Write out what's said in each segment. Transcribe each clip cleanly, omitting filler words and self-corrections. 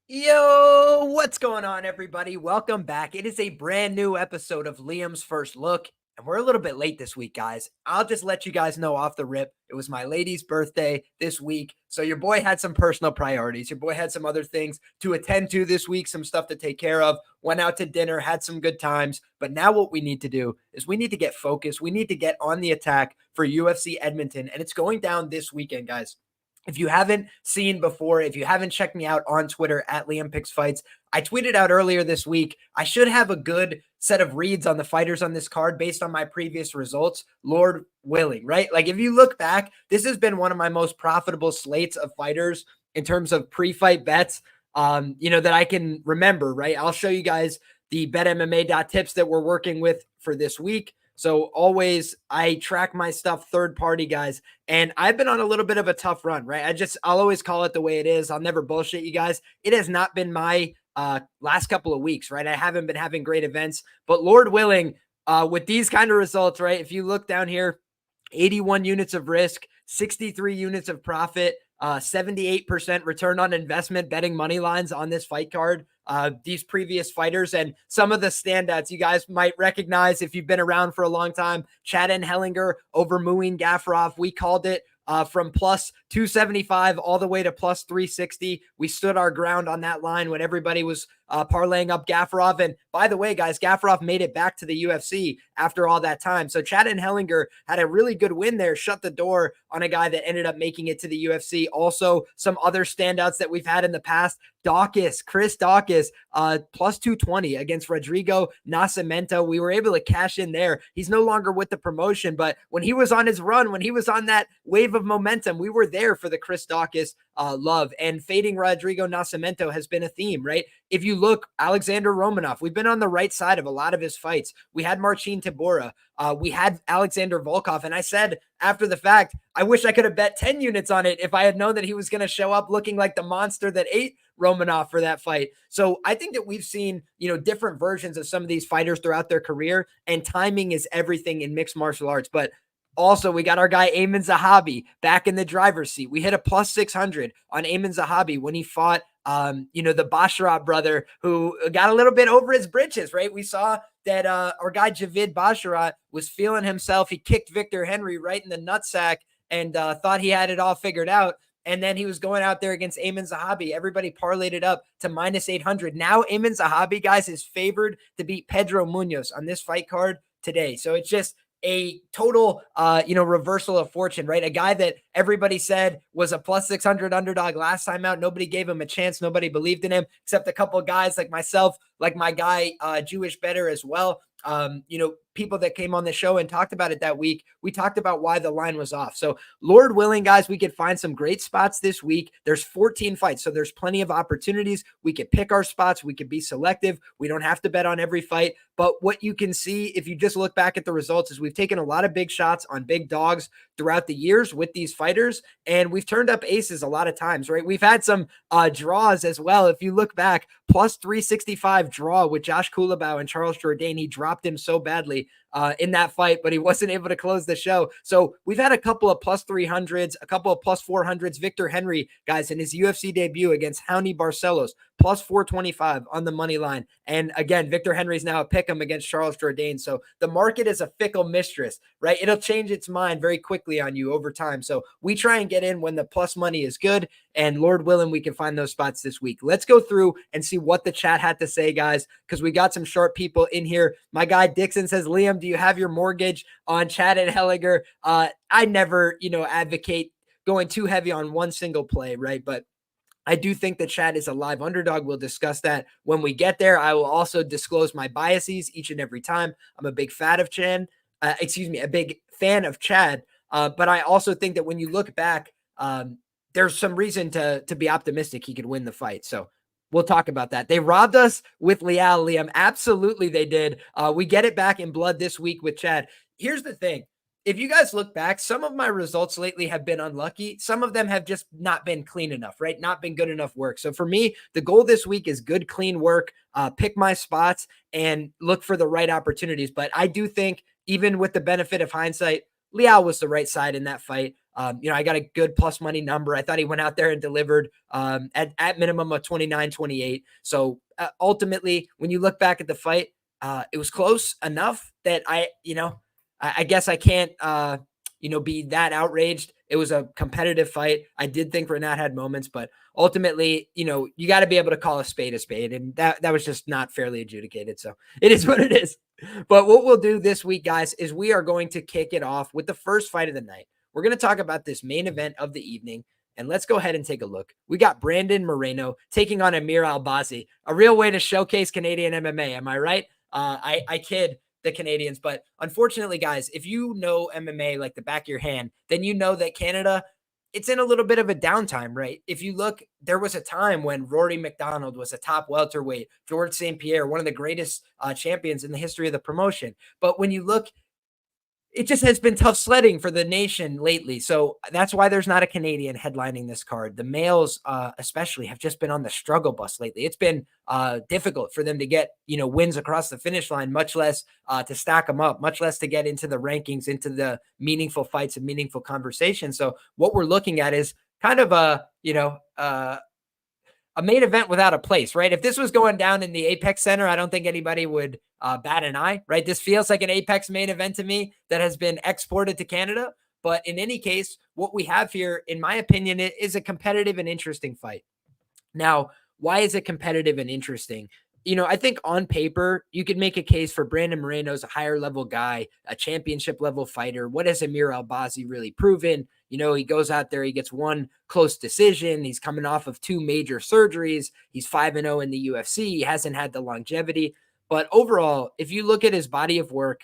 Yo, what's going on, everybody? Welcome back. It is a brand new episode of Liam's First Look, and we're a little bit late this week, guys. I'll just let you guys know off the rip. It was my lady's birthday this week, so your boy had some personal priorities. Your boy had some other things to attend to this week, some stuff to take care of. Went out to dinner, had some good times, but now what we need to do is we need to get focused. We need to get on the attack for UFC Edmonton, and it's going down this weekend, guys. If you haven't seen before, if you haven't checked me out on Twitter at Liam Picks Fights, I tweeted out earlier this week, I should have a good set of reads on the fighters on this card based on my previous results, Lord willing, right? Like if you look back, this has been one of my most profitable slates of fighters in terms of pre-fight bets, that I can remember, right? I'll show you guys the betmma.tips that we're working with for this week. So always I track my stuff third party, guys. And I've been on a little bit of a tough run, right? I'll always call it the way it is. I'll never bullshit you guys. It has not been my last couple of weeks, right? I haven't been having great events, but Lord willing, with these kind of results, right? If you look down here, 81 units of risk, 63 units of profit, 78% return on investment betting money lines on this fight card. These previous fighters and some of the standouts you guys might recognize if you've been around for a long time. Chad Anheliger over Muin Gafurov. We called it from plus 275 all the way to plus 360. We stood our ground on that line when everybody was parlaying up Gafurov. And by the way, guys, Gafurov made it back to the UFC after all that time. So Chad Anheliger had a really good win there, shut the door on a guy that ended up making it to the UFC. Also, some other standouts that we've had in the past. Chris Dawkins, plus 220 against Rodrigo Nascimento. We were able to cash in there. He's no longer with the promotion, but when he was on his run, when he was on that wave of momentum, we were there for the Chris Dawkins love. And fading Rodrigo Nascimento has been a theme, right? If you look, Alexander Romanov, we've been on the right side of a lot of his fights. We had Marcin Tybura. We had Alexander Volkov. And I said after the fact, I wish I could have bet 10 units on it if I had known that he was going to show up looking like the monster that ate Romanov for that fight. So I think that we've seen, different versions of some of these fighters throughout their career, and timing is everything in mixed martial arts. But also, we got our guy Aiemann Zahabi back in the driver's seat. We hit a plus 600 on Aiemann Zahabi when he fought, the Basharat brother who got a little bit over his britches, right? We saw that our guy Javid Basharat was feeling himself. He kicked Victor Henry right in the nutsack and thought he had it all figured out. And then he was going out there against Aiemann Zahabi. Everybody parlayed it up to minus 800. Now Aiemann Zahabi, guys, is favored to beat Pedro Munhoz on this fight card today. So it's just a total, reversal of fortune, right? A guy that everybody said was a plus 600 underdog last time out. Nobody gave him a chance. Nobody believed in him except a couple of guys like myself, like my guy, Jewish Better as well. People that came on the show and talked about it that week, we talked about why the line was off. So Lord willing, guys, we could find some great spots this week. There's 14 fights, so there's plenty of opportunities. We could pick our spots. We could be selective. We don't have to bet on every fight. But what you can see, if you just look back at the results, is we've taken a lot of big shots on big dogs throughout the years with these fighters, and we've turned up aces a lot of times, right? We've had some draws as well. If you look back, plus 365 draw with Josh Kulabau and Charles Jourdain. He dropped him so badly in that fight, but he wasn't able to close the show. So we've had a couple of plus 300s, a couple of plus 400s. Victor Henry, guys, in his UFC debut against Raoni Barcelos, plus 425 on the money line. And again, Victor Henry's now a pick'em against Charles Jourdain. So the market is a fickle mistress, right? It'll change its mind very quickly on you over time. So we try and get in when the plus money is good, and Lord willing, we can find those spots this week. Let's go through and see what the chat had to say, guys, because we got some sharp people in here. My guy Dixon says, Liam, do you have your mortgage on Chad Anheliger? I never, advocate going too heavy on one single play, right? But I do think that Chad is a live underdog. We'll discuss that when we get there. I will also disclose my biases each and every time. I'm a big fan of Chad, a big fan of Chad. But I also think that when you look back, there's some reason to be optimistic he could win the fight. So we'll talk about that. They robbed us with Leal, Liam. Absolutely they did. We get it back in blood this week with Chad. Here's the thing. If you guys look back, some of my results lately have been unlucky. Some of them have just not been clean enough, right? Not been good enough work. So for me, the goal this week is good, clean work, pick my spots and look for the right opportunities. But I do think, even with the benefit of hindsight, Leal was the right side in that fight. I got a good plus money number. I thought he went out there and delivered at minimum a 29-28. So ultimately, when you look back at the fight, it was close enough that I guess I can't, be that outraged. It was a competitive fight. I did think Renat had moments, but ultimately, you got to be able to call a spade, and that was just not fairly adjudicated. So it is what it is. But what we'll do this week, guys, is we are going to kick it off with the first fight of the night. We're going to talk about this main event of the evening, and let's go ahead and take a look. We got Brandon Moreno taking on Amir Albazi, a real way to showcase Canadian MMA. Am I right? I kid the Canadians, but unfortunately, guys, if you know MMA like the back of your hand, then you know that Canada, it's in a little bit of a downtime, right? If you look, there was a time when Rory McDonald was a top welterweight, George St. Pierre, one of the greatest champions in the history of the promotion. But when you look, it just has been tough sledding for the nation lately. So that's why there's not a Canadian headlining this card. The males, especially, have just been on the struggle bus lately. It's been difficult for them to get, wins across the finish line, much less to stack them up, much less to get into the rankings, into the meaningful fights and meaningful conversations. So what we're looking at is kind of a main event without a place, right? If this was going down in the Apex Center, I don't think anybody would bat an eye, right? This feels like an Apex main event to me that has been exported to Canada. But in any case, what we have here, in my opinion, is a competitive and interesting fight. Now, why is it competitive and interesting? I think on paper, you could make a case for Brandon Moreno's a higher level guy, a championship level fighter. What has Amir Albazi really proven? He goes out there, he gets one close decision. He's coming off of 2 major surgeries. He's 5-0 in the UFC. He hasn't had the longevity. But overall, if you look at his body of work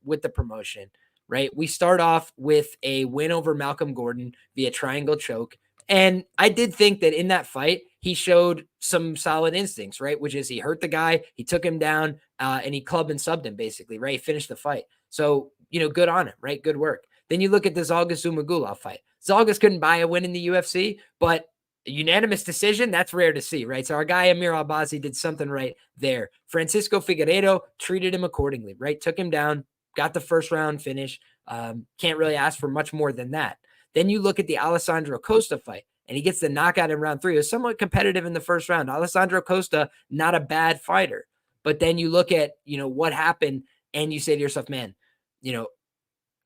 with the promotion, right, we start off with a win over Malcolm Gordon via triangle choke. And I did think that in that fight, he showed some solid instincts, right? Which is he hurt the guy, he took him down, and he clubbed and subbed him basically, right? He finished the fight. So, good on him, right? Good work. Then you look at the Zhalgas Zhumagulov fight. Zhalgas couldn't buy a win in the UFC, but a unanimous decision, that's rare to see, right? So our guy Amir Albazi did something right there. Francisco Figueiredo treated him accordingly, right? Took him down, got the first round finish. Can't really ask for much more than that. Then you look at the Alessandro Costa fight, and he gets the knockout in round 3. It was somewhat competitive in the first round. Alessandro Costa, not a bad fighter. But then you look at, what happened, and you say to yourself, man,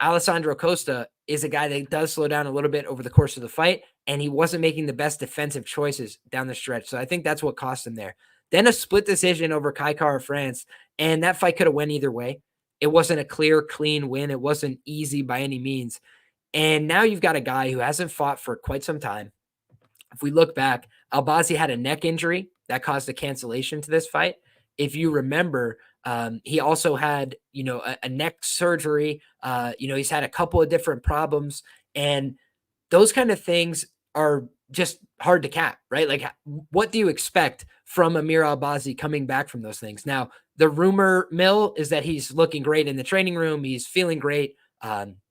Alessandro Costa is a guy that does slow down a little bit over the course of the fight, and he wasn't making the best defensive choices down the stretch. So I think that's what cost him there. Then a split decision over Kai Kara-France, and that fight could have went either way. It wasn't a clear, clean win. It wasn't easy by any means. And now you've got a guy who hasn't fought for quite some time. If we look back, Albazi had a neck injury that caused a cancellation to this fight. If you remember, he also had, a neck surgery. He's had a couple of different problems, and those kind of things are just hard to cap, right? Like, what do you expect from Amir Albazi coming back from those things? Now, the rumor mill is that he's looking great in the training room. He's feeling great.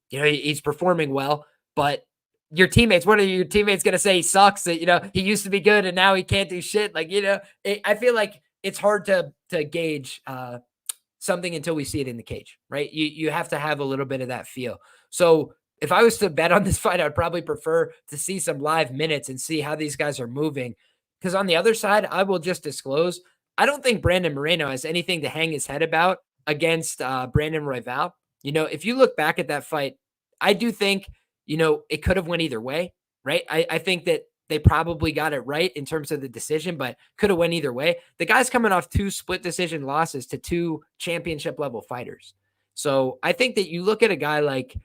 He's performing well, but your teammates, what are your teammates going to say? He sucks, that, he used to be good and now he can't do shit. Like, I feel like it's hard to gauge something until we see it in the cage, right? You have to have a little bit of that feel. So if I was to bet on this fight, I'd probably prefer to see some live minutes and see how these guys are moving. Because on the other side, I will just disclose, I don't think Brandon Moreno has anything to hang his head about against Brandon Royval. If you look back at that fight, I do think, it could have went either way, right? I think that they probably got it right in terms of the decision, but could have went either way. The guy's coming off 2 split decision losses to 2 championship level fighters. So I think that you look at a guy like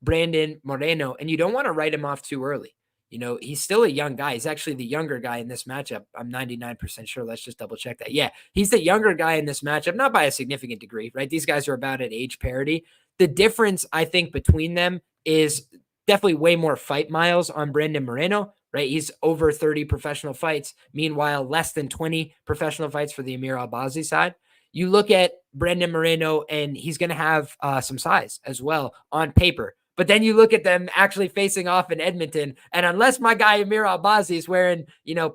Brandon Moreno and you don't want to write him off too early. He's still a young guy. He's actually the younger guy in this matchup. I'm 99% sure. Let's just double check that. Yeah, he's the younger guy in this matchup, not by a significant degree, right? These guys are about at age parity. The difference, I think, between them is definitely way more fight miles on Brandon Moreno, right? He's over 30 professional fights. Meanwhile, less than 20 professional fights for the Amir Albazi side. You look at Brandon Moreno, and he's going to have some size as well on paper. But then you look at them actually facing off in Edmonton, and unless my guy Amir Albazi is wearing,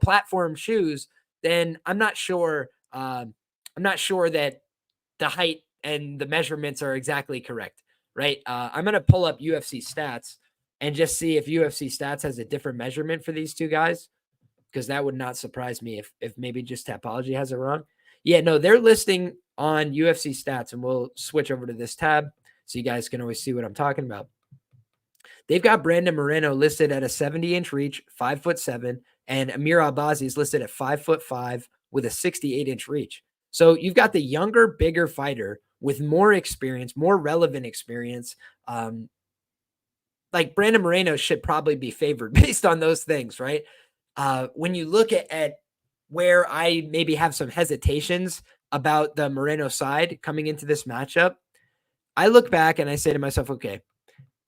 platform shoes, then I'm not sure. I'm not sure that the height and the measurements are exactly correct, right? I'm going to pull up UFC stats and just see if UFC stats has a different measurement for these two guys, because that would not surprise me if maybe just Tapology has it wrong. Yeah, no, they're listing on UFC stats, and we'll switch over to this tab so you guys can always see what I'm talking about. They've got Brandon Moreno listed at a 70-inch reach, 5'7", and Amir Albazi is listed at 5'5" with a 68-inch reach. So you've got the younger, bigger fighter with more experience, more relevant experience. Like Brandon Moreno should probably be favored based on those things, right? When you look at where I maybe have some hesitations about the Moreno side coming into this matchup, I look back and I say to myself, okay,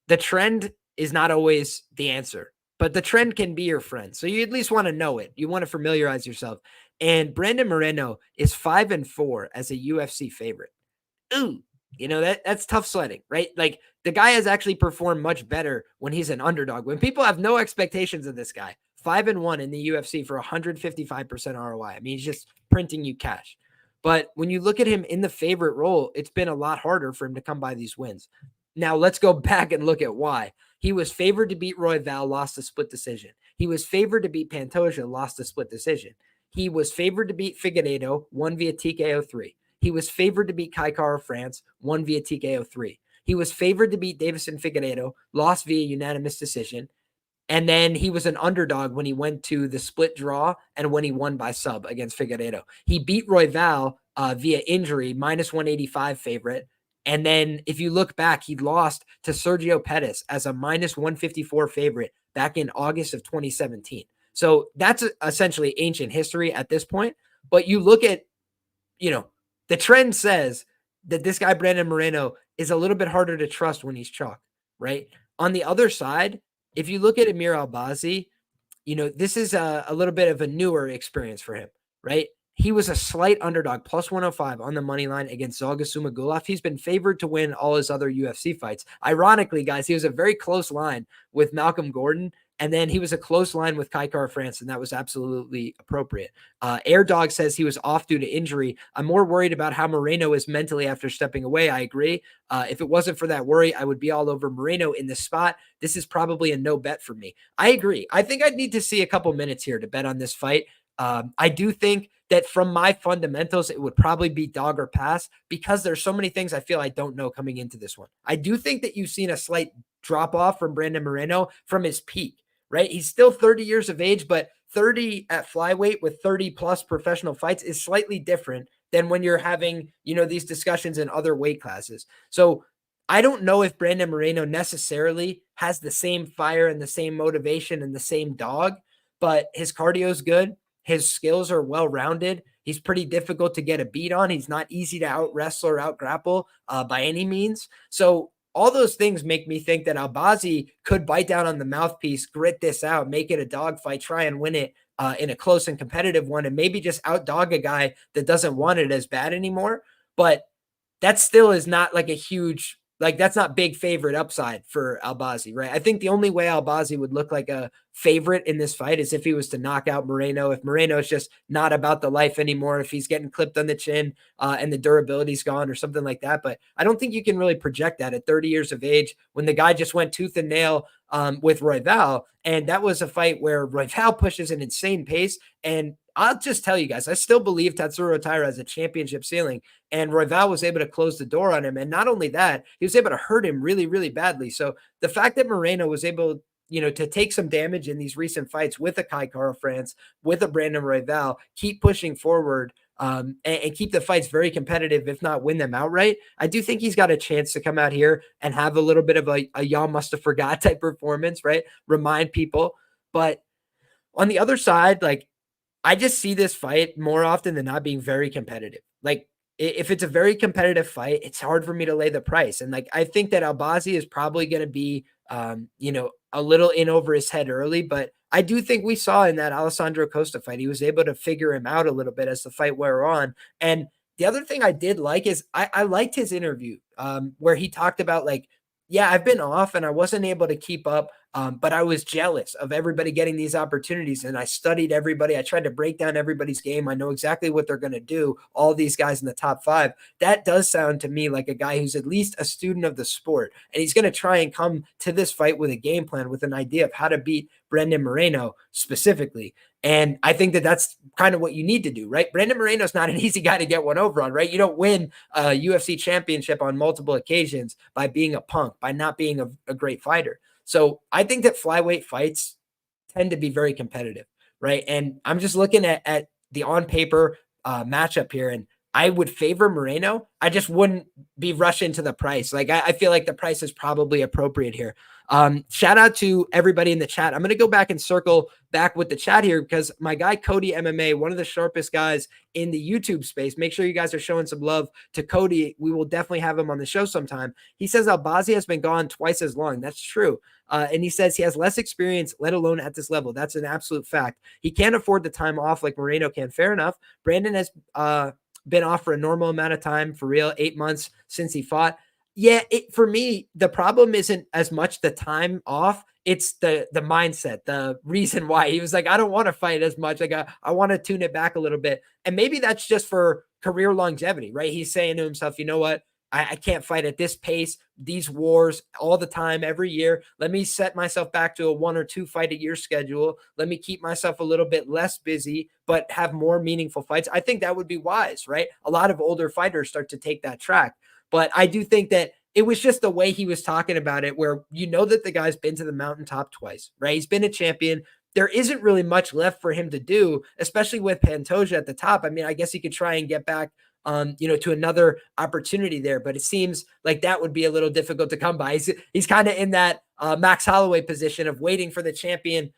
the trend is not always the answer, but the trend can be your friend. So you at least want to know it. You want to familiarize yourself. And Brandon Moreno is 5-4 as a UFC favorite. Ooh, that's tough sledding, right? Like the guy has actually performed much better when he's an underdog. When people have no expectations of this guy, 5-1 in the UFC for 155% ROI. I mean, he's just printing you cash. But when you look at him in the favorite role, it's been a lot harder for him to come by these wins. Now let's go back and look at why. He was favored to beat Royval, lost a split decision. He was favored to beat Pantoja, lost a split decision. He was favored to beat Figueiredo, won via TKO 3. He was favored to beat Kai Kara France, won via TKO 3. He was favored to beat Davison Figueiredo, lost via unanimous decision. And then he was an underdog when he went to the split draw and when he won by sub against Figueiredo. He beat Royval via injury, -185 favorite. And then if you look back, he lost to Sergio Pettis as a -154 favorite back in August of 2017. So that's essentially ancient history at this point. But you look at, the trend says that this guy, Brandon Moreno, is a little bit harder to trust when he's chalk, right? On the other side, if you look at Amir Albazi, this is a little bit of a newer experience for him, right? He was a slight underdog, +105 on the money line against Zhalga Sumagulov. He's been favored to win all his other UFC fights. Ironically, guys, he was a very close line with Malcolm Gordon, and then he was a close line with Kai Kara France, and that was absolutely appropriate. Air Dog says he was off due to injury. I'm more worried about how Moreno is mentally after stepping away. I agree. If it wasn't for that worry, I would be all over Moreno in this spot. This is probably a no bet for me. I agree. I think I'd need to see a couple minutes here to bet on this fight. I do think that from my fundamentals, it would probably be dog or pass because there's so many things I feel I don't know coming into this one. I do think that you've seen a slight drop off from Brandon Moreno from his peak, right? He's still 30 years of age, but 30 at flyweight with 30 plus professional fights is slightly different than when you're having, these discussions in other weight classes. So I don't know if Brandon Moreno necessarily has the same fire and the same motivation and the same dog, but his cardio is good. His skills are well-rounded. He's pretty difficult to get a beat on. He's not easy to out-wrestle or out-grapple by any means. So all those things make me think that Albazi could bite down on the mouthpiece, grit this out, make it a dogfight, try and win it in a close and competitive one, and maybe just out-dog a guy that doesn't want it as bad anymore. But that still is not like a huge that's not big favorite upside for Albazi, right? I think the only way Albazi would look like a favorite in this fight is if he was to knock out Moreno. If Moreno is just not about the life anymore, if he's getting clipped on the chin and the durability's gone or something like that. But I don't think you can really project that at 30 years of age when the guy just went tooth and nail with Royval. And that was a fight where Royval pushes an insane pace. And I'll just tell you guys, I still believe Tatsuro Taira has a championship ceiling, and Royval was able to close the door on him. And not only that, he was able to hurt him really, really badly. So the fact that Moreno was able, to take some damage in these recent fights with a Kai Kara France, with a Brandon Royval, keep pushing forward and keep the fights very competitive, if not win them outright, I do think he's got a chance to come out here and have a little bit of a y'all must have forgot type performance, right? Remind people. But on the other side, I just see this fight more often than not being very competitive. If it's a very competitive fight, it's hard for me to lay the price. And I think that Albazi is probably going to be, a little in over his head early, but I do think we saw in that Alessandro Costa fight, he was able to figure him out a little bit as the fight wore on. And the other thing I did like is I liked his interview where he talked about yeah, I've been off and I wasn't able to keep up But I was jealous of everybody getting these opportunities, and I studied everybody. I tried to break down everybody's game. I know exactly what they're going to do. All these guys in the top 5. That does sound to me like a guy who's at least a student of the sport, and he's going to try and come to this fight with a game plan, with an idea of how to beat Brandon Moreno specifically. And I think that that's kind of what you need to do, right? Brandon Moreno's not an easy guy to get one over on, right? You don't win a UFC championship on multiple occasions by being a punk, by not being a great fighter. So I think that flyweight fights tend to be very competitive, right? And I'm just looking at the on paper matchup here, and I would favor Moreno. I just wouldn't be rushing to the price. Like I feel like the price is probably appropriate here. Shout out to everybody in the chat. I'm going to go back and circle back with the chat here, because my guy Cody MMA, one of the sharpest guys in the YouTube space, make sure you guys are showing some love to Cody. We will definitely have him on the show sometime. He says Albazi has been gone twice as long. That's true. And he says he has less experience, let alone at this level. That's an absolute fact. He can't afford the time off like Moreno can. Fair enough. Brandon has been off for a normal amount of time, for real, 8 months since he fought. Yeah, for me, the problem isn't as much the time off. It's the mindset, the reason why. He was like, I don't want to fight as much. Like, I want to tune it back a little bit. And maybe that's just for career longevity, right? He's saying to himself, you know what? I can't fight at this pace, these wars all the time, every year. Let me set myself back to a 1 or 2 fight a year schedule. Let me keep myself a little bit less busy, but have more meaningful fights. I think that would be wise, right? A lot of older fighters start to take that track. But I do think that it was just the way he was talking about it, where you know that the guy's been to the mountaintop twice, right? He's been a champion. There isn't really much left for him to do, especially with Pantoja at the top. I mean, I guess he could try and get back to another opportunity there, but it seems like that would be a little difficult to come by. He's kind of in that Max Holloway position of waiting for the champion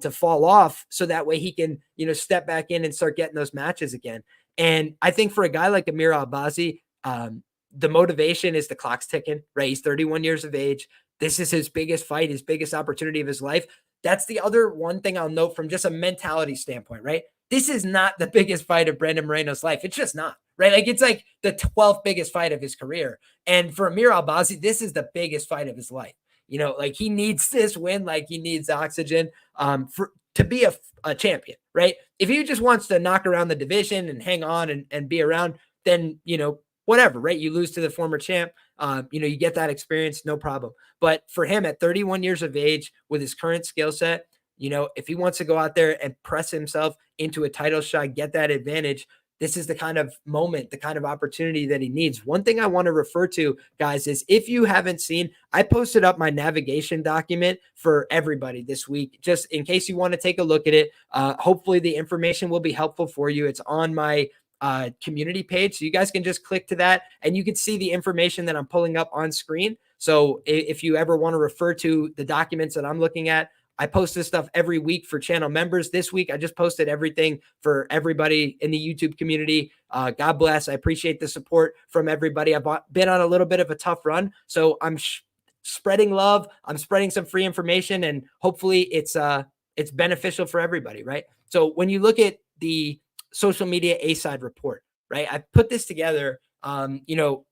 to fall off, so that way he can, step back in and start getting those matches again. And I think for a guy like Amir Albazi, the motivation is the clock's ticking, right? He's 31 years of age. This is his biggest fight, his biggest opportunity of his life. That's the other one thing I'll note from just a mentality standpoint, right? This is not the biggest fight of Brandon Moreno's life. It's just not, right? Like, it's like the 12th biggest fight of his career. And for Amir Albazi, this is the biggest fight of his life. Like, he needs this win, like he needs oxygen to be a champion, right? If he just wants to knock around the division and hang on and be around, then, whatever, right? You lose to the former champ. You get that experience, no problem. But for him at 31 years of age with his current skill set, if he wants to go out there and press himself into a title shot, get that advantage, this is the kind of moment, the kind of opportunity that he needs. One thing I want to refer to, guys, is if you haven't seen, I posted up my navigation document for everybody this week, just in case you want to take a look at it. Hopefully the information will be helpful for you. It's on my community page. So you guys can just click to that and you can see the information that I'm pulling up on screen. So if you ever want to refer to the documents that I'm looking at, I post this stuff every week for channel members. This week, I just posted everything for everybody in the YouTube community. God bless. I appreciate the support from everybody. I've been on a little bit of a tough run, so I'm spreading love. I'm spreading some free information, and hopefully it's beneficial for everybody, right? So when you look at the social media A-side report, right? I put this together, a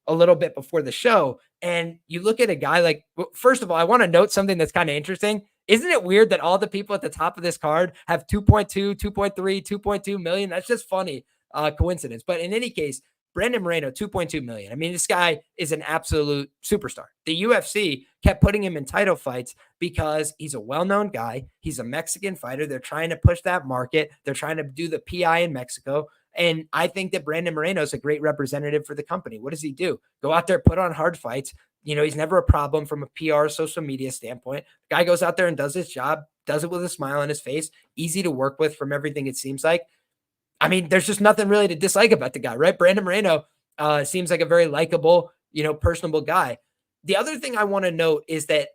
little bit before the show, and you look at a guy like, first of all, I want to note something that's kind of interesting. Isn't it weird that all the people at the top of this card have 2.2, 2.3, 2.2 million? That's just funny coincidence. But in any case, Brandon Moreno, 2.2 million. I mean, this guy is an absolute superstar. The UFC kept putting him in title fights because he's a well-known guy. He's a Mexican fighter. They're trying to push that market. They're trying to do the PI in Mexico. And I think that Brandon Moreno is a great representative for the company. What does he do? Go out there, put on hard fights. He's never a problem from a PR social media standpoint. The guy goes out there and does his job, does it with a smile on his face, easy to work with from everything it seems like. I mean, there's just nothing really to dislike about the guy, right? Brandon Moreno seems like a very likable, personable guy. The other thing I want to note is that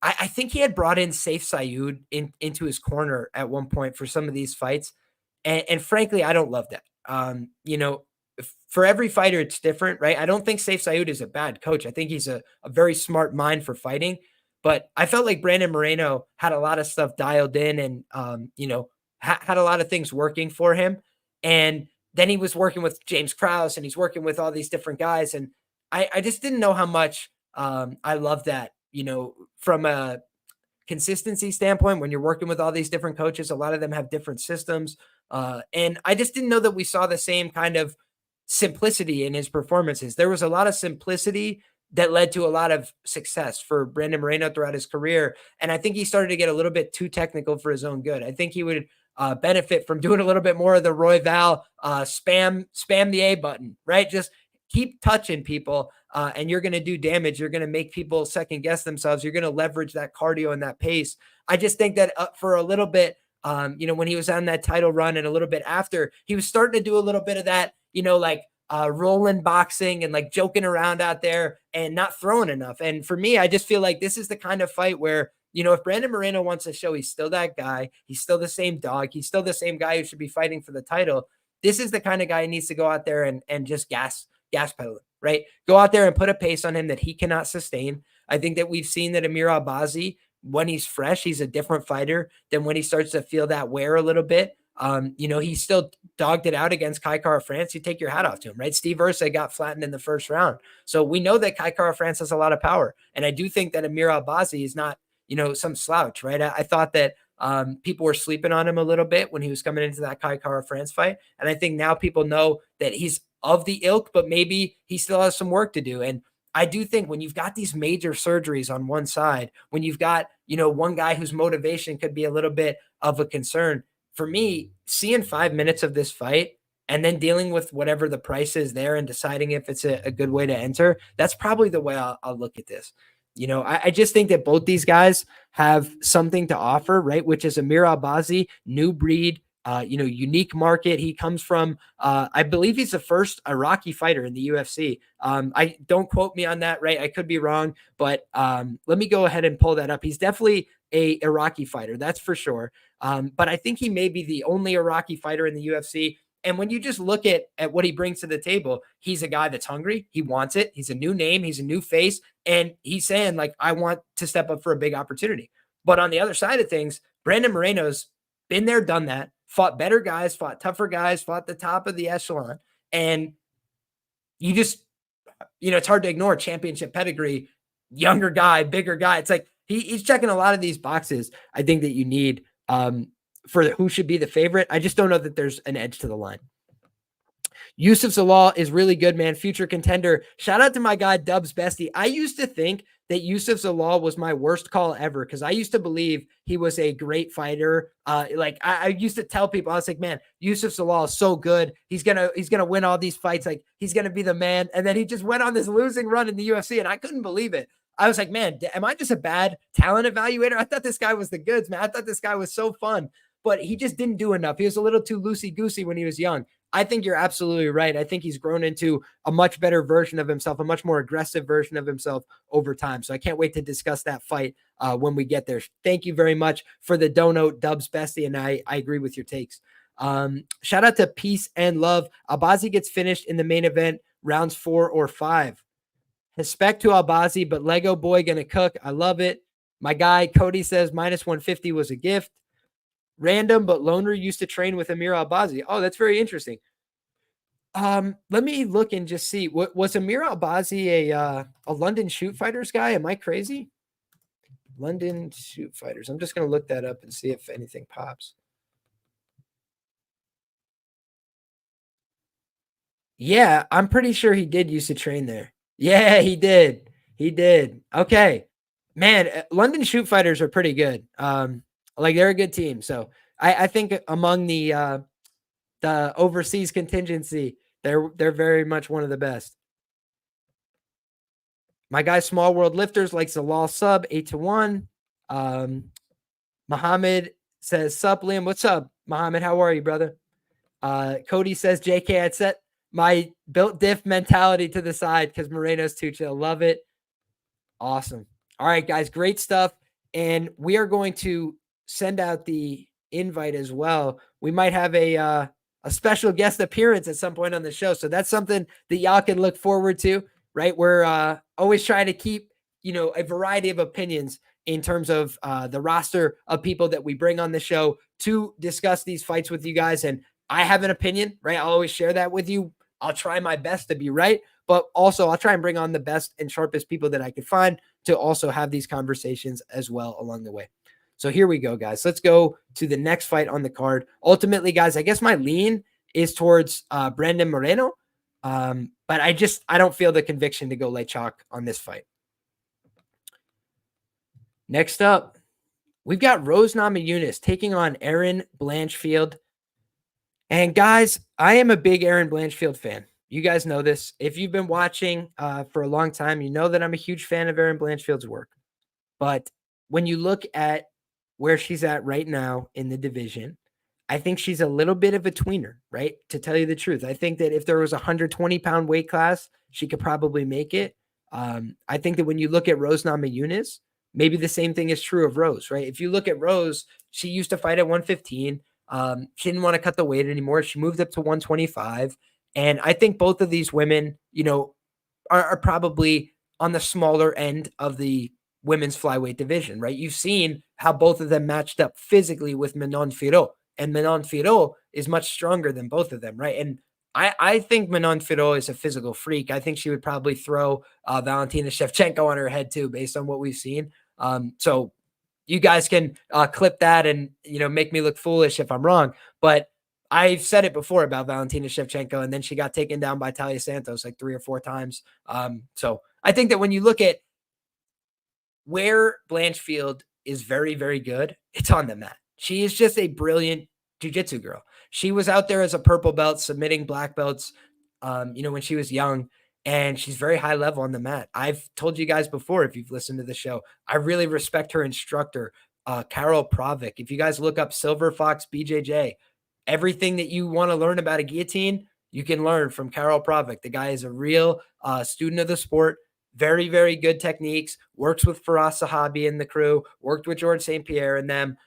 I think he had brought in Serhiy Sidey into his corner at one point for some of these fights. And frankly, I don't love that. For every fighter, it's different, right? I don't think Serhiy Sidey is a bad coach. I think he's a very smart mind for fighting. But I felt like Brandon Moreno had a lot of stuff dialed in and, had a lot of things working for him. And then he was working with James Krause and he's working with all these different guys. And I just didn't know how much I love that, from a consistency standpoint, when you're working with all these different coaches, a lot of them have different systems. And I just didn't know that we saw the same kind of simplicity in his performances. There was a lot of simplicity that led to a lot of success for Brandon Moreno throughout his career. And I think he started to get a little bit too technical for his own good. I think he would benefit from doing a little bit more of the Royval spam the A button, right? Just keep touching people and you're going to do damage. You're going to make people second guess themselves. You're going to leverage that cardio and that pace. I just think that for a little bit, when he was on that title run and a little bit after, he was starting to do a little bit of that, like rolling boxing and like joking around out there and not throwing enough. And for me, I just feel like this is the kind of fight where, if Brandon Moreno wants to show he's still that guy, he's still the same dog, he's still the same guy who should be fighting for the title. This is the kind of guy who needs to go out there and just gas pedal, right? Go out there and put a pace on him that he cannot sustain. I think that we've seen that Amir Albazi, when he's fresh, he's a different fighter than when he starts to feel that wear a little bit. He still dogged it out against Kai Kara-France. You take your hat off to him, right? Steve Ursa got flattened in the first round. So we know that Kai Kara-France has a lot of power. And I do think that Amir Albazi is not, some slouch, right? I thought that people were sleeping on him a little bit when he was coming into that Kai Kara-France fight. And I think now people know that he's of the ilk, but maybe he still has some work to do. And I do think when you've got these major surgeries on one side, when you've got, one guy whose motivation could be a little bit of a concern, for me, seeing 5 minutes of this fight and then dealing with whatever the price is there and deciding if it's a good way to enter, that's probably the way I'll look at this. I just think that both these guys have something to offer, right? Which is Amir Albazi, new breed, unique market. He comes from, I believe he's the first Iraqi fighter in the UFC. I don't quote me on that, right? I could be wrong, but let me go ahead and pull that up. He's definitely a Iraqi fighter, that's for sure. But I think he may be the only Iraqi fighter in the UFC. And when you just look at what he brings to the table, he's a guy that's hungry. He wants it. He's a new name. He's a new face. And he's saying, like, I want to step up for a big opportunity. But on the other side of things, Brandon Moreno's been there, done that, fought better guys, fought tougher guys, fought the top of the echelon. And you just, it's hard to ignore championship pedigree, younger guy, bigger guy. It's like he's checking a lot of these boxes, I think, that you need for who should be the favorite. I just don't know that there's an edge to the line. Youssef Zalal is really good, man. Future contender. Shout out to my guy, Dubs Bestie. I used to think that Youssef Zalal was my worst call ever because I used to believe he was a great fighter. I used to tell people, I was like, man, Youssef Zalal is so good. He's gonna win all these fights. Like, he's gonna be the man. And then he just went on this losing run in the UFC, and I couldn't believe it. I was like, man, am I just a bad talent evaluator? I thought this guy was the goods, man. I thought this guy was so fun, but he just didn't do enough. He was a little too loosey-goosey when he was young. I think you're absolutely right. I think he's grown into a much better version of himself, a much more aggressive version of himself over time. So I can't wait to discuss that fight when we get there. Thank you very much for the dono, Dubs Bestie, and I agree with your takes. Shout out to Peace and Love. Albazi gets finished in the main event, rounds 4 or 5. Respect to Albazi, but Lego boy gonna cook. I love it. My guy Cody says minus 150 was a gift. Random, but Loner used to train with Amir Albazi. Oh, that's very interesting. Let me look and just see. Was Amir Albazi a London Shoot Fighters guy? Am I crazy? London Shoot Fighters. I'm just gonna look that up and see if anything pops. Yeah, I'm pretty sure he did used to train there. Yeah, he did. He did. Okay. Man, London Shoot Fighters are pretty good. They're a good team. So I think among the overseas contingency, they're very much one of the best. My guy Small World Lifters likes the Law sub 8-1. Muhammad says, sup, Liam. What's up, Muhammad? How are you, brother? Cody says, JK, I'd set my built diff mentality to the side because Moreno's too chill. Love it. Awesome. All right, guys, great stuff. And we are going to send out the invite as well. We might have a special guest appearance at some point on the show. So that's something that y'all can look forward to, right? We're always trying to keep, a variety of opinions in terms of the roster of people that we bring on the show to discuss these fights with you guys. And I have an opinion, right? I'll always share that with you. I'll try my best to be right, but also I'll try and bring on the best and sharpest people that I could find to also have these conversations as well along the way. So here we go, guys. Let's go to the next fight on the card. Ultimately, guys, I guess my lean is towards Brandon Moreno. But I don't feel the conviction to go lay chalk on this fight. Next up, we've got Rose Namajunas taking on Erin Blanchfield. And guys, I am a big Erin Blanchfield fan. You guys know this. If you've been watching for a long time, you know that I'm a huge fan of Erin Blanchfield's work. But when you look at where she's at right now in the division, I think she's a little bit of a tweener, right? To tell you the truth, I think that if there was a 120-pound weight class, she could probably make it. I think that when you look at Rose Namajunas, maybe the same thing is true of Rose, right? If you look at Rose, she used to fight at 115. She didn't want to cut the weight anymore. She moved up to 125. And I think both of these women, are probably on the smaller end of the women's flyweight division, right? You've seen how both of them matched up physically with Manon Fiorot, and Manon Fiorot is much stronger than both of them, right? And I think Manon Fiorot is a physical freak. I think she would probably throw Valentina Shevchenko on her head too, based on what we've seen. So you guys can clip that and, make me look foolish if I'm wrong. But I've said it before about Valentina Shevchenko, and then she got taken down by Talia Santos like 3 or 4 times. So I think that when you look at where Blanchfield is very, very good, it's on the mat. She is just a brilliant jiu-jitsu girl. She was out there as a purple belt, submitting black belts, when she was young, and she's very high level on the mat. I've told you guys before, if you've listened to the show, I really respect her instructor, Karol Provic. If you guys look up Silver Fox BJJ, everything that you want to learn about a guillotine, you can learn from Karol Provic. The guy is a real student of the sport. Very, very good techniques, works with Serhiy Sidey and the crew, worked with George St. Pierre and them,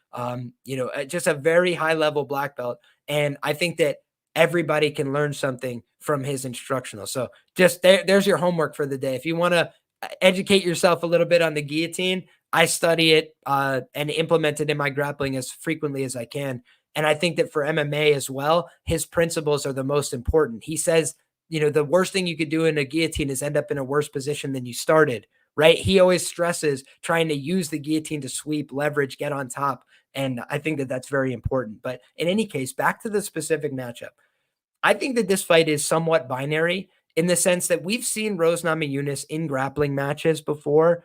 just a very high level black belt. And I think that everybody can learn something from his instructional. So just there's your homework for the day. If you want to educate yourself a little bit on the guillotine, I study it and implement it in my grappling as frequently as I can. And I think that for MMA as well, his principles are the most important. He says, the worst thing you could do in a guillotine is end up in a worse position than you started, right? He always stresses trying to use the guillotine to sweep, leverage, get on top. And I think that that's very important. But in any case, back to the specific matchup. I think that this fight is somewhat binary in the sense that we've seen Rose Namajunas in grappling matches before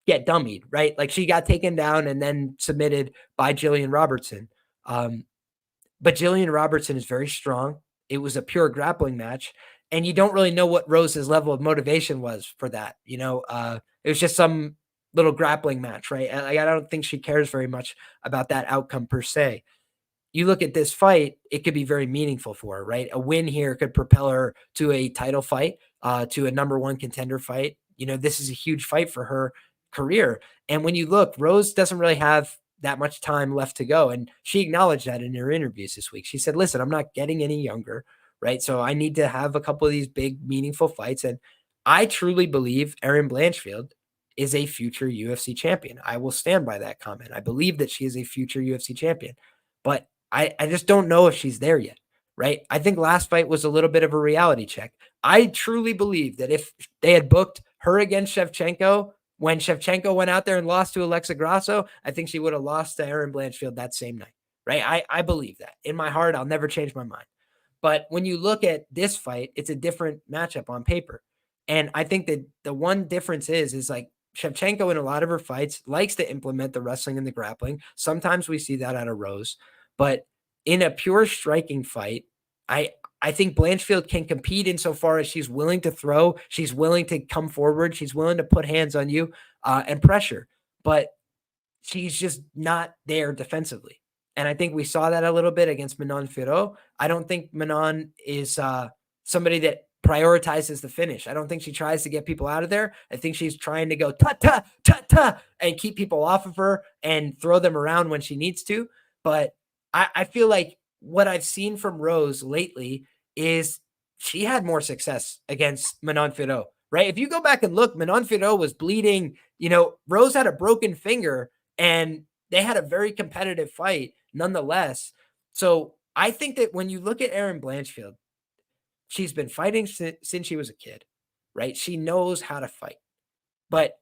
get dummied, right? Like she got taken down and then submitted by Jillian Robertson. But Jillian Robertson is very strong. It was a pure grappling match, and you don't really know what Rose's level of motivation was for that. It was just some little grappling match, right? I don't think she cares very much about that outcome per se. You look at this fight, it could be very meaningful for her, right? A win here could propel her to a title fight, to a number 1 contender fight. This is a huge fight for her career. And when you look, Rose doesn't really have that much time left to go. And she acknowledged that in her interviews this week. She said, listen, I'm not getting any younger, right? So I need to have a couple of these big, meaningful fights. And I truly believe Erin Blanchfield is a future UFC champion. I will stand by that comment. I believe that she is a future UFC champion, but I just don't know if she's there yet, right? I think last fight was a little bit of a reality check. I truly believe that if they had booked her against Shevchenko, when Shevchenko went out there and lost to Alexa Grasso, I think she would have lost to Erin Blanchfield that same night, right? I believe that. In my heart, I'll never change my mind. But when you look at this fight, it's a different matchup on paper. And I think that the one difference is like Shevchenko in a lot of her fights likes to implement the wrestling and the grappling. Sometimes we see that out of Rose. But in a pure striking fight, I think Blanchfield can compete insofar as she's willing to throw, she's willing to come forward, she's willing to put hands on you and pressure, but she's just not there defensively. And I think we saw that a little bit against Manon Fiorot. I don't think Manon is somebody that prioritizes the finish. I don't think she tries to get people out of there. I think she's trying to go ta-ta, ta-ta, and keep people off of her and throw them around when she needs to. But I feel like what I've seen from Rose lately is she had more success against Manon Fiorot, right? If you go back and look, Manon Fiorot was bleeding. Rose had a broken finger, and they had a very competitive fight nonetheless. So I think that when you look at Erin Blanchfield, she's been fighting since she was a kid, right? She knows how to fight. But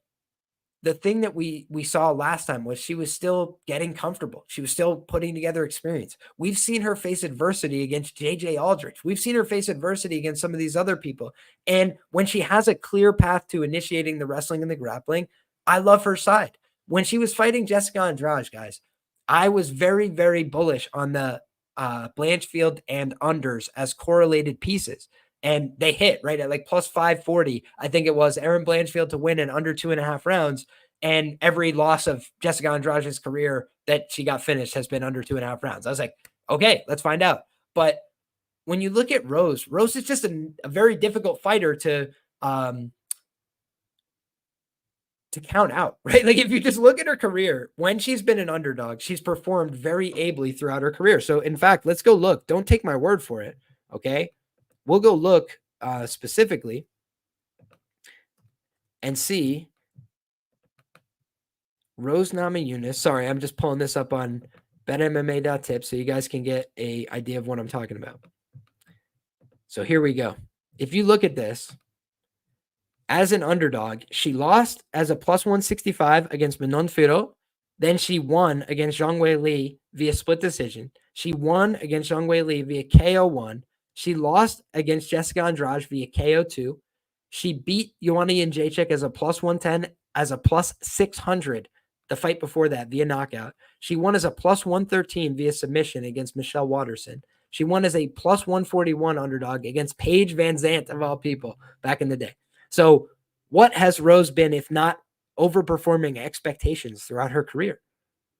the thing that we saw last time was she was still getting comfortable. She was still putting together experience. We've seen her face adversity against JJ Aldrich. We've seen her face adversity against some of these other people. And when she has a clear path to initiating the wrestling and the grappling, I love her side. When she was fighting Jessica Andrade, guys, I was very, very bullish on the Blanchfield and unders as correlated pieces. And they hit right at like plus 540. I think it was Erin Blanchfield to win in under 2.5 rounds. And every loss of Jessica Andrade's career that she got finished has been under 2.5 rounds. I was like, okay, let's find out. But when you look at Rose is just a very difficult fighter to count out, right? Like if you just look at her career, when she's been an underdog, she's performed very ably throughout her career. So in fact, let's go look. Don't take my word for it. Okay. We'll go look specifically and see Rose Namajunas. Sorry, I'm just pulling this up on betmma.tip so you guys can get an idea of what I'm talking about. So here we go. If you look at this, as an underdog, she lost as a plus 165 against Manon Fiorot. Then she won against Zhang Weili via split decision. She won against Zhang Weili via KO1. She lost against Jessica Andrade via KO2. She beat Joanna Jędrzejczyk as a plus 110, as a plus 600 the fight before that via knockout. She won as a plus 113 via submission against Michelle Waterson. She won as a plus 141 underdog against Paige Van Zandt, of all people, back in the day. So what has Rose been if not overperforming expectations throughout her career,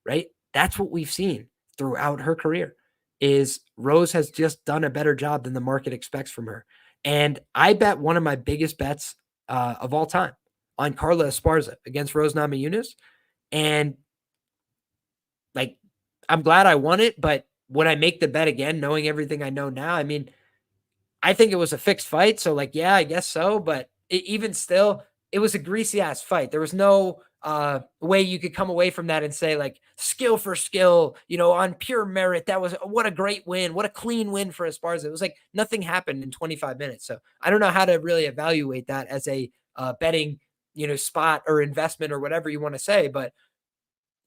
right? That's what we've seen throughout her career. Is Rose has just done a better job than the market expects from her. And I bet one of my biggest bets of all time on Carla Esparza against Rose Namajunas. And like, I'm glad I won it, but would I make the bet again, knowing everything I know now? I mean, I think it was a fixed fight. So like, yeah, I guess so. But even still, it was a greasy ass fight. There was no way you could come away from that and say like skill for skill, on pure merit. That was what a great win. What a clean win for Esparza. It was like nothing happened in 25 minutes. So I don't know how to really evaluate that as a betting, spot or investment or whatever you want to say. But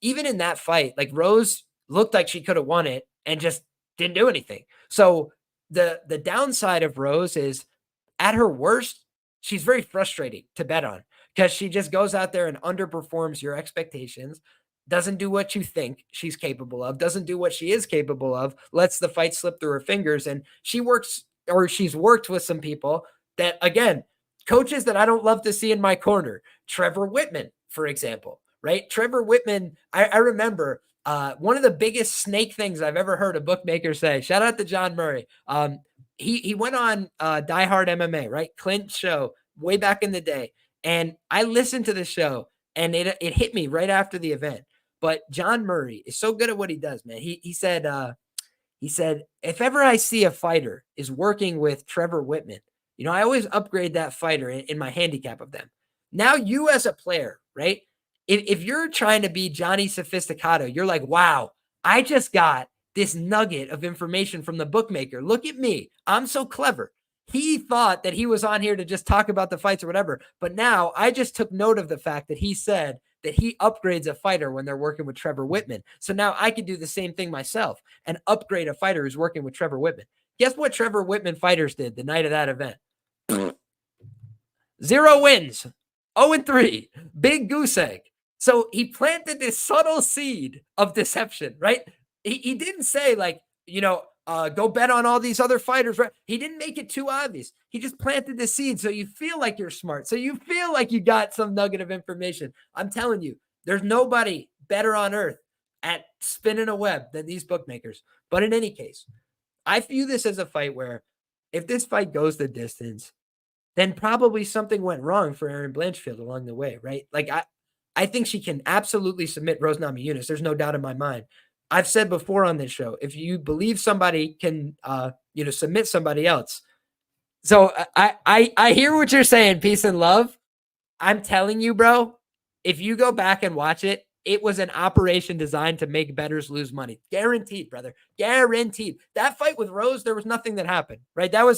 even in that fight, like Rose looked like she could have won it and just didn't do anything. So the downside of Rose is at her worst, she's very frustrating to bet on because she just goes out there and underperforms your expectations, doesn't do what you think she's capable of, doesn't do what she is capable of, lets the fight slip through her fingers. And she's worked with some people that, again, coaches that I don't love to see in my corner. Trevor Whitman, for example, right? Trevor Whitman, I remember one of the biggest snake things I've ever heard a bookmaker say, shout out to John Murray. He went on Die Hard MMA, right? Clint's show way back in the day. And I listened to the show and it hit me right after the event. But John Murray is so good at what he does, man. He said, if ever I see a fighter is working with Trevor Whitman, I always upgrade that fighter in my handicap of them. Now you as a player, right? If you're trying to be Johnny Sophisticato, you're like, wow, I just got this nugget of information from the bookmaker. Look at me. I'm so clever. He thought that he was on here to just talk about the fights or whatever. But now I just took note of the fact that he said that he upgrades a fighter when they're working with Trevor Whitman. So now I could do the same thing myself and upgrade a fighter who's working with Trevor Whitman. Guess what Trevor Whitman fighters did the night of that event? 0 wins, 0-3, big goose egg. So he planted this subtle seed of deception, right? He didn't say like, go bet on all these other fighters, right? He didn't make it too obvious. He just planted the seed so you feel like you're smart. So you feel like you got some nugget of information. I'm telling you, there's nobody better on earth at spinning a web than these bookmakers. But in any case, I view this as a fight where if this fight goes the distance, then probably something went wrong for Erin Blanchfield along the way, right? Like I think she can absolutely submit Rose Namajunas. There's no doubt in my mind. I've said before on this show, if you believe somebody can, submit somebody else. So I hear what you're saying. Peace and love. I'm telling you, bro, if you go back and watch it, it was an operation designed to make bettors lose money. Guaranteed, brother. Guaranteed. That fight with Rose, there was nothing that happened, right? That was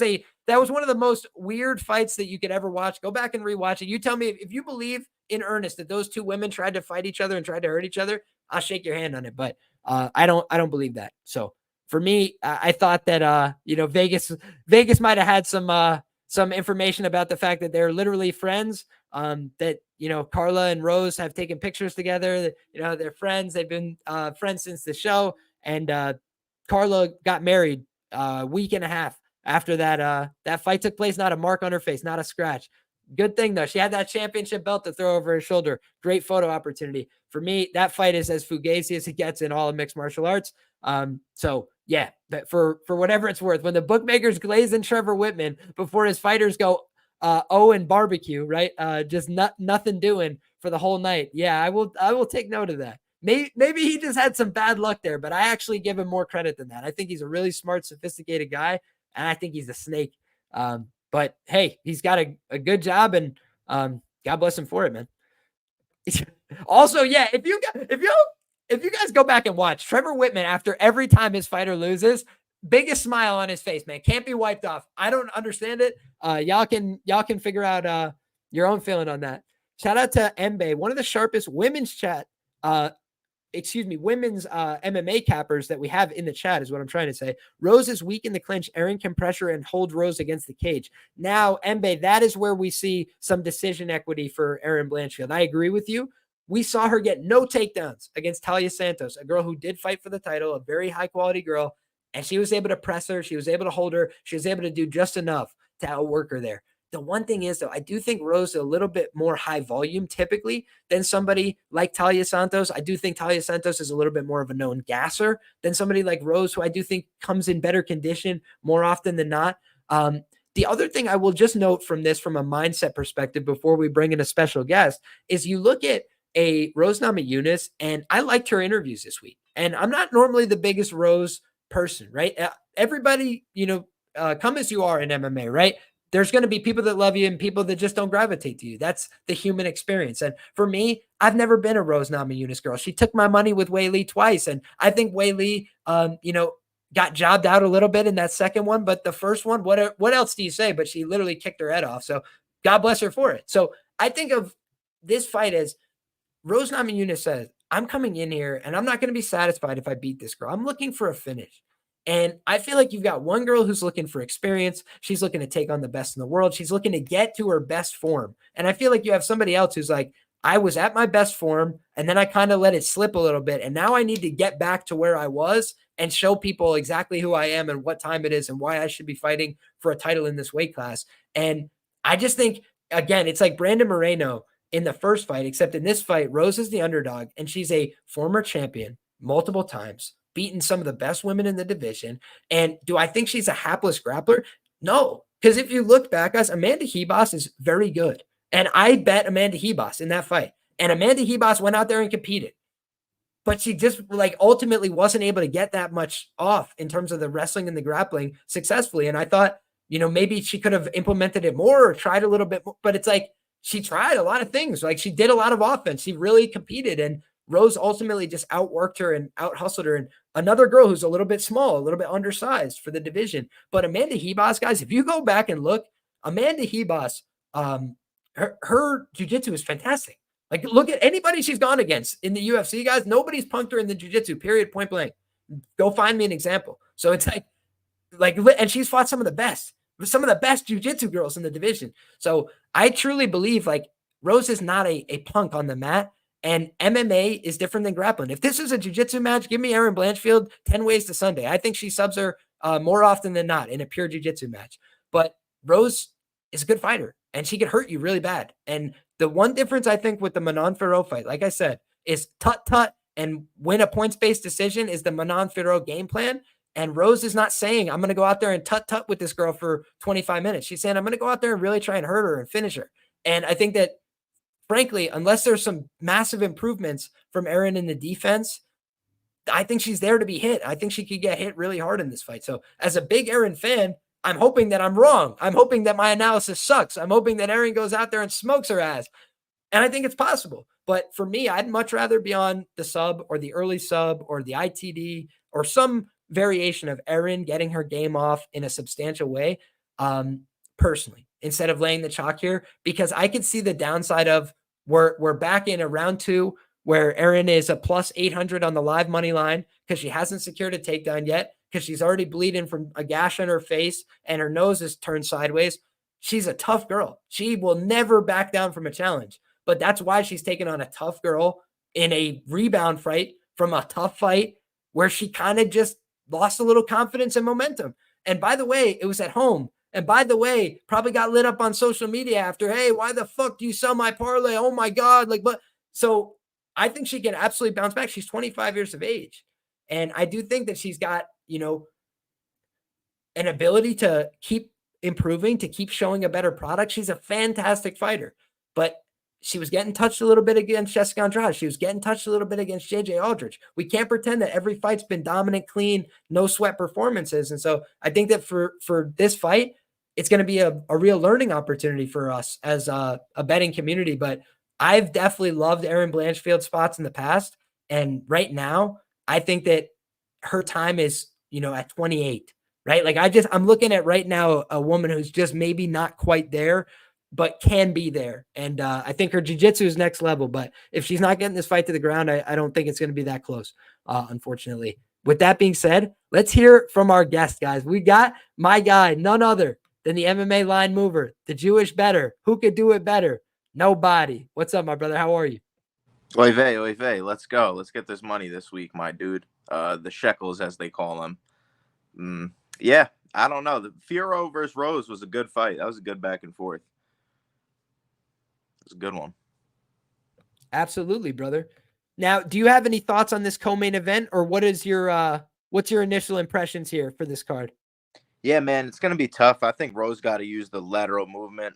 one of the most weird fights that you could ever watch. Go back and rewatch it. You tell me if you believe in earnest that those two women tried to fight each other and tried to hurt each other, I'll shake your hand on it. But I don't believe that. So for me, I thought that Vegas might have had some information about the fact that they're literally friends. That Carla and Rose have taken pictures together. They're friends. They've been friends since the show. And Carla got married a week and a half after that fight took place. Not a mark on her face, not a scratch. Good thing though, she had that championship belt to throw over her shoulder. Great photo opportunity. For me, that fight is as fugazi as it gets in all of mixed martial arts. So yeah, but for whatever it's worth, when the bookmakers glaze in Trevor Whitman before his fighters go and barbecue, right? Just nothing doing for the whole night. Yeah, I will take note of that. Maybe he just had some bad luck there, but I actually give him more credit than that. I think he's a really smart, sophisticated guy, and I think he's a snake. But hey, he's got a good job, and God bless him for it, man. Also, yeah, if you guys go back and watch Trevor Whitman after every time his fighter loses, biggest smile on his face, man. Can't be wiped off. I don't understand it. Y'all can figure out your own feeling on that. Shout out to Mbe, one of the sharpest women's women's MMA cappers that we have in the chat is what I'm trying to say. Rose is weak in the clinch. Erin can pressure and hold Rose against the cage. Now, Mbe, that is where we see some decision equity for Erin Blanchfield. I agree with you. We saw her get no takedowns against Talia Santos, a girl who did fight for the title, a very high-quality girl, and she was able to press her. She was able to hold her. She was able to do just enough to outwork her there. The one thing is, though, I do think Rose is a little bit more high volume typically than somebody like Talia Santos. I do think Talia Santos is a little bit more of a known gasser than somebody like Rose, who I do think comes in better condition more often than not. The other thing I will just note from this, from a mindset perspective, before we bring in a special guest, is you look at a Rose Namajunas, and I liked her interviews this week. And I'm not normally the biggest Rose person, right? Everybody, come as you are in MMA, right? There's going to be people that love you and people that just don't gravitate to you. That's the human experience. And for me, I've never been a Rose Namajunas girl. She took my money with Wei Li twice. And I think Wei Li, got jobbed out a little bit in that second one. But the first one, what else do you say? But she literally kicked her head off. So God bless her for it. So I think of this fight as Rose Namajunas says, I'm coming in here and I'm not going to be satisfied if I beat this girl. I'm looking for a finish. And I feel like you've got one girl who's looking for experience. She's looking to take on the best in the world. She's looking to get to her best form. And I feel like you have somebody else who's like, I was at my best form and then I kind of let it slip a little bit. And now I need to get back to where I was and show people exactly who I am and what time it is and why I should be fighting for a title in this weight class. And I just think, again, it's like Brandon Moreno in the first fight, except in this fight, Rose is the underdog and she's a former champion multiple times, beaten some of the best women in the division. And do I think she's a hapless grappler? No, because if you look back, guys, Amanda Ribas is very good. And I bet Amanda Ribas in that fight. And Amanda Ribas went out there and competed. But she just ultimately wasn't able to get that much off in terms of the wrestling and the grappling successfully. And I thought, maybe she could have implemented it more or tried a little bit more. But it's like she tried a lot of things. Like she did a lot of offense. She really competed. And Rose ultimately just outworked her and out-hustled her. And another girl who's a little bit small, a little bit undersized for the division. But Amanda Ribas, guys, if you go back and look, Amanda Ribas, her jiu-jitsu is fantastic. Like, look at anybody she's gone against in the UFC, guys. Nobody's punked her in the jiu-jitsu, period, point blank. Go find me an example. So it's like, and she's fought some of the best jiu-jitsu girls in the division. So I truly believe Rose is not a punk on the mat. And MMA is different than grappling. If this is a jiu-jitsu match, give me Erin Blanchfield 10 ways to Sunday. I think she subs her more often than not in a pure jiu-jitsu match. But Rose is a good fighter, and she can hurt you really bad. And the one difference, I think, with the Manon-Fiorot fight, like I said, is tut-tut and win a points-based decision is the Manon-Fiorot game plan. And Rose is not saying, I'm going to go out there and tut-tut with this girl for 25 minutes. She's saying, I'm going to go out there and really try and hurt her and finish her. And I think that, frankly, unless there's some massive improvements from Erin in the defense, I think she's there to be hit. I think she could get hit really hard in this fight. So as a big Erin fan, I'm hoping that I'm wrong. I'm hoping that my analysis sucks. I'm hoping that Erin goes out there and smokes her ass. And I think it's possible. But for me, I'd much rather be on the sub or the early sub or the ITD or some variation of Erin getting her game off in a substantial way, personally, instead of laying the chalk here, because I could see the downside of we're back in a round 2 where Erin is a plus 800 on the live money line because she hasn't secured a takedown yet, because she's already bleeding from a gash on her face and her nose is turned sideways. She's a tough girl. She will never back down from a challenge, but that's why she's taken on a tough girl in a rebound fight from a tough fight where she kind of just lost a little confidence and momentum. And by the way, it was at home. And by the way, probably got lit up on social media after, hey, why the fuck do you sell my parlay? Oh my God. Like, but so I think she can absolutely bounce back. She's 25 years of age. And I do think that she's got, an ability to keep improving, to keep showing a better product. She's a fantastic fighter, but she was getting touched a little bit against Jessica Andrade. She was getting touched a little bit against JJ Aldrich. We can't pretend that every fight's been dominant, clean, no sweat performances. And so I think that for this fight, it's going to be a real learning opportunity for us as a betting community. But I've definitely loved Erin Blanchfield spots in the past. And right now, I think that her time is, at 28, right? Like I'm looking at right now a woman who's just maybe not quite there, but can be there. And I think her jiu-jitsu is next level. But if she's not getting this fight to the ground, I don't think it's going to be that close, unfortunately. With that being said, let's hear from our guest, guys. We got my guy, none other than the MMA line mover, the Jewish better. Who could do it better? Nobody. What's up, my brother? How are you? Oy vey. Let's go. Let's get this money this week, my dude. The shekels, as they call them. Yeah, I don't know. The Fiorot versus Rose was a good fight. That was a good back and forth. It was a good one. Absolutely, brother. Now, do you have any thoughts on this co-main event, or what is your what's your initial impressions here for this card? Yeah, man, it's gonna be tough. I think Rose got to use the lateral movement.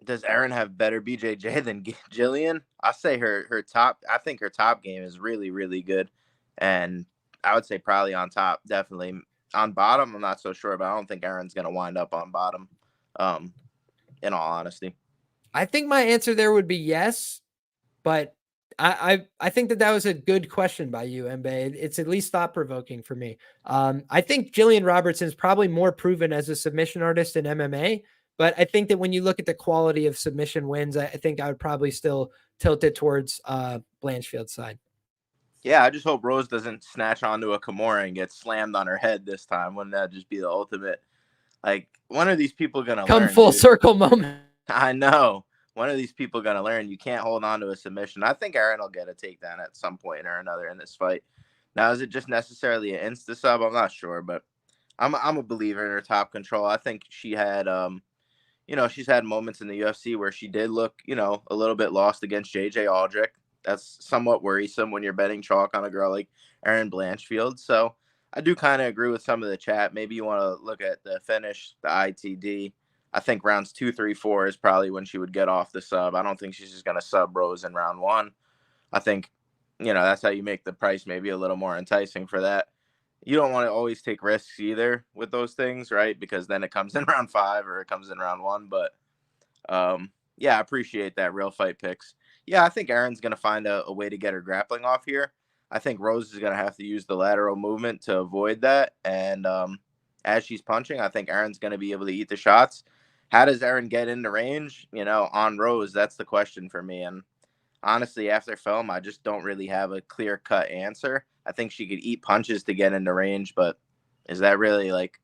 Does Erin have better BJJ than Jillian? I say her top. I think her top game is really, really good, and I would say probably on top, definitely. On bottom, I'm not so sure, but I don't think Erin's gonna wind up on bottom. In all honesty, I think my answer there would be yes, but I think that was a good question by you, Mbe. It's at least thought provoking for me. I think Jillian Robertson's probably more proven as a submission artist in MMA. But I think that when you look at the quality of submission wins, I think I would probably still tilt it towards Blanchfield's side. Yeah, I just hope Rose doesn't snatch onto a Kimura and get slammed on her head this time. Wouldn't that just be the ultimate? Like, when are these people going to learn? Come full circle moment. I know. When are these people going to learn? You can't hold on to a submission. I think Erin will get a takedown at some point or another in this fight. Now, is it just necessarily an insta-sub? I'm not sure, but I'm a believer in her top control. I think she had she's had moments in the UFC where she did look, a little bit lost against JJ Aldrich. That's somewhat worrisome when you're betting chalk on a girl like Erin Blanchfield. So I do kind of agree with some of the chat. Maybe you want to look at the finish, the ITD. I think rounds 2, 3, 4 is probably when she would get off the sub. I don't think she's just going to sub Rose in round 1. I think, that's how you make the price maybe a little more enticing for that. You don't want to always take risks either with those things, right? Because then it comes in round 5 or it comes in round 1. But yeah, I appreciate that. Real fight picks. Yeah, I think Erin's going to find a way to get her grappling off here. I think Rose is going to have to use the lateral movement to avoid that. And as she's punching, I think Erin's going to be able to eat the shots. How does Erin get into range, on Rose? That's the question for me. And honestly, after film, I just don't really have a clear-cut answer. I think she could eat punches to get into range, but is that really like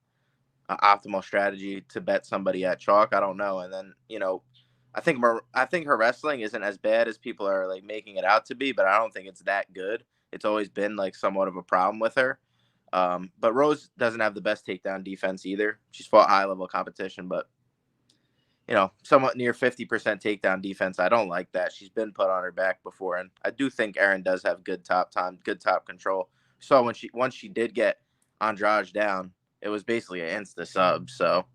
an optimal strategy to bet somebody at chalk? I don't know. And then, I think her wrestling isn't as bad as people are like making it out to be, but I don't think it's that good. It's always been like somewhat of a problem with her. But Rose doesn't have the best takedown defense either. She's fought high-level competition, but somewhat near 50% takedown defense. I don't like that. She's been put on her back before, and I do think Erin does have good top control. So once she did get Andrade down, it was basically an insta sub. So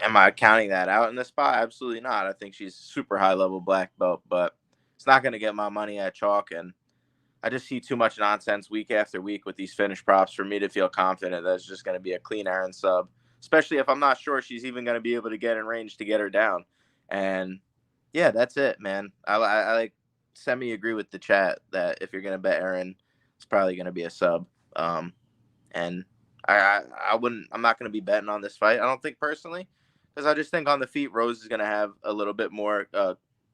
am I counting that out in this spot? Absolutely not. I think she's super high level black belt, but it's not going to get my money at chalk, and I just see too much nonsense week after week with these finish props for me to feel confident that it's just going to be a clean Erin sub. Especially if I'm not sure she's even going to be able to get in range to get her down. And yeah, that's it, man. I like semi-agree with the chat that if you're going to bet Erin, it's probably going to be a sub. And I'm not going to be betting on this fight, I don't think, personally, because I just think on the feet, Rose is going to have a little bit more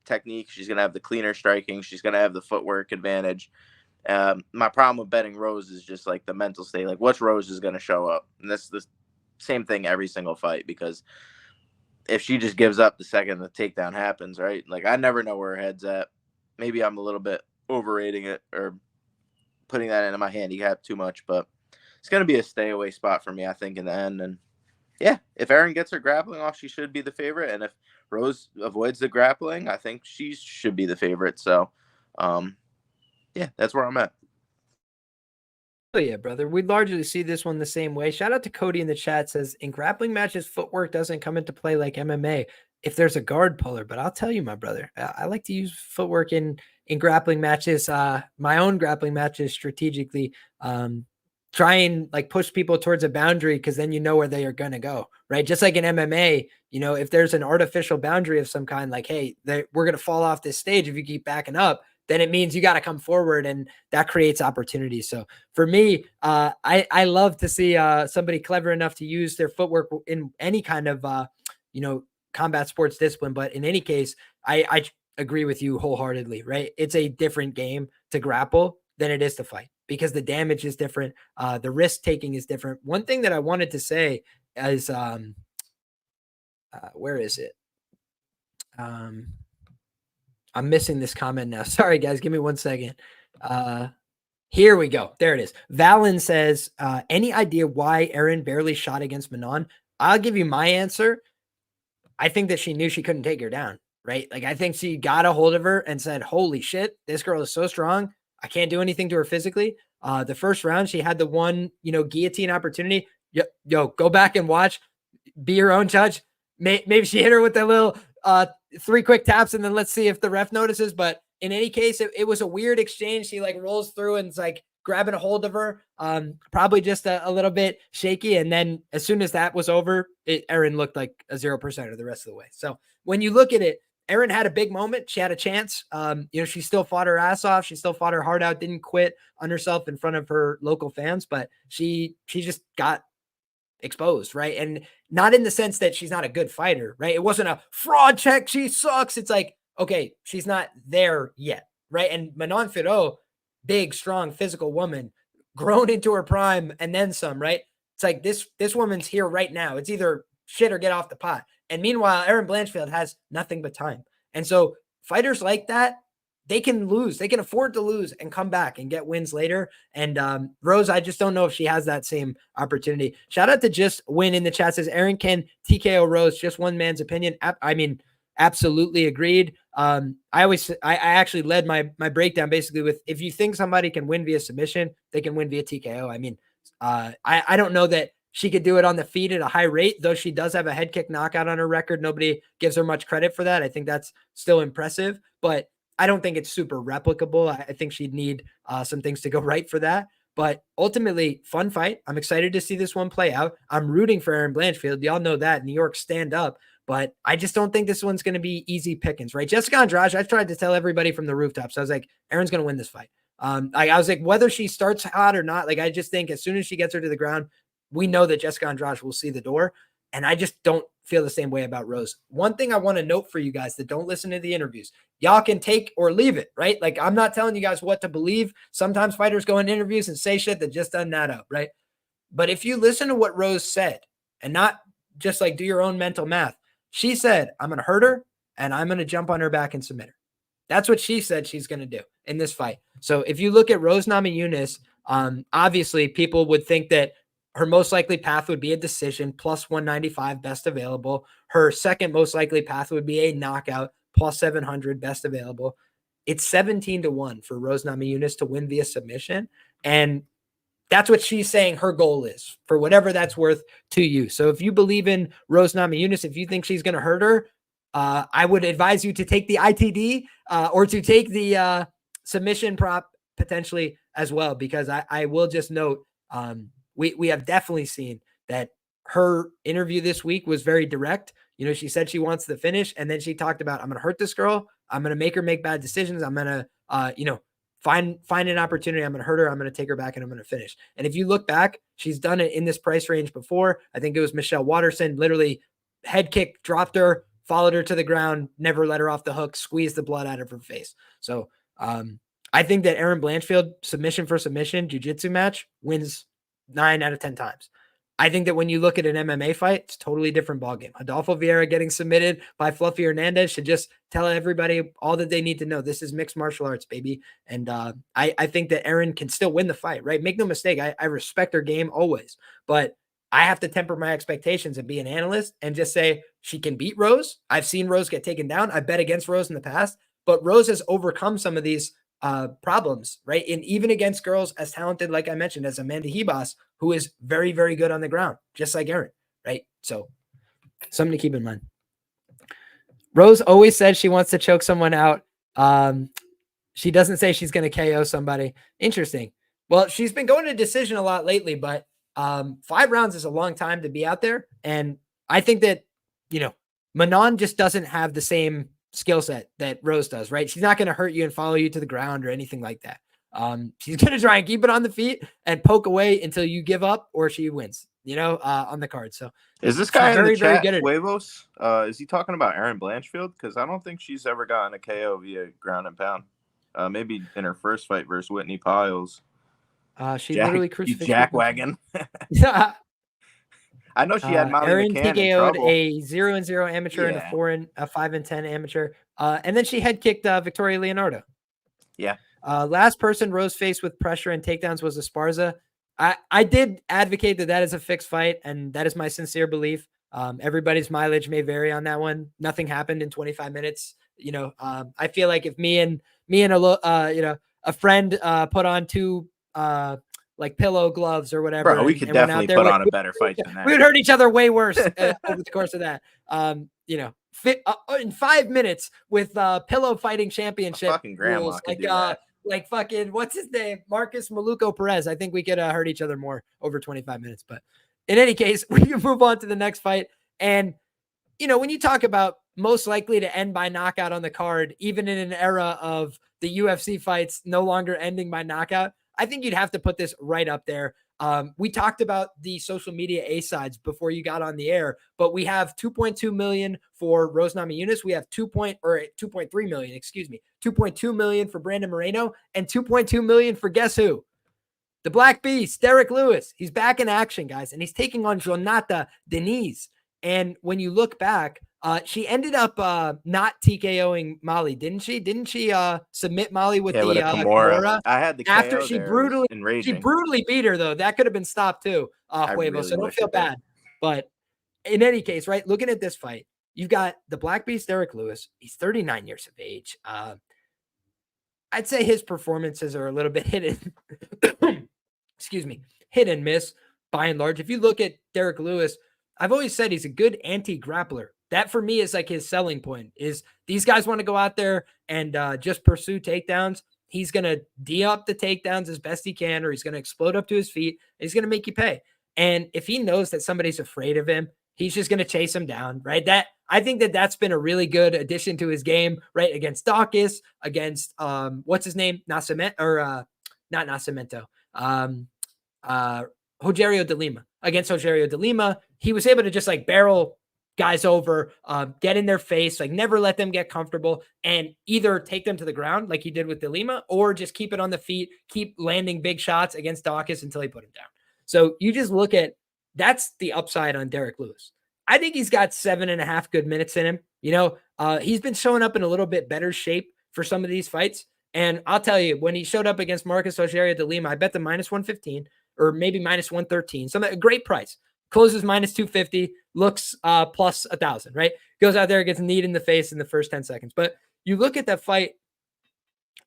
technique. She's going to have the cleaner striking. She's going to have the footwork advantage. My problem with betting Rose is just like the mental state. Like, what's Rose is going to show up? And that's the same thing every single fight, because if she just gives up the second the takedown happens, right? Like, I never know where her head's at. Maybe I'm a little bit overrating it or putting that into my handicap too much, but it's going to be a stay away spot for me, I think, in the end. And yeah, if Erin gets her grappling off, she should be the favorite. And if Rose avoids the grappling, I think she should be the favorite. So, yeah, that's where I'm at. Oh yeah, brother. We largely see this one the same way. Shout out to Cody in the chat, says in grappling matches, footwork doesn't come into play like MMA if there's a guard puller. But I'll tell you, my brother, I like to use footwork in grappling matches, my own grappling matches strategically. Try and like push people towards a boundary, because then you know where they are going to go, right? Just like in MMA, you know, if there's an artificial boundary of some kind, like, hey, we're going to fall off this stage if you keep backing up, then it means you got to come forward, and that creates opportunity. So for me, I love to see somebody clever enough to use their footwork in any kind of, combat sports discipline. But in any case, I agree with you wholeheartedly, right? It's a different game to grapple than it is to fight, because the damage is different. The risk taking is different. One thing that I wanted to say is, where is it? I'm missing this comment now. Sorry, guys. Give me 1 second. Here we go. There it is. Valen says, any idea why Erin barely shot against Manon? I'll give you my answer. I think that she knew she couldn't take her down, right? Like, I think she got a hold of her and said, holy shit, this girl is so strong. I can't do anything to her physically. The first round, she had the one, guillotine opportunity. Yo, go back and watch. Be your own judge. Maybe she hit her with that little 3 quick taps, and then let's see if the ref notices. But in any case, it was a weird exchange. She like rolls through and it's like grabbing a hold of her, probably just a little bit shaky. And then as soon as that was over, Erin looked like a 0% of the rest of the way. So when you look at it, Erin had a big moment. She had a chance. She still fought her ass off. She still fought her heart out, didn't quit on herself in front of her local fans, but she just got exposed, right? And not in the sense that she's not a good fighter, right? It wasn't a fraud check. She sucks. It's like, okay, she's not there yet, right? And Manon Fiorot, big, strong, physical woman, grown into her prime and then some, right? It's like this woman's here right now. It's either shit or get off the pot. And meanwhile, Erin Blanchfield has nothing but time. And so fighters like that, they can lose. They can afford to lose and come back and get wins later. And Rose, I just don't know if she has that same opportunity. Shout out to Just Win in the chat, says Erin can TKO Rose, just one man's opinion. I mean, absolutely agreed. I actually led my breakdown basically with, if you think somebody can win via submission, they can win via TKO. I mean, I don't know that she could do it on the feet at a high rate, though she does have a head kick knockout on her record. Nobody gives her much credit for that. I think that's still impressive, but I don't think it's super replicable. I think she'd need some things to go right for that. But ultimately, fun fight. I'm excited to see this one play out. I'm rooting for Erin Blanchfield. Y'all know that. New York, stand up. But I just don't think this one's going to be easy pickings, right? Jessica Andrade, I've tried to tell everybody from the rooftops. I was like, Erin's going to win this fight. I was like, whether she starts hot or not, like, I just think as soon as she gets her to the ground, we know that Jessica Andrade will see the door. And I just don't feel the same way about Rose. One thing I want to note for you guys that don't listen to the interviews, y'all can take or leave it, right? Like, I'm not telling you guys what to believe. Sometimes fighters go in interviews and say shit that just doesn't add up, right? But if you listen to what Rose said and not just like do your own mental math, she said, I'm going to hurt her and I'm going to jump on her back and submit her. That's what she said she's going to do in this fight. So if you look at Rose Namajunas, obviously people would think that her most likely path would be a decision plus 195 best available. Her second most likely path would be a knockout plus 700 best available. It's 17-1 for Rose Namajunas to win via submission. And that's what she's saying her goal is, for whatever that's worth to you. So if you believe in Rose Namajunas, if you think she's going to hurt her, I would advise you to take the ITD or to take the submission prop potentially as well, because I will just note, we have definitely seen that her interview this week was very direct. She said she wants the finish, and then she talked about, I'm going to hurt this girl. I'm going to make her make bad decisions. I'm going to, find an opportunity. I'm going to hurt her. I'm going to take her back, and I'm going to finish. And if you look back, she's done it in this price range before. I think it was Michelle Waterson, literally head kick, dropped her, followed her to the ground, never let her off the hook, squeezed the blood out of her face. So I think that Erin Blanchfield, submission for submission, jiu-jitsu match, wins 9 out of 10 times. I think that when you look at an MMA fight, it's a totally different ballgame. Adolfo Vieira getting submitted by Fluffy Hernandez should just tell everybody all that they need to know. This is mixed martial arts, baby. And I think that Erin can still win the fight, right? Make no mistake. I respect her game always, but I have to temper my expectations and be an analyst and just say she can beat Rose. I've seen Rose get taken down. I bet against Rose in the past, but Rose has overcome some of these problems, right? And even against girls as talented, like I mentioned, as Amanda Ribas, who is very, very good on the ground, just like Erin, right? So something to keep in mind. Rose always says she wants to choke someone out. She doesn't say she's going to KO somebody. Interesting. Well, she's been going to decision a lot lately, but 5 rounds is a long time to be out there. And I think that, Manon just doesn't have the same skill set that Rose does, right? She's not going to hurt you and follow you to the ground or anything like that. She's going to try and keep it on the feet and poke away until you give up or she wins, on the card. So is this guy very, in the chat, Huevos? Is he talking about Erin Blanchfield? Because I don't think she's ever gotten a KO via ground and pound. Maybe in her first fight versus Whitney Piles. She literally crucified jackwagon. Yeah. I know she had Molly Erin McCann TKO'd a 0-0 amateur and a 5-10 amateur. And then she head kicked Victoria Leonardo. Yeah. Last person Rose faced with pressure and takedowns was Esparza. I did advocate that is a fixed fight, and that is my sincere belief. Everybody's mileage may vary on that one. Nothing happened in 25 minutes. I feel like if me and a friend put on 2 like pillow gloves or whatever. Bro, we could definitely put on a better fight than that. We would hurt each other way worse over the course of that. In 5 minutes with pillow fighting championship fucking grandma rules, could do that. Like fucking, what's his name? Marcus Maluco Perez. I think we could hurt each other more over 25 minutes. But in any case, we can move on to the next fight. And, when you talk about most likely to end by knockout on the card, even in an era of the UFC fights no longer ending by knockout, I think you'd have to put this right up there. We talked about the social media A-sides before you got on the air, but we have 2.2 million for Rose Namajunas. We have 2.3 million, 2.2 million for Brandon Moreno and 2.2 million for guess who? The Black Beast, Derrick Lewis. He's back in action, guys, and he's taking on Jhonata Diniz. And when you look back, she ended up not TKOing Molly, didn't she? Didn't she submit Molly with the Kimura? I had the KO after she brutally beat her, though. That could have been stopped too, Huevo. Really, so don't feel bad. But in any case, right, looking at this fight, you've got the Black Beast, Derrick Lewis. He's 39 years of age. I'd say his performances are a little bit hit and miss by and large. If you look at Derrick Lewis, I've always said he's a good anti-grappler. That for me is like his selling point is these guys want to go out there and just pursue takedowns. He's going to D up the takedowns as best he can, or he's going to explode up to his feet. And he's going to make you pay. And if he knows that somebody's afraid of him, he's just going to chase him down, right? I think that's been a really good addition to his game, right? Against Dawkins, against what's his name? Nascimento, or not Nascimento. Rogerio de Lima. Against Rogerio de Lima, he was able to just like barrel guys over, get in their face, like never let them get comfortable and either take them to the ground like he did with de Lima or just keep it on the feet, keep landing big shots against Dawkins until he put him down. So you just look at, that's the upside on Derrick Lewis. I think he's got 7.5 good minutes in him. He's been showing up in a little bit better shape for some of these fights. And I'll tell you, when he showed up against Marcus Rogerio de Lima, I bet the -115 or maybe -113, a great price. Closes -250, looks plus 1,000, right? Goes out there, gets kneed in the face in the first 10 seconds. But you look at that fight,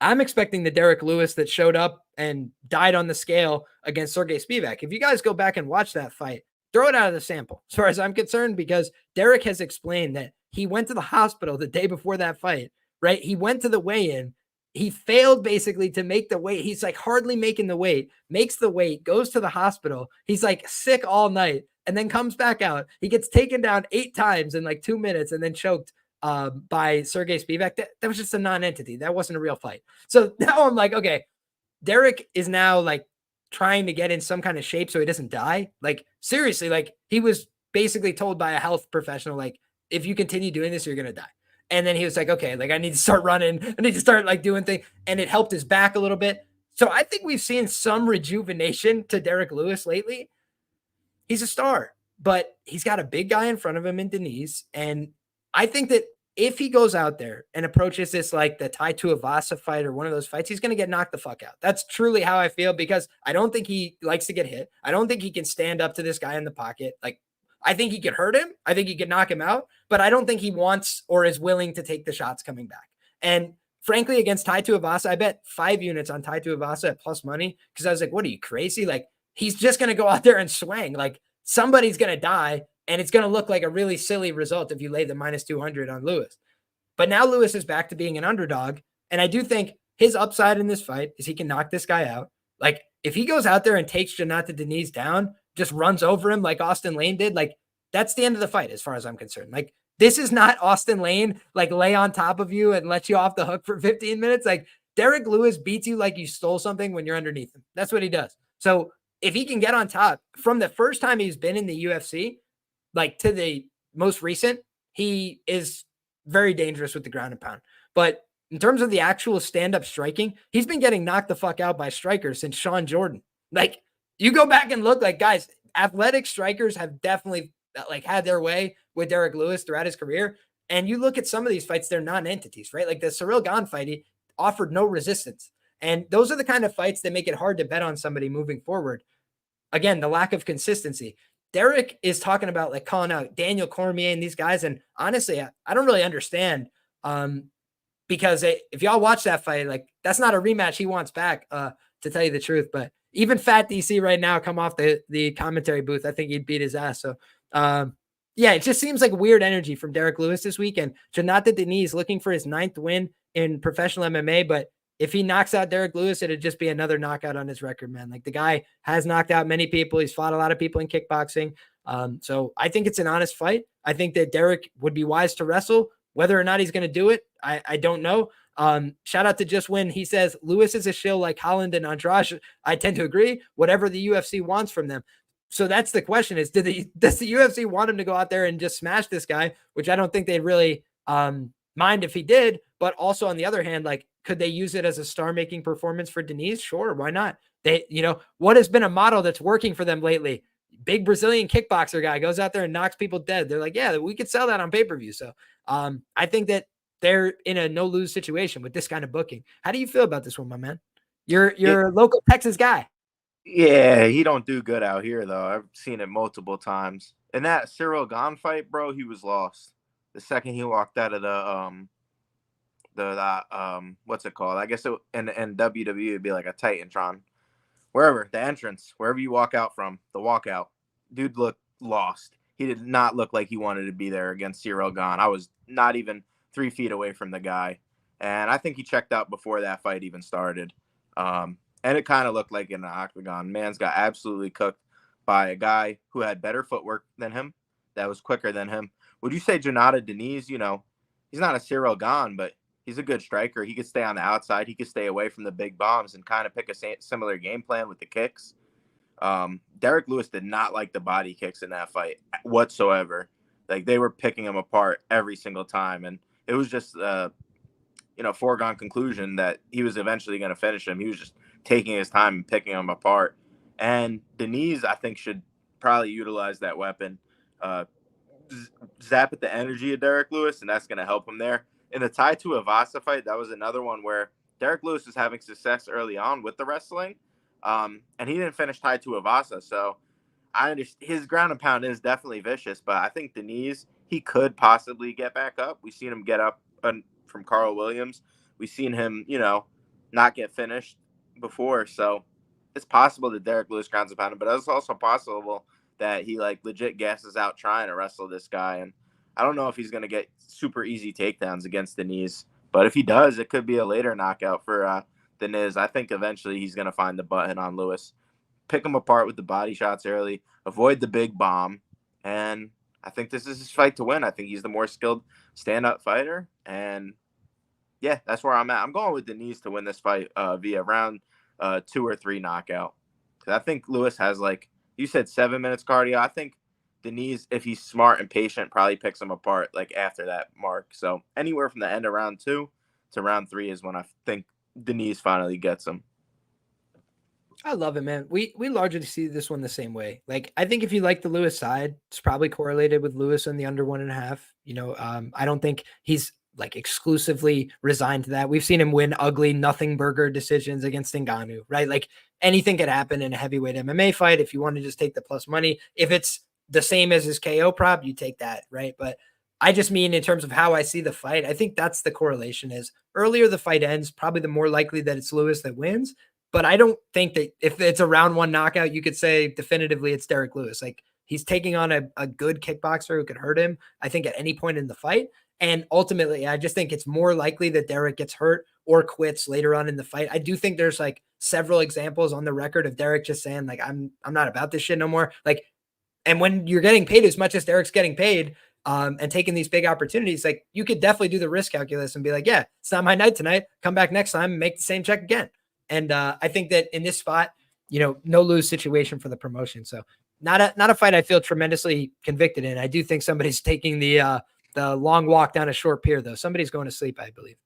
I'm expecting the Derrick Lewis that showed up and died on the scale against Sergey Spivak. If you guys go back and watch that fight, throw it out of the sample, as far as I'm concerned, because Derrick has explained that he went to the hospital the day before that fight, right? He went to the weigh-in. He failed basically to make the weight. He's like hardly making the weight, makes the weight, goes to the hospital. He's like sick all night. and then comes back out. He gets taken down 8 times in like 2 minutes and then choked by Serhiy Spivak. That was just a non-entity. That wasn't a real fight. So now I'm like, okay, Derrick is now like trying to get in some kind of shape so he doesn't die. Like seriously, like he was basically told by a health professional, like, if you continue doing this, you're going to die. And then he was like, okay, like I need to start running. I need to start like doing things. And it helped his back a little bit. So I think we've seen some rejuvenation to Derrick Lewis lately. He's a star, but he's got a big guy in front of him in Diniz. And I think that if he goes out there and approaches this like the Tai Tuivasa fight or one of those fights, he's going to get knocked the fuck out. That's truly how I feel, because I don't think he likes to get hit. I don't think he can stand up to this guy in the pocket. Like, I think he could hurt him. I think he could knock him out, but I don't think he wants or is willing to take the shots coming back. And frankly, against Tai Tuivasa, I bet 5 units on Tai Tuivasa at plus money, because I was like, what are you, crazy? Like, he's just going to go out there and swing. Like, somebody's going to die, and it's going to look like a really silly result if you lay the minus 200 on Lewis. But now Lewis is back to being an underdog, and I do think his upside in this fight is he can knock this guy out. Like, if he goes out there and takes Jhonata Diniz down, just runs over him like Austin Lane did, like, that's the end of the fight as far as I'm concerned. Like, this is not Austin Lane, like, lay on top of you and let you off the hook for 15 minutes. Like, Derrick Lewis beats you like you stole something when you're underneath him. That's what he does. So if he can get on top from the first time he's been in the UFC, like to the most recent, he is very dangerous with the ground and pound. But in terms of the actual stand-up striking, he's been getting knocked the fuck out by strikers since Sean Jourdain. Like, you go back and look, like, guys, athletic strikers have definitely like had their way with Derrick Lewis throughout his career. And you look at some of these fights, they're non-entities, right? Like the Ciryl Gane fight, he offered no resistance. And those are the kind of fights that make it hard to bet on somebody moving forward. Again, the lack of consistency. Derrick is talking about like calling out Daniel Cormier and these guys. And honestly, I don't really understand because if y'all watch that fight, like that's not a rematch he wants back, to tell you the truth. But even Fat DC right now, come off the commentary booth, I think he'd beat his ass. So yeah, it just seems like weird energy from Derrick Lewis this week. And Jhonata Diniz looking for his 9th win in professional MMA, but if he knocks out Derrick Lewis, it'd just be another knockout on his record, man. Like the guy has knocked out many people. He's fought a lot of people in kickboxing. So I think it's an honest fight. I think that Derrick would be wise to wrestle. Whether or not he's going to do it, I don't know. Shout out to Just Win. He says, Lewis is a shill like Holland and Andrade. I tend to agree. Whatever the UFC wants from them. So that's the question is, does the UFC want him to go out there and just smash this guy? Which I don't think they'd really mind if he did. But also on the other hand, like, could they use it as a star-making performance for Diniz? Sure, why not? They, what has been a model that's working for them lately? Big Brazilian kickboxer guy goes out there and knocks people dead. They're like, yeah, we could sell that on pay-per-view. So I think that they're in a no-lose situation with this kind of booking. How do you feel about this one, my man? You're a local Texas guy. Yeah, he don't do good out here though. I've seen it multiple times. In that Ciryl Gane fight, bro, he was lost. The second he walked out of the what's it called? I guess in WWE it'd be like a Titantron. Wherever, the entrance, wherever you walk out from, the walkout. Dude looked lost. He did not look like he wanted to be there against Ciryl Gane. I was not even 3 feet away from the guy. And I think he checked out before that fight even started. And it kind of looked like in the octagon. Man's got absolutely cooked by a guy who had better footwork than him, that was quicker than him. Would you say Jhonata Diniz, he's not a Ciryl Gane, but he's a good striker. He could stay on the outside. He could stay away from the big bombs and kind of pick a similar game plan with the kicks. Derrick Lewis did not like the body kicks in that fight whatsoever. Like, they were picking him apart every single time. And it was just, foregone conclusion that he was eventually going to finish him. He was just taking his time and picking him apart. And Diniz, I think, should probably utilize that weapon. Zap at the energy of Derrick Lewis, and that's going to help him there. In the Tai Tuivasa fight, that was another one where Derrick Lewis was having success early on with the wrestling, and he didn't finish Tai Tuivasa. So I understand his ground and pound is definitely vicious, but I think Diniz, he could possibly get back up. We've seen him get up from Carl Williams. We've seen him, not get finished before. So it's possible that Derrick Lewis grounds and pound him, but it's also possible that he legit gasses out trying to wrestle this guy. And I don't know if he's going to get super easy takedowns against Diniz, but if he does, it could be a later knockout for Diniz. I think eventually he's going to find the button on Lewis. pick him apart with the body shots early, avoid the big bomb, and I think this is his fight to win. I think he's the more skilled stand-up fighter, and yeah, that's where I'm at. I'm going with Diniz to win this fight via round 2 or 3 knockout. Because I think Lewis has, like you said, 7 minutes cardio. I think Diniz, if he's smart and patient, probably picks him apart like after that mark. So anywhere from the end of round 2 to round 3 is when I think Diniz finally gets him. I love it, man. We largely see this one the same way. Like, I think if you like the Lewis side, it's probably correlated with Lewis on the under 1.5. You know, I don't think he's like exclusively resigned to that. We've seen him win ugly nothing burger decisions against Ngannou, right? Like anything could happen in a heavyweight MMA fight. If you want to just take the plus money, if it's the same as his KO prop, you take that, right? But I just mean in terms of how I see the fight, I think that's the correlation is earlier the fight ends, probably the more likely that it's Lewis that wins. But I don't think that if it's a round 1 knockout, you could say definitively it's Derrick Lewis. Like he's taking on a good kickboxer who could hurt him, I think, at any point in the fight. And ultimately, I just think it's more likely that Derrick gets hurt or quits later on in the fight. I do think there's like several examples on the record of Derrick just saying like, I'm not about this shit no more. Like, and when you're getting paid as much as Derrick's getting paid, and taking these big opportunities, like you could definitely do the risk calculus and be like, yeah, it's not my night tonight. Come back next time and make the same check again. And I think that in this spot, you know, no lose situation for the promotion. So not a fight I feel tremendously convicted in. I do think somebody's taking the long walk down a short pier, though. Somebody's going to sleep, I believe.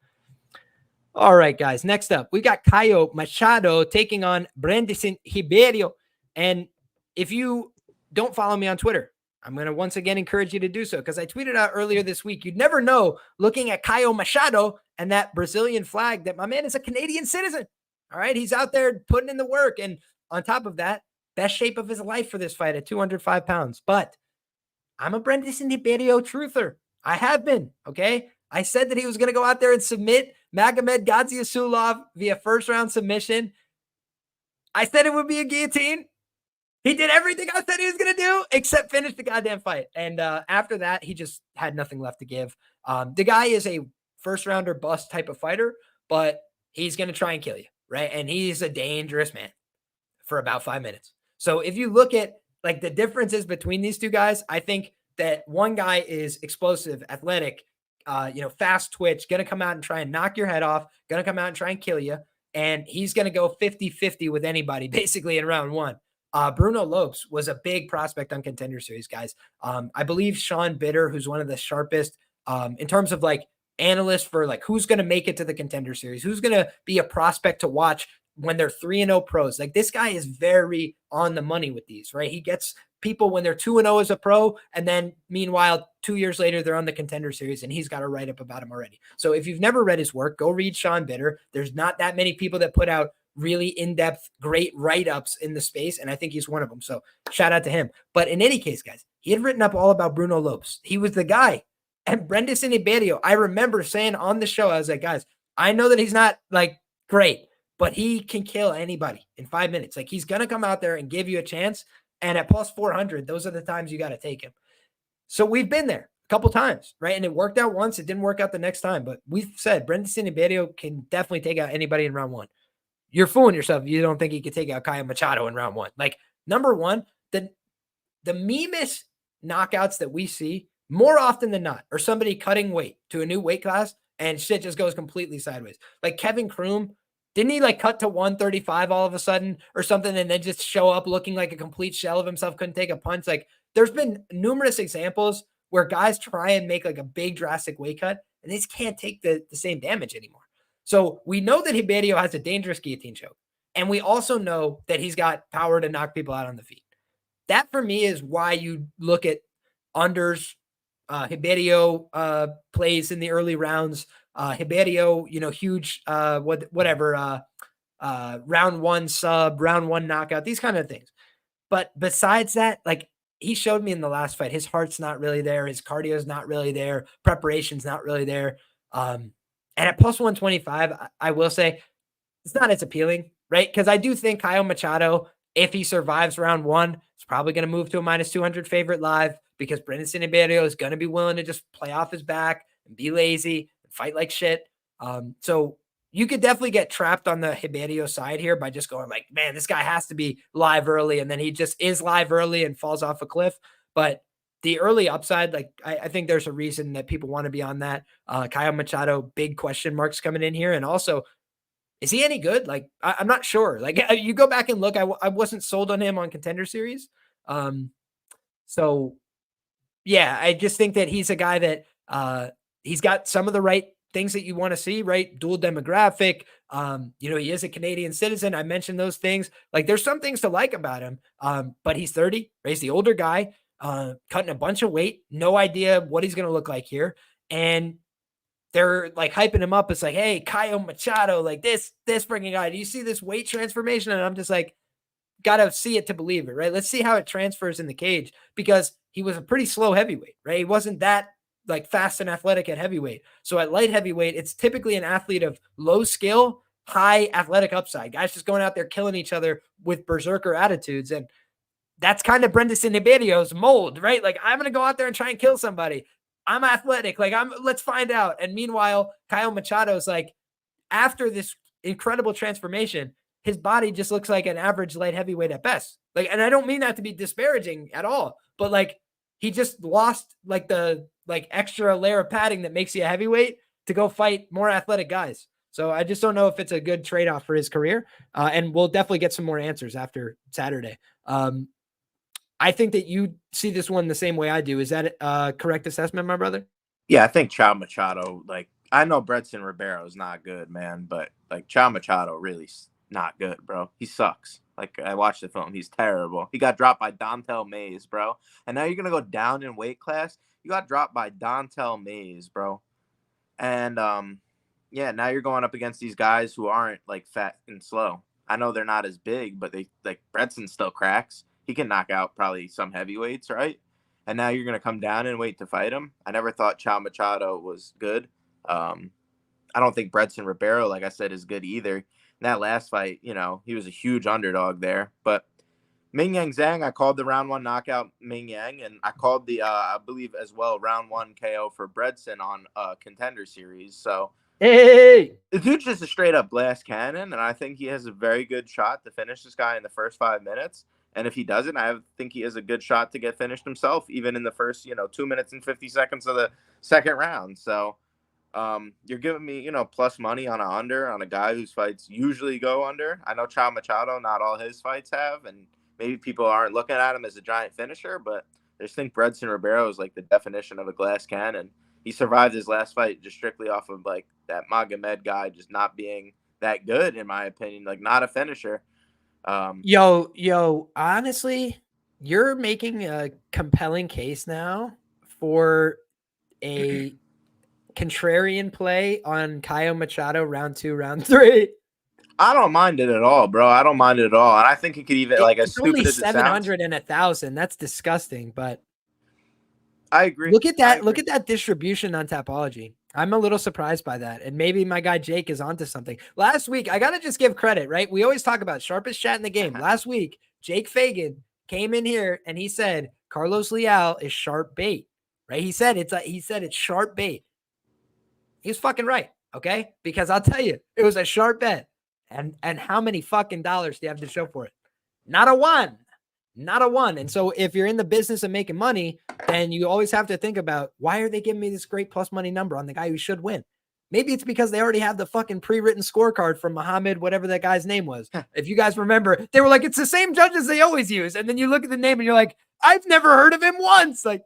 All right, guys. Next up, we got Caio Machado taking on Brendson Ribeiro. And if you don't follow me on Twitter, I'm going to once again encourage you to do so because I tweeted out earlier this week. You'd never know looking at Caio Machado and that Brazilian flag that my man is a Canadian citizen. All right. He's out there putting in the work. And on top of that, best shape of his life for this fight at 205 pounds. But I'm a Brendson Ribeiro truther. I have been. Okay. I said that he was going to go out there and submit Magomed Gadzhiesulov via first round submission. I said it would be a guillotine. He did everything I said he was going to do except finish the goddamn fight. And after that, he just had nothing left to give. The guy is a first rounder bust type of fighter, but he's going to try and kill you. Right. And he's a dangerous man for about 5 minutes. So if you look at like the differences between these two guys, I think that one guy is explosive, athletic, fast twitch, going to come out and try and knock your head off, going to come out and try and kill you. And he's going to go 50-50 with anybody basically in round 1. Bruno Lopes was a big prospect on Contender Series, guys. I believe Sean Bitter, who's one of the sharpest in terms of like analysts for like who's going to make it to the Contender Series, who's going to be a prospect to watch when they're 3-0 pros. Like this guy is very on the money with these, right? He gets people when they're 2-0 as a pro, and then meanwhile 2 years later they're on the Contender Series, and he's got a write up about him already. So if you've never read his work, go read Sean Bitter. There's not that many people that put out really in-depth, great write-ups in the space, and I think he's one of them. So shout out to him. But in any case, guys, he had written up all about Bruno Lopes. He was the guy. And Brendson Ribeiro, I remember saying on the show, I was like, guys, I know that he's not like great, but he can kill anybody in 5 minutes. Like he's going to come out there and give you a chance. And at plus 400, those are the times you got to take him. So we've been there a couple times, right? And it worked out once. It didn't work out the next time. But we've said Brendson Ribeiro can definitely take out anybody in round 1. You're fooling yourself if you don't think he could take out Caio Machado in round 1. Like, number one, the memeest knockouts that we see more often than not are somebody cutting weight to a new weight class and shit just goes completely sideways. Like Kevin Kroom, didn't he like cut to 135 all of a sudden or something and then just show up looking like a complete shell of himself, couldn't take a punch? Like there's been numerous examples where guys try and make like a big drastic weight cut and they just can't take the same damage anymore. So we know that Ribeiro has a dangerous guillotine choke. And we also know that he's got power to knock people out on the feet. That for me is why you look at unders. Ribeiro plays in the early rounds. Ribeiro, huge, round 1 sub, round 1 knockout, these kind of things. But besides that, like he showed me in the last fight, his heart's not really there. His cardio is not really there. Preparation's not really there. And at plus 125, I will say it's not as appealing, right? Because I do think Caio Machado, if he survives round 1, is probably going to move to a minus 200 favorite live because Brendson Ribeiro is going to be willing to just play off his back and be lazy and fight like shit. So, you could definitely get trapped on the Ribeiro side here by just going like, man, this guy has to be live early. And then he just is live early and falls off a cliff. But the early upside, like I think there's a reason that people want to be on that. Caio Machado, big question marks coming in here. And also, is he any good? Like, I'm not sure. Like, you go back and look, I wasn't sold on him on Contender Series. So yeah, I just think that he's a guy that he's got some of the right things that you want to see, right? Dual demographic. He is a Canadian citizen. I mentioned those things. Like, there's some things to like about him. But he's 30, right? He's the older guy, cutting a bunch of weight. No idea what he's going to look like here. And they're like hyping him up. It's like, hey, Caio Machado, like this freaking guy. Do you see this weight transformation? And I'm just like, gotta see it to believe it, right? Let's see how it transfers in the cage, because he was a pretty slow heavyweight, right? He wasn't that like fast and athletic at heavyweight. So at light heavyweight, it's typically an athlete of low skill, high athletic upside. Guys just going out there killing each other with berserker attitudes. And that's kind of Brendson Ribeiro's mold, right? Like, I'm going to go out there and try and kill somebody. I'm athletic. Like, let's find out. And meanwhile, Caio Machado's like, after this incredible transformation, his body just looks like an average light heavyweight at best. Like, and I don't mean that to be disparaging at all, but like, he just lost like the extra layer of padding that makes you a heavyweight to go fight more athletic guys. So I just don't know if it's a good trade-off for his career. And we'll definitely get some more answers after Saturday. I think that you see this one the same way I do. Is that a correct assessment, my brother? Yeah, I think Caio Machado, like, I know Brendson Ribeiro is not good, man, but like Caio Machado really not good, bro. He sucks. Like, I watched the film. He's terrible. He got dropped by Dontel Mays, bro. And now you're going to go down in weight class. You got dropped by Dontel Mays, bro. And, yeah, now you're going up against these guys who aren't, like, fat and slow. I know they're not as big, but they, like, Brendson still cracks. He can knock out probably some heavyweights, right? And now you're going to come down and wait to fight him. I never thought Caio Machado was good. I don't think Brendson Ribeiro, like I said, is good either. In that last fight, he was a huge underdog there. But Ming Yang Zhang, I called the round 1 knockout Ming Yang, and I called the, I believe as well, round 1 KO for Brendson on Contender Series. So, hey, the dude's just a straight up blast cannon, and I think he has a very good shot to finish this guy in the first 5 minutes. And if he doesn't, I think he has a good shot to get finished himself, even in the first, 2 minutes and 50 seconds of the second round. So you're giving me, plus money on a guy whose fights usually go under. I know Caio Machado, not all his fights have, and maybe people aren't looking at him as a giant finisher, but I just think Brendson Ribeiro is like the definition of a glass cannon. He survived his last fight just strictly off of like that Magomed guy just not being that good, in my opinion, like not a finisher. Yo, honestly, you're making a compelling case now for a contrarian play on Caio Machado round 2, round 3. I don't mind it at all, bro. I don't mind it at all. And I think it could even, like, as stupid as it sounds. 700 and 1,000. That's disgusting, but I agree. Look at that. Look at that distribution on Tapology. I'm a little surprised by that. And maybe my guy Jake is onto something. Last week, I got to just give credit, right? We always talk about sharpest chat in the game. Last week, Jake Fagan came in here and he said, Carlos Leal is sharp bait, right? He said it's sharp bait. He was fucking right. Okay. Because I'll tell you, it was a sharp bet. And how many fucking dollars do you have to show for it? Not a one. And so if you're in the business of making money, then you always have to think about, why are they giving me this great plus money number on the guy who should win? Maybe it's because they already have the fucking pre-written scorecard from Muhammad, whatever that guy's name was. If you guys remember, they were like, it's the same judges they always use. And then you look at the name and you're like, I've never heard of him once. Like,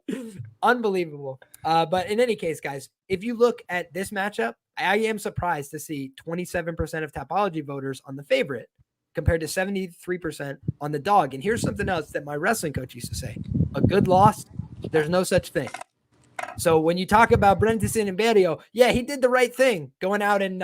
unbelievable. But in any case, guys, if you look at this matchup, I am surprised to see 27% of Tapology voters on the favorite compared to 73% on the dog. And here's something else that my wrestling coach used to say: a good loss, there's no such thing. So when you talk about Brendson Ribeiro, yeah, he did the right thing going out and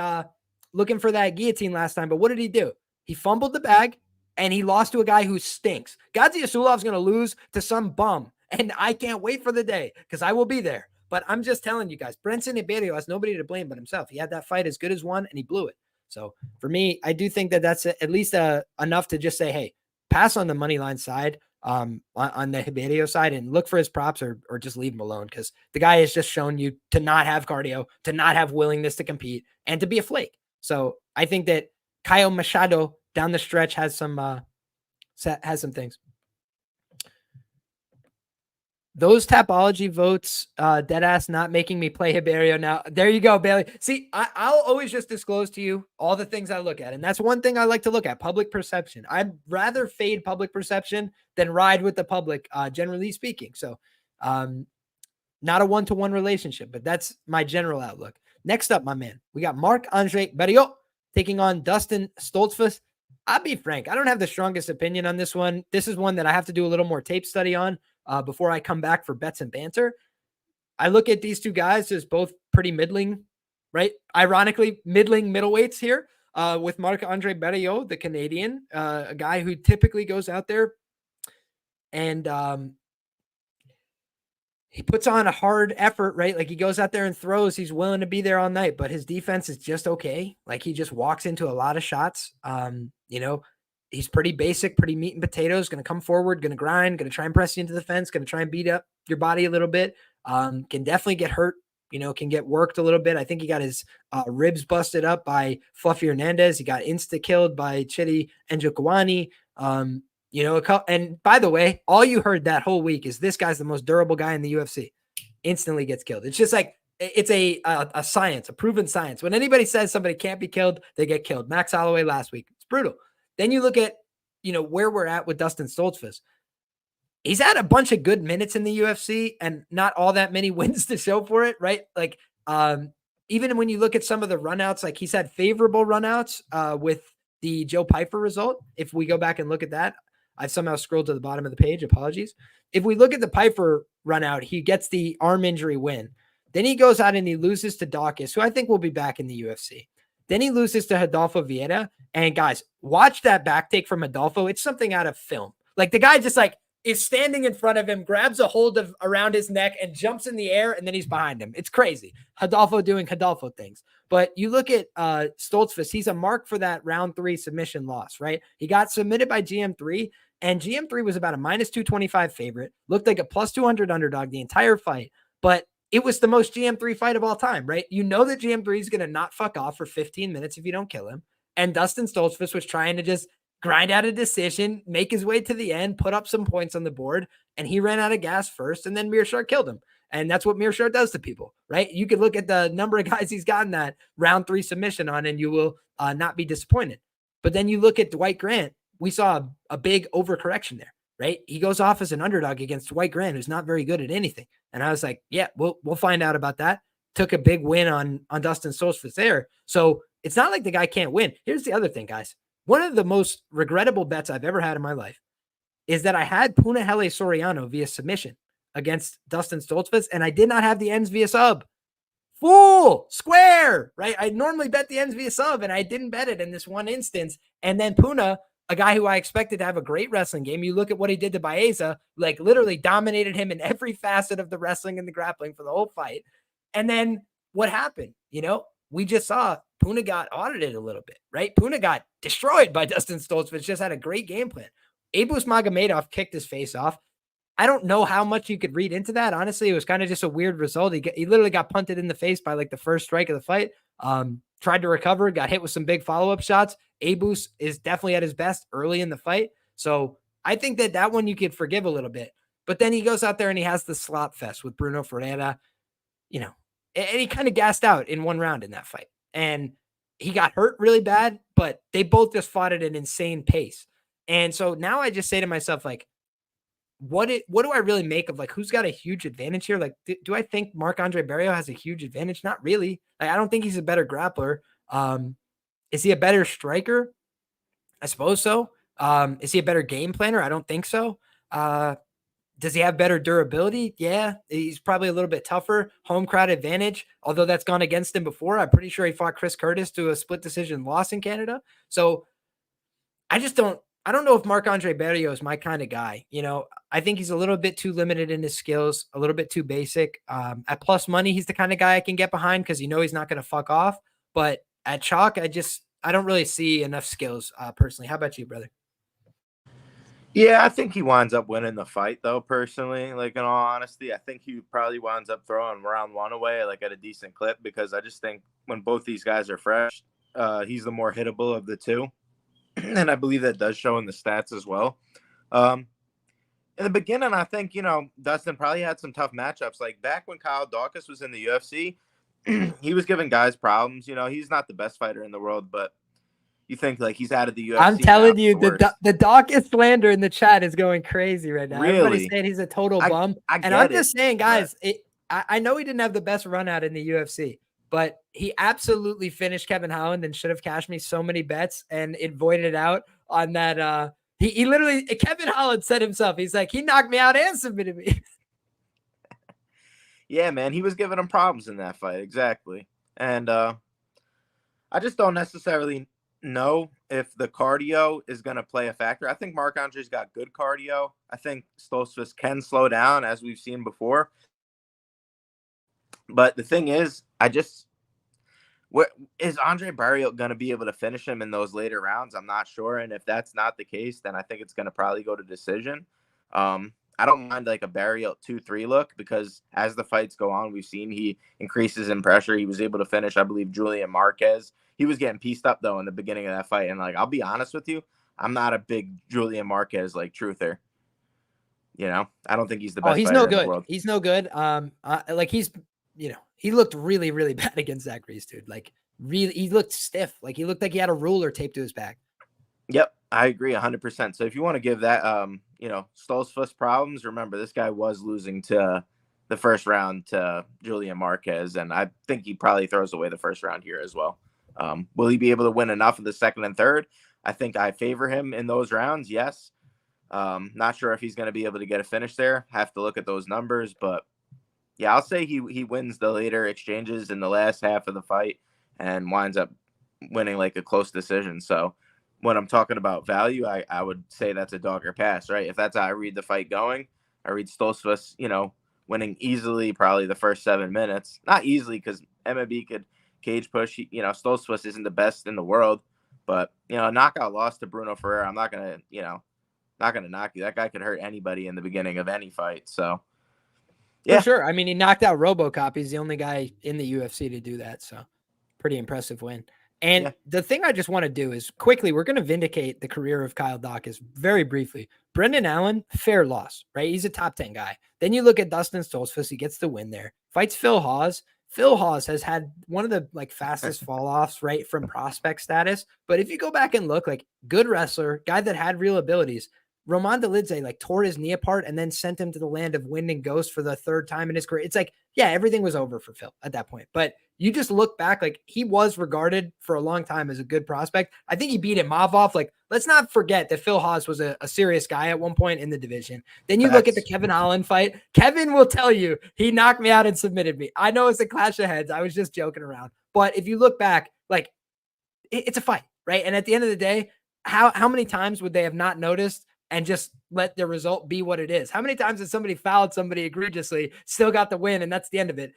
looking for that guillotine last time. But what did he do? He fumbled the bag and he lost to a guy who stinks. Gadzhi Asulov's going to lose to some bum. And I can't wait for the day because I will be there. But I'm just telling you guys, Brendson Ribeiro has nobody to blame but himself. He had that fight as good as one and he blew it. So for me, I do think that that's at least enough to just say, hey, pass on the money line side, on the Ribeiro side, and look for his props or just leave him alone, because the guy has just shown you to not have cardio, to not have willingness to compete, and to be a flake. So I think that Caio Machado down the stretch has some things. Those Tapology votes, deadass not making me play Hiberio now. There you go, Bailey. See, I'll always just disclose to you all the things I look at. And that's one thing I like to look at, public perception. I'd rather fade public perception than ride with the public, generally speaking. So not a one-to-one relationship, but that's my general outlook. Next up, my man, we got Marc-Andre Barriault taking on Dustin Stoltzfus. I'll be frank, I don't have the strongest opinion on this one. This is one that I have to do a little more tape study on before I come back for bets and banter. I look at these two guys as both pretty middling, right? Ironically, middling middleweights here with Marc-Andre Barriault, the Canadian, a guy who typically goes out there and he puts on a hard effort, right? Like he goes out there and throws. He's willing to be there all night, but his defense is just okay. Like he just walks into a lot of shots. He's pretty basic, pretty meat and potatoes, going to come forward, going to grind, going to try and press you into the fence, going to try and beat up your body a little bit. Can definitely get hurt, can get worked a little bit. I think he got his ribs busted up by Fluffy Hernandez. He got insta-killed by Chidi Njokuani. And by the way, all you heard that whole week is this guy's the most durable guy in the UFC. Instantly gets killed. It's just like, it's a science, a proven science. When anybody says somebody can't be killed, they get killed. Max Holloway last week. It's brutal. Then you look at, where we're at with Dustin Stoltzfus. He's had a bunch of good minutes in the UFC and not all that many wins to show for it, right? Like, even when you look at some of the runouts, like he's had favorable runouts with the Joe Pyfer result. If we go back and look at that, I've somehow scrolled to the bottom of the page. Apologies. If we look at the Pyfer run out, he gets the arm injury win. Then he goes out and he loses to Dawkins, who I think will be back in the UFC. Then he loses to Rodolfo Vieira. And guys, watch that back take from Rodolfo. It's something out of film. Like the guy just like is standing in front of him, grabs a hold of around his neck and jumps in the air. And then he's behind him. It's crazy. Rodolfo doing Rodolfo things. But you look at Stoltzfus, he's a mark for that round 3 submission loss, right? He got submitted by GM3. And GM3 was about a minus 225 favorite, looked like a plus 200 underdog the entire fight, but it was the most GM3 fight of all time, right? You know that GM3 is going to not fuck off for 15 minutes if you don't kill him. And Dustin Stoltzfus was trying to just grind out a decision, make his way to the end, put up some points on the board, and he ran out of gas first, and then Mearshart killed him. And that's what Mearshart does to people, right? You could look at the number of guys he's gotten that round 3 submission on, and you will not be disappointed. But then you look at Dwight Grant. We saw a big overcorrection there, right? He goes off as an underdog against Dwight Grant, who's not very good at anything. And I was like, yeah, we'll find out about that. Took a big win on Dustin Stoltzfus there. So it's not like the guy can't win. Here's the other thing, guys. One of the most regrettable bets I've ever had in my life is that I had Punahele Soriano via submission against Dustin Stoltzfus, and I did not have the ends via sub. Fool, square, right? I normally bet the ends via sub, and I didn't bet it in this one instance. And then Puna, a guy who I expected to have a great wrestling game. You look at what he did to Baeza, like literally dominated him in every facet of the wrestling and the grappling for the whole fight. And then what happened? We just saw Puna got audited a little bit, right? Puna got destroyed by Dustin Stoltzfus, just had a great game plan. Abus Magomedov kicked his face off. I don't know how much you could read into that. Honestly, it was kind of just a weird result. He literally got punted in the face by like the first strike of the fight. Tried to recover, got hit with some big follow-up shots. Abus is definitely at his best early in the fight. So I think that one you could forgive a little bit. But then he goes out there and he has the slop fest with Bruno Ferreira, and he kind of gassed out in one round in that fight. And he got hurt really bad, but they both just fought at an insane pace. And so now I just say to myself, like, what do I really make of like who's got a huge advantage here? Like, do I think Marc-Andre Barriault has a huge advantage? Not really. Like, I don't think he's a better grappler. Is he a better striker? I suppose so. Is he a better game planner? I don't think so. Does he have better durability? Yeah, he's probably a little bit tougher. Home crowd advantage, although that's gone against him before. I'm pretty sure he fought Chris Curtis to a split decision loss in Canada. So I don't know if Marc-Andre Barriault is my kind of guy. I think he's a little bit too limited in his skills, a little bit too basic. At plus money, he's the kind of guy I can get behind because he's not going to fuck off. But at chalk, I don't really see enough skills personally. How about you, brother? Yeah, I think he winds up winning the fight, though, personally. Like, in all honesty, I think he probably winds up throwing round 1 away, like, at a decent clip, because I just think when both these guys are fresh, he's the more hittable of the two. And I believe that does show in the stats as well. In the beginning, I think, Dustin probably had some tough matchups. Like back when Kyle Dawkins was in the UFC, he was giving guys problems. He's not the best fighter in the world, but you think like he's out of the UFC. I'm telling you, the Dawkins slander in the chat is going crazy right now. Really? Everybody's saying he's a total bum. And I'm just saying, guys, but... I know he didn't have the best run out in the UFC, but he absolutely finished Kevin Holland and should have cashed me so many bets, and it voided out on that. He literally, Kevin Holland said himself, he's like, he knocked me out and submitted me. Yeah, man, he was giving him problems in that fight. Exactly. And I just don't necessarily know if the cardio is going to play a factor. I think Marc-Andre's got good cardio. I think Stoltzfus can slow down, as we've seen before. But the thing is, is Andre Barriault going to be able to finish him in those later rounds? I'm not sure. And if that's not the case, then I think it's going to probably go to decision. I don't mind like a Barriault 2-3 look, because as the fights go on, we've seen he increases in pressure. He was able to finish, I believe, Julian Marquez. He was getting pieced up though in the beginning of that fight. And like, I'll be honest with you, I'm not a big Julian Marquez like truther. I don't think he's the best. He's fighter no in good. the world. He's no good. He looked really, really bad against Zach Reese, dude. Like really, he looked stiff. Like he looked like he had a ruler taped to his back. Yep, I agree 100%. So if you want to give that, Stoltzfus problems, remember this guy was losing to the first round to Julian Marquez, and I think he probably throws away the first round here as well. Will he be able to win enough of the second and third? I think I favor him in those rounds. Yes. Not sure if he's going to be able to get a finish there. Have to look at those numbers, but yeah, I'll say he wins the later exchanges in the last half of the fight and winds up winning like a close decision. So when I'm talking about value, I would say that's a dog or pass, right? If that's how I read the fight going, I read Stoltzfus, winning easily probably the first 7 minutes. Not easily, because MMA could cage push. Stoltzfus isn't the best in the world, but knockout loss to Bruno Ferreira. I'm not gonna knock you. That guy could hurt anybody in the beginning of any fight. So yeah, for sure. I mean, he knocked out RoboCop. He's the only guy in the UFC to do that. So pretty impressive win. And the thing I just want to do is quickly, we're going to vindicate the career of Kyle Dawkins very briefly. Brendan Allen, fair loss, right? He's a top 10 guy. Then you look at Dustin Stoltzfus. He gets the win there. Fights Phil Hawes. Phil Hawes has had one of the fastest fall offs, right, from prospect status. But if you go back and look, good wrestler, guy that had real abilities. Roman Dolidze tore his knee apart and then sent him to the land of wind and ghost for the third time in his career. It's everything was over for Phil at that point. But you just look back, he was regarded for a long time as a good prospect. I think he beat Imavov. Let's not forget that Phil Hawes was a serious guy at one point in the division. Then you look at the Kevin Holland fight. Kevin will tell you he knocked me out and submitted me. I know it's a clash of heads. I was just joking around. But if you look back, it's a fight, right? And at the end of the day, how many times would they have not noticed and just let the result be what it is? How many times has somebody fouled somebody egregiously, still got the win, and that's the end of it?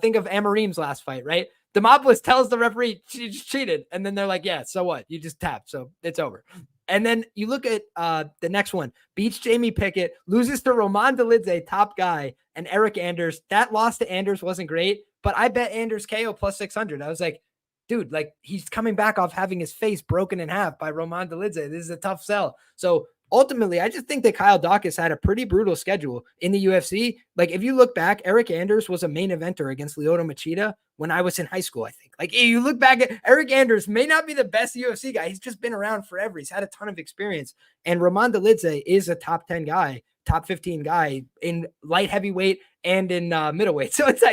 Think of Amarim's last fight, right? Demopoulos tells the referee she just cheated, and then they're like, yeah, so what? You just tapped, so it's over. And then you look at the next one, beats Jamie Pickett, loses to Roman Dolidze, top guy, and Eric Anders. That loss to Anders wasn't great, but I bet Anders KO plus 600. I was like, dude, he's coming back off having his face broken in half by Roman Dolidze. This is a tough sell. So ultimately, I just think that Kyle Dawkins had a pretty brutal schedule in the UFC. If you look back, Eric Anders was a main eventer against Lyoto Machida when I was in high school, I think. You look back at Eric Anders, may not be the best UFC guy. He's just been around forever. He's had a ton of experience. And Roman Dolidze is a top 10 guy, top 15 guy in light heavyweight and in middleweight. So it's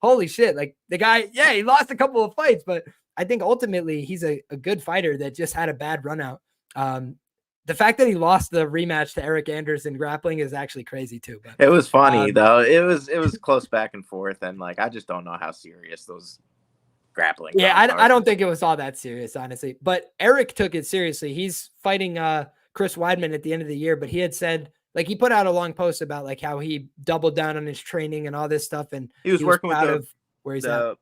holy shit. The guy, he lost a couple of fights, but I think ultimately he's a good fighter that just had a bad run out. The fact that he lost the rematch to Eric Anders in grappling is actually crazy too. But it was funny though. It was close back and forth, and I just don't know how serious those grappling. Yeah, I don't think it was all that serious, honestly. But Eric took it seriously. He's fighting Chris Weidman at the end of the year, but he had said he put out a long post about how he doubled down on his training and all this stuff, and he was working with where he's at.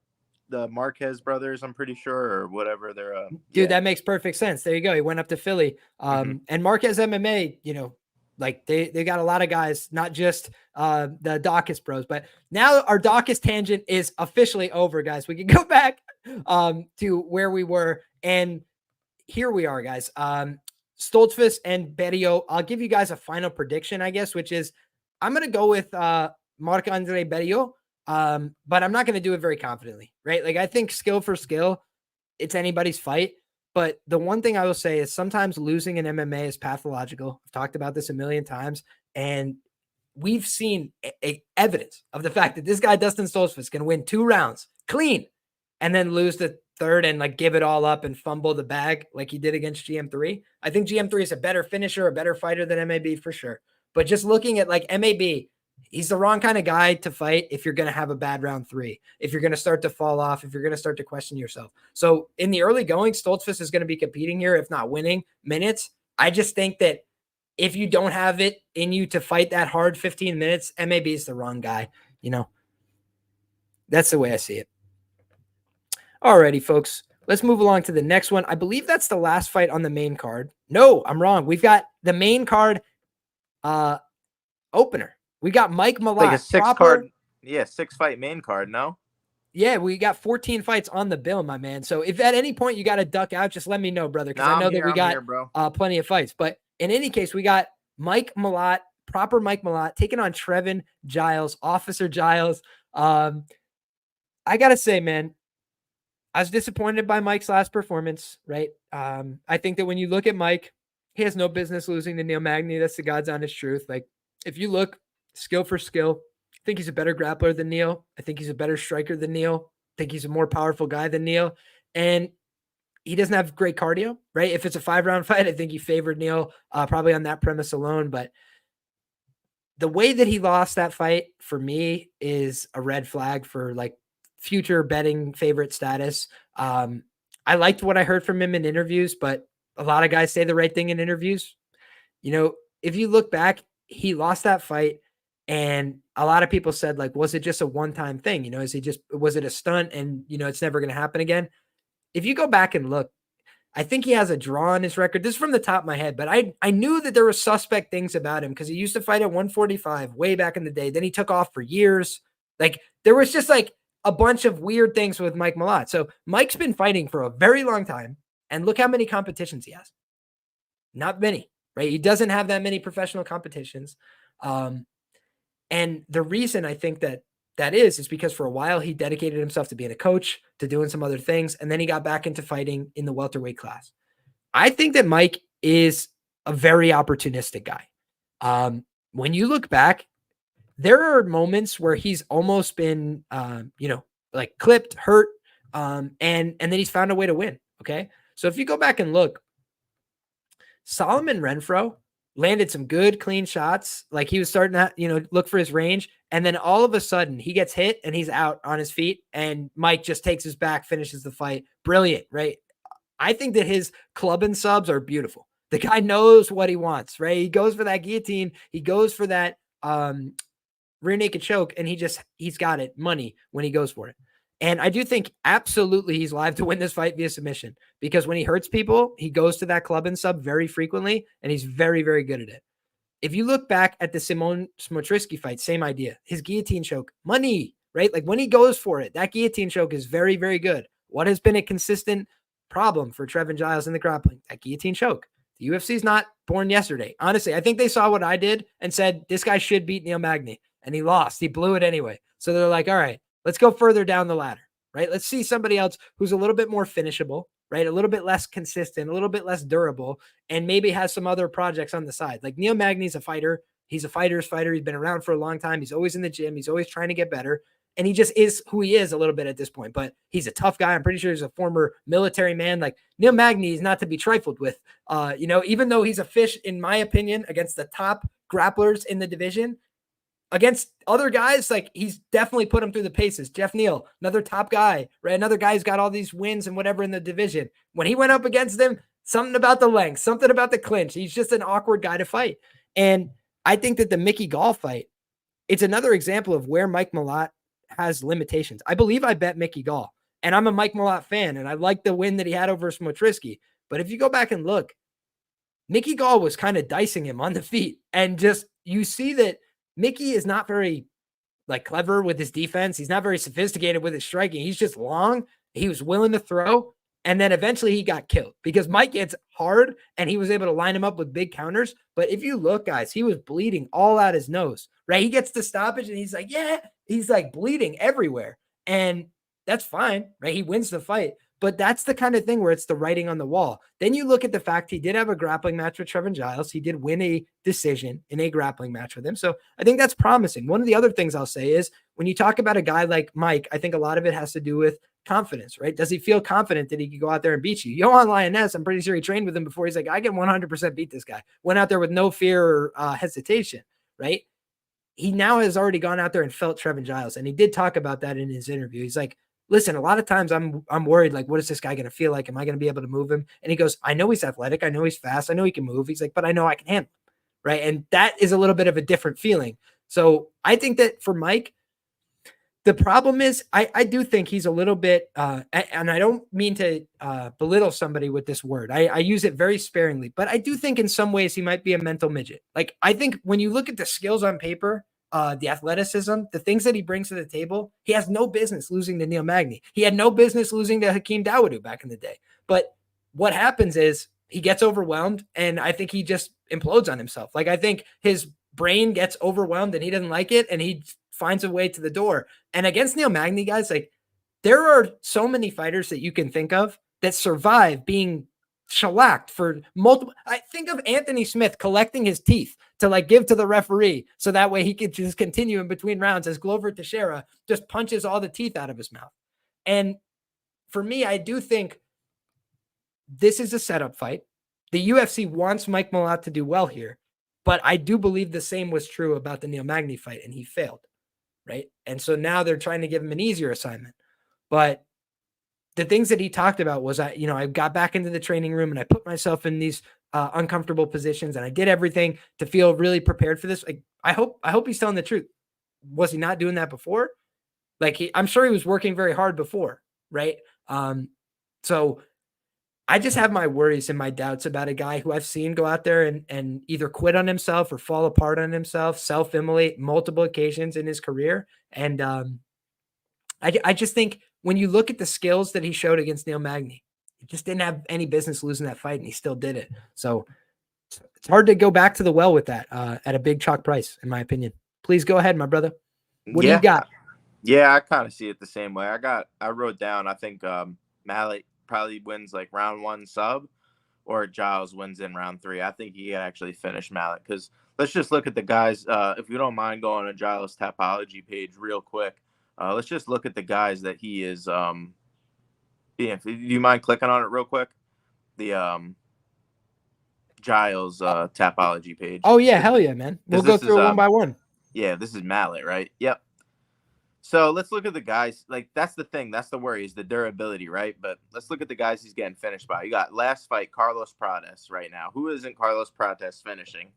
The Marquez brothers, I'm pretty sure, or whatever they're. Dude, that makes perfect sense. There you go. He went up to Philly. And Marquez MMA, Like they got a lot of guys, not just the Dawkins bros. But now our Dawkins tangent is officially over, guys. We can go back to where we were. And here we are, guys. Stoltzfus and Barriault. I'll give you guys a final prediction, I guess, which is I'm going to go with Marc-Andre Barriault, but I'm not going to do it very confidently, right? Like I think skill for skill, it's anybody's fight. But the one thing I will say is sometimes losing in MMA is pathological. I've talked about this a million times, and we've seen evidence of the fact that this guy, Dustin Stoltzfus, can win 2 rounds clean and then lose the third and like give it all up and fumble the bag like he did against GM3. I think GM3 is a better finisher, a better fighter than MAB for sure. But just looking at like MAB, he's the wrong kind of guy to fight if you're going to have a bad round 3, if you're going to start to fall off, if you're going to start to question yourself. So in the early going, Stoltzfus is going to be competing here, if not winning minutes. I just think that if you don't have it in you to fight that hard 15 minutes, MAB is the wrong guy. You know, that's the way I see it. Alrighty, folks, let's move along to the next one. I believe that's the last fight on the main card. No, I'm wrong. We've got the main card opener. We got Mike Malott. Like a 6-card, 6-fight main card, no? Yeah, we got 14 fights on the bill, my man. So if at any point you got to duck out, just let me know, brother, because I know that we got plenty of fights. But in any case, we got Mike Malott, proper Mike Malott, taking on Trevin Giles, Officer Giles. I got to say, man, I was disappointed by Mike's last performance, right? I think that when you look at Mike, he has no business losing to Neil Magny. That's the God's honest truth. Like, if you look skill for skill, I think he's a better grappler than Neil. I think he's a better striker than Neil. I think he's a more powerful guy than Neil. And he doesn't have great cardio, right? If it's a 5-round fight, I think he favored Neil probably on that premise alone. But the way that he lost that fight for me is a red flag for like future betting favorite status. I liked what I heard from him in interviews, but a lot of guys say the right thing in interviews. You know, if you look back, he lost that fight and a lot of people said, like, was it just a one-time thing? You know, was it a stunt and, you know, it's never going to happen again? If you go back and look, I think he has a draw on his record. This is from the top of my head, but I knew that there were suspect things about him because he used to fight at 145 way back in the day. Then he took off for years. Like there was just like a bunch of weird things with Mike Malott. So Mike's been fighting for a very long time. And look how many competitions he has. Not many, right? He doesn't have that many professional competitions. And the reason I think that is because for a while he dedicated himself to being a coach, to doing some other things. And then he got back into fighting in the welterweight class. I think that Mike is a very opportunistic guy. When you look back, there are moments where he's almost been, like clipped, hurt, and then he's found a way to win. Okay. So if you go back and look, Solomon Renfro landed some good, clean shots. Like he was starting to, look for his range. And then all of a sudden he gets hit and he's out on his feet and Mike just takes his back, finishes the fight. Brilliant, right? I think that his club and subs are beautiful. The guy knows what he wants, right? He goes for that guillotine. He goes for that rear naked choke and he's got it money when he goes for it. And I do think absolutely he's live to win this fight via submission because when he hurts people, he goes to that club and sub very frequently, and he's very, very good at it. If you look back at the Simon Smotriski fight, same idea. His guillotine choke, money, right? Like when he goes for it, that guillotine choke is very, very good. What has been a consistent problem for Trevin Giles in the grappling? That guillotine choke. The UFC's not born yesterday. Honestly, I think they saw what I did and said, this guy should beat Neil Magny, and he lost. He blew it anyway. So they're like, all right, let's go further down the ladder, right? Let's see somebody else who's a little bit more finishable, right? A little bit less consistent, a little bit less durable, and maybe has some other projects on the side. Like Neil Magny's a fighter. He's a fighter's fighter. He's been around for a long time. He's always in the gym. He's always trying to get better. And he just is who he is a little bit at this point. But he's a tough guy. I'm pretty sure he's a former military man. Like Neil Magny is not to be trifled with. Even though he's a fish, in my opinion, against the top grapplers in the division, against other guys, like he's definitely put him through the paces. Jeff Neal, another top guy, right? Another guy who's got all these wins and whatever in the division. When he went up against them, something about the length, something about the clinch. He's just an awkward guy to fight. And I think that the Mickey Gall fight, it's another example of where Mike Malott has limitations. I believe I bet Mickey Gall, and I'm a Mike Malott fan, and I like the win that he had over Smotriski. But if you go back and look, Mickey Gall was kind of dicing him on the feet. And just, you see that Mickey is not very like clever with his defense. He's not very sophisticated with his striking. He's just long. He was willing to throw. And then eventually he got killed because Mike hits hard and he was able to line him up with big counters. But if you look, guys, he was bleeding all out his nose, right? He gets the stoppage and he's like, yeah, he's like bleeding everywhere. And that's fine, right? He wins the fight. But that's the kind of thing where it's the writing on the wall. Then you look at the fact he did have a grappling match with Trevin Giles. He did win a decision in a grappling match with him. So I think that's promising. One of the other things I'll say is when you talk about a guy like Mike, I think a lot of it has to do with confidence, right? Does he feel confident that he could go out there and beat you? Yohan Lioness, I'm pretty sure he trained with him before. He's like, I can 100% beat this guy. Went out there with no fear or hesitation, right? He now has already gone out there and felt Trevin Giles. And he did talk about that in his interview. He's like, listen, a lot of times I'm worried, like, what is this guy going to feel like? Am I going to be able to move him? And he goes, I know he's athletic. I know he's fast. I know he can move. He's like, but I know I can handle him, right? And that is a little bit of a different feeling. So I think that for Mike, the problem is I do think he's a little bit, and I don't mean to belittle somebody with this word. I use it very sparingly, but I do think in some ways he might be a mental midget. Like, I think when you look at the skills on paper, the athleticism, the things that he brings to the table, he has no business losing to Neil Magny. He had no business losing to Hakeem Dawodu back in the day. But what happens is he gets overwhelmed, and I think he just implodes on himself. Like, I think his brain gets overwhelmed and he doesn't like it, and he finds a way to the door. And against Neil Magny, guys, like, there are so many fighters that you can think of that survive being shellacked for multiple. I think of Anthony Smith collecting his teeth to like give to the referee so that way he could just continue in between rounds as Glover Teixeira just punches all the teeth out of his mouth. And for me, I do think this is a setup fight. The UFC wants Mike Malott to do well here, but I do believe the same was true about the Neil Magny fight, and he failed, right? And so now they're trying to give him an easier assignment. But the things that he talked about was, I got back into the training room and I put myself in these uncomfortable positions and I did everything to feel really prepared for this. Like, I hope he's telling the truth. Was he not doing that before? Like, I'm sure he was working very hard before, right? So I just have my worries and my doubts about a guy who I've seen go out there and either quit on himself or fall apart on himself, self-immolate multiple occasions in his career. And I just think when you look at the skills that he showed against Neil Magny, he just didn't have any business losing that fight, and he still did it. So it's hard to go back to the well with that at a big chalk price, in my opinion. Please go ahead, my brother. What do you got? Yeah, I kind of see it the same way. I wrote down, I think Malott probably wins like round 1 sub, or Giles wins in round 3. I think he can actually finish Malott, because let's just look at the guys. If you don't mind going to Giles' Tapology page real quick, let's just look at the guys that he is. Do you mind clicking on it real quick? The Giles Tapology page. Oh yeah, hell yeah, man. We'll go through it one by one. Yeah, this is Malott, right? Yep. So let's look at the guys. Like, that's the thing. That's the worry, is the durability, right? But let's look at the guys he's getting finished by. You got last fight, Carlos Prates right now. Who isn't Carlos Prates finishing?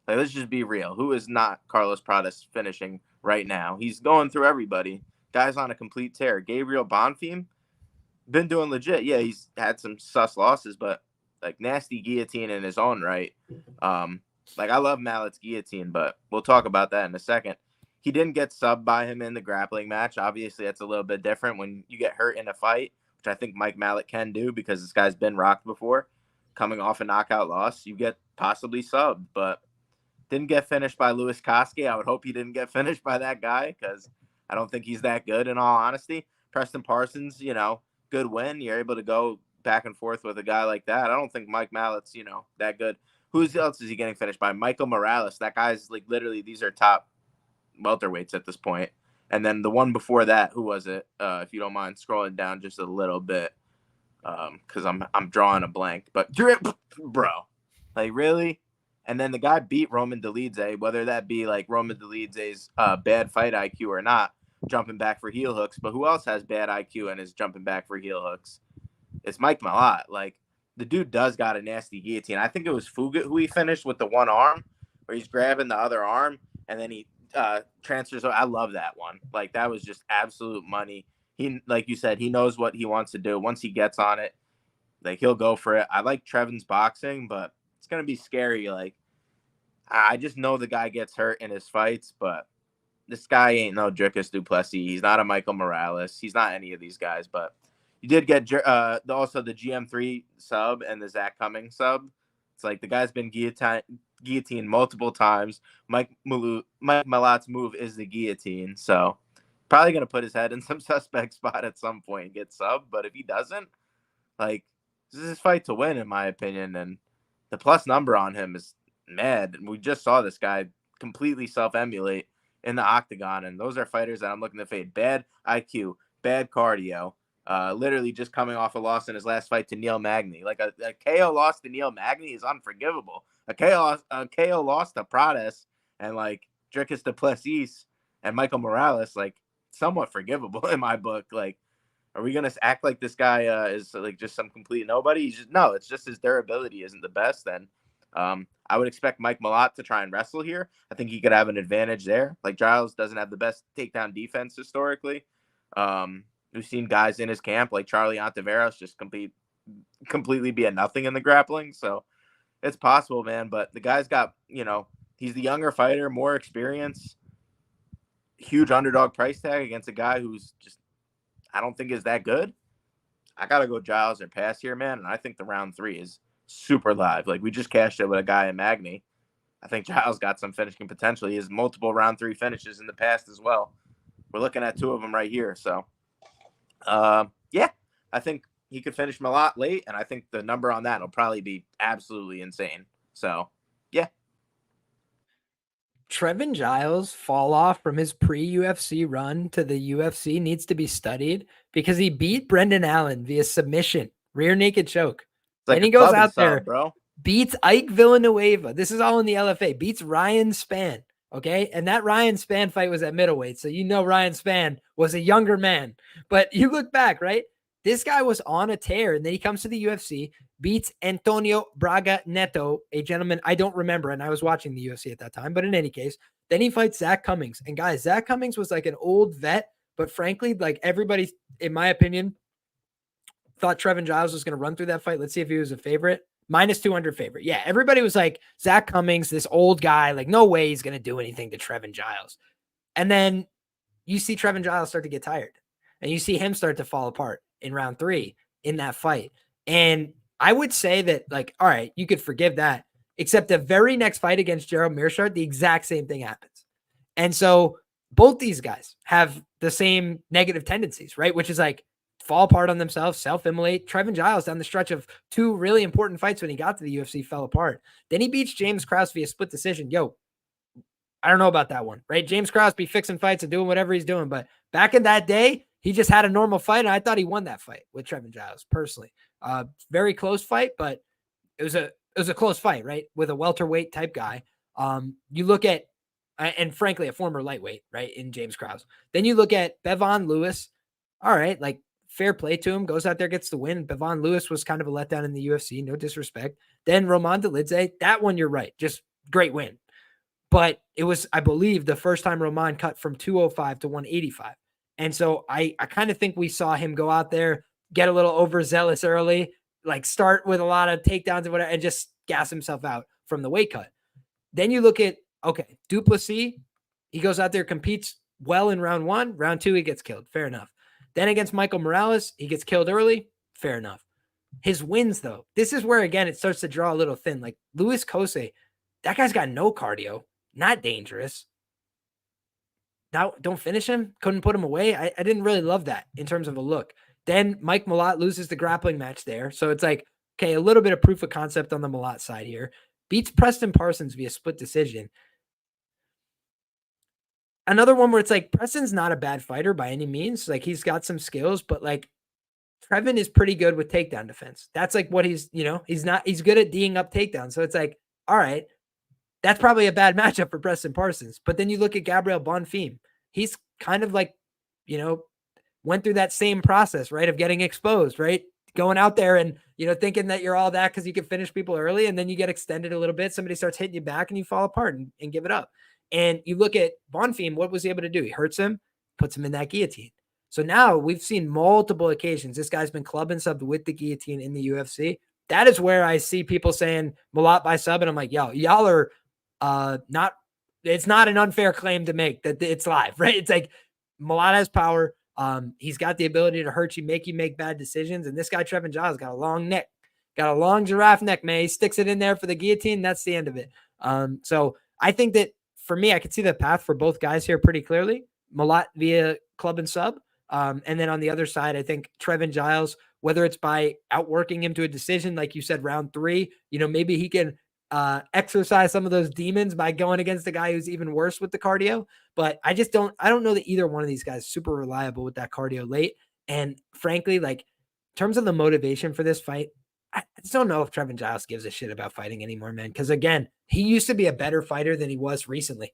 Like, let's just be real. Who is not Carlos Prates finishing right now? He's going through everybody. Guy's on a complete tear. Gabriel Bonfim, been doing legit. Yeah, he's had some sus losses, but like nasty guillotine in his own right. Like, I love Malott's guillotine, but we'll talk about that in a second. He didn't get subbed by him in the grappling match. Obviously, that's a little bit different when you get hurt in a fight, which I think Mike Malott can do because this guy's been rocked before. Coming off a knockout loss, you get possibly subbed, but didn't get finished by Louis Koski. I would hope he didn't get finished by that guy, because I don't think he's that good, in all honesty. Preston Parsons, good win. You're able to go back and forth with a guy like that. I don't think Mike Mallott's, that good. Who else is he getting finished by? Michael Morales. That guy's like, literally, these are top welterweights at this point. And then the one before that, who was it? If you don't mind scrolling down just a little bit, because I'm drawing a blank. But bro, like, really? And then the guy beat Roman Dolidze, whether that be like Roman Dolidze's bad fight IQ or not, jumping back for heel hooks. But who else has bad IQ and is jumping back for heel hooks? It's Mike Malott. Like, the dude does got a nasty guillotine. I think it was Fugit who he finished with the one arm, where he's grabbing the other arm and then he transfers. I love that one. Like, that was just absolute money. He, like you said, he knows what he wants to do. Once he gets on it, like, he'll go for it. I like Trevin's boxing, but it's going to be scary. Like, I just know the guy gets hurt in his fights, but this guy ain't no Dricus du Plessis. He's not a Michael Morales. He's not any of these guys, but you did get also the GM3 sub and the Zach Cummings sub. It's like the guy's been guillotined multiple times. Mike Malott's move is the guillotine, so probably going to put his head in some suspect spot at some point and get subbed. But if he doesn't, like, this is his fight to win, in my opinion, and the plus number on him is mad. We just saw this guy completely self-emulate in the octagon, and those are fighters that I'm looking to fade. Bad IQ, bad cardio, literally just coming off a loss in his last fight to Neil Magny. Like a KO loss to Neil Magny is unforgivable. A KO loss to Prades and like Dricus du Plessis and Michael Morales, like somewhat forgivable in my book. Like, are we gonna act like this guy is like just some complete nobody? It's just his durability isn't the best. And I would expect Mike Malott to try and wrestle here. I think he could have an advantage there. Like, Giles doesn't have the best takedown defense historically. We've seen guys in his camp like Charlie Ontiveros just completely be a nothing in the grappling. So it's possible, man. But the guy's got, he's the younger fighter, more experience, huge underdog price tag against a guy who's just, I don't think is that good. I got to go Giles or pass here, man. And I think the round 3 is super live. Like, we just cashed it with a guy in Magny. I think Giles got some finishing potential. He has multiple round 3 finishes in the past as well. We're looking at 2 of them right here. So, yeah, I think he could finish Malott late, and I think the number on that will probably be absolutely insane. So, yeah. Trevin Giles' fall off from his pre-UFC run to the UFC needs to be studied because he beat Brendan Allen via submission, rear naked choke. Like, then he goes out there, bro. Beats Ike Villanueva. This is all in the LFA. Beats Ryan Spann. Okay. And that Ryan Spann fight was at middleweight. So, Ryan Spann was a younger man. But you look back, right? This guy was on a tear. And then he comes to the UFC, beats Antonio Braga Neto, a gentleman I don't remember. And I was watching the UFC at that time. But in any case, then he fights Zach Cummings. And guys, Zach Cummings was like an old vet. But frankly, like everybody, in my opinion, thought Trevin Giles was going to run through that fight. Let's see if he was a favorite. -200 favorite. Yeah, everybody was like, Zach Cummings, this old guy, like, no way he's going to do anything to Trevin Giles. And then you see Trevin Giles start to get tired. And you see him start to fall apart in round 3 in that fight. And I would say that, like, all right, you could forgive that. Except the very next fight against Gerald Meerschaert, the exact same thing happens. And so both these guys have the same negative tendencies, right? Which is like, fall apart on themselves, self-immolate. Trevin Giles down the stretch of 2 really important fights when he got to the UFC fell apart. Then he beats James Krause via split decision. Yo, I don't know about that one, right? James Krause be fixing fights and doing whatever he's doing. But back in that day, he just had a normal fight, and I thought he won that fight with Trevin Giles, personally. Very close fight, but it was a close fight, right? With a welterweight type guy. You look at, and frankly, a former lightweight, right, in James Krause. Then you look at Bevon Lewis. All right, like, fair play to him, goes out there, gets the win. Bevon Lewis was kind of a letdown in the UFC, no disrespect. Then Roman Dolidze, that one, you're right, just great win. But it was, I believe, the first time Roman cut from 205 to 185. And so I kind of think we saw him go out there, get a little overzealous early, like start with a lot of takedowns and whatever, and just gas himself out from the weight cut. Then you look at, okay, du Plessis, he goes out there, competes well in round 1. Round 2, he gets killed. Fair enough. Then against Michael Morales, he gets killed early. Fair enough. His wins, though, this is where, again, it starts to draw a little thin. Like Luis Kose, that guy's got no cardio, not dangerous. Now, don't finish him. Couldn't put him away. I didn't really love that in terms of a look. Then Mike Malott loses the grappling match there. So it's like, okay, a little bit of proof of concept on the Malott side here. Beats Preston Parsons via split decision. Another one where it's like, Preston's not a bad fighter by any means. Like, he's got some skills, but like, Trevin is pretty good with takedown defense. That's like what he's good at D'ing up takedowns. So it's like, all right, that's probably a bad matchup for Preston Parsons. But then you look at Gabriel Bonfim. He's kind of like, went through that same process, right, of getting exposed, right? Going out there and, thinking that you're all that because you can finish people early, and then you get extended a little bit. Somebody starts hitting you back and you fall apart and give it up. And you look at Bonfim, what was he able to do? He hurts him, puts him in that guillotine. So now we've seen multiple occasions. This guy's been club and subbed with the guillotine in the UFC. that is where I see people saying Malott by sub, and I'm like, yo, y'all are not. It's not an unfair claim to make that it's live, right? It's like Malott has power. He's got the ability to hurt you, make bad decisions. And this guy, Trevin Giles, got a long neck, got a long giraffe neck, man. He sticks it in there for the guillotine. That's the end of it. So I think that for me, I could see the path for both guys here pretty clearly. Malott via club and sub. And then on the other side, I think Trevin Giles, whether it's by outworking him to a decision, like you said, round 3, maybe he can exercise some of those demons by going against a guy who's even worse with the cardio. But I don't know that either one of these guys is super reliable with that cardio late. And frankly, like in terms of the motivation for this fight, I just don't know if Trevin Giles gives a shit about fighting anymore, man. Because again, he used to be a better fighter than he was recently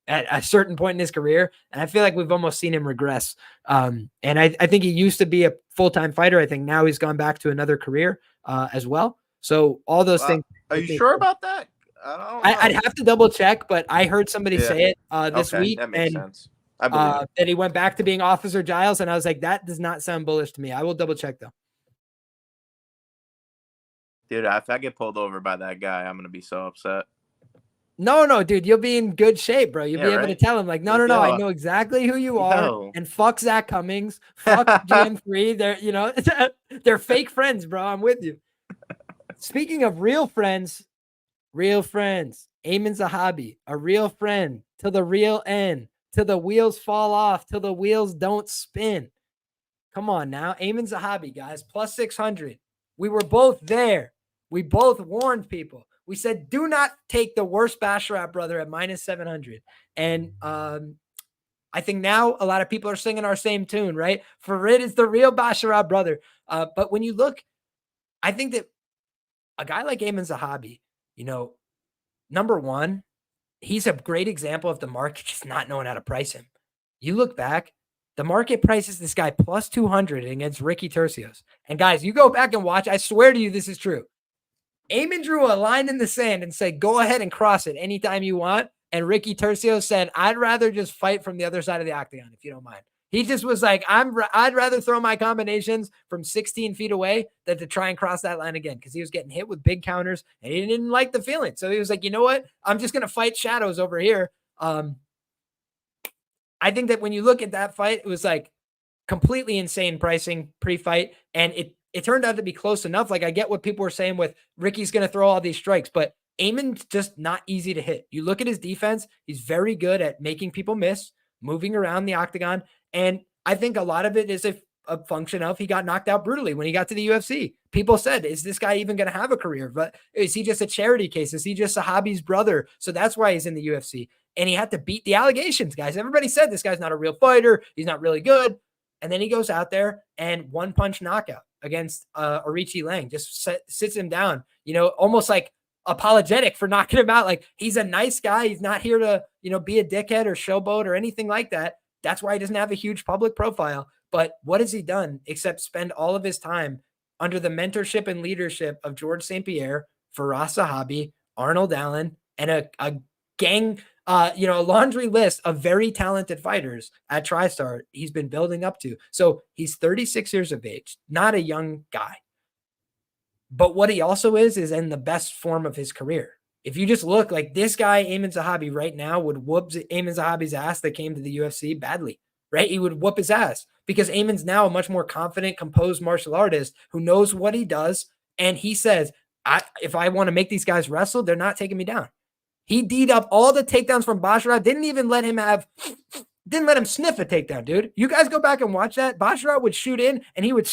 at a certain point in his career. And I feel like we've almost seen him regress. And I think he used to be a full-time fighter. I think now he's gone back to another career as well. So all those things. Are you sure about that? I don't know. I'd have to double check, but I heard somebody say it this week. That makes sense. I believe that he went back to being Officer Giles. And I was like, that does not sound bullish to me. I will double check though. Dude, if I get pulled over by that guy, I'm going to be so upset. No, dude, you'll be in good shape, bro. You'll be able to tell him like, no, I know exactly who you are. And fuck Zach Cummings, fuck GM3. They're, they're fake friends, bro. I'm with you. Speaking of real friends, Aiemann Zahabi, a real friend till the real end, till the wheels fall off, till the wheels don't spin. Come on now. Aiemann Zahabi, guys, plus 600. We were both there. We both warned people. We said, do not take the worst Basharat brother at minus 700. And I think now a lot of people are singing our same tune, right? Farid is the real Basharat brother. But when you look, I think that a guy like Aiemann Zahabi, number one, he's a great example of the market just not knowing how to price him. You look back, the market prices this guy plus 200 against Ricky Tercios. And guys, you go back and watch. I swear to you, this is true. Aiemann drew a line in the sand and said, go ahead and cross it anytime you want. And Ricky Tercios said, I'd rather just fight from the other side of the octagon, if you don't mind. He just was like, I'd rather throw my combinations from 16 feet away than to try and cross that line again, because he was getting hit with big counters and he didn't like the feeling. So he was like, you know what? I'm just going to fight shadows over here. I think that when you look at that fight, it was like completely insane pricing pre-fight. And it turned out to be close enough. Like I get what people were saying with Ricky's going to throw all these strikes, but Aimann's just not easy to hit. You look at his defense. He's very good at making people miss, moving around the octagon. And I think a lot of it is a function of he got knocked out brutally when he got to the UFC. People said, is this guy even going to have a career? But is he just a charity case? Is he just Zahabi's brother? So that's why he's in the UFC. And he had to beat the allegations, guys. Everybody said this guy's not a real fighter. He's not really good. And then he goes out there and one-punch knockout against Arichi Lang, just sits him down, almost like apologetic for knocking him out. Like he's a nice guy. He's not here to, be a dickhead or showboat or anything like that. That's why he doesn't have a huge public profile. But what has he done except spend all of his time under the mentorship and leadership of George St. Pierre, Firas Zahabi, Arnold Allen, and a gang, a laundry list of very talented fighters at TriStar he's been building up to. So he's 36 years of age, not a young guy. But what he also is in the best form of his career. If you just look, like this guy, Aiemann Zahabi, right now would whoop Aiemann Zahabi's ass that came to the UFC badly, right? He would whoop his ass because Aimann's now a much more confident, composed martial artist who knows what he does. And he says, if I want to make these guys wrestle, they're not taking me down. He D'd up all the takedowns from Basharat, didn't let him sniff a takedown, dude. You guys go back and watch that. Basharat would shoot in and he would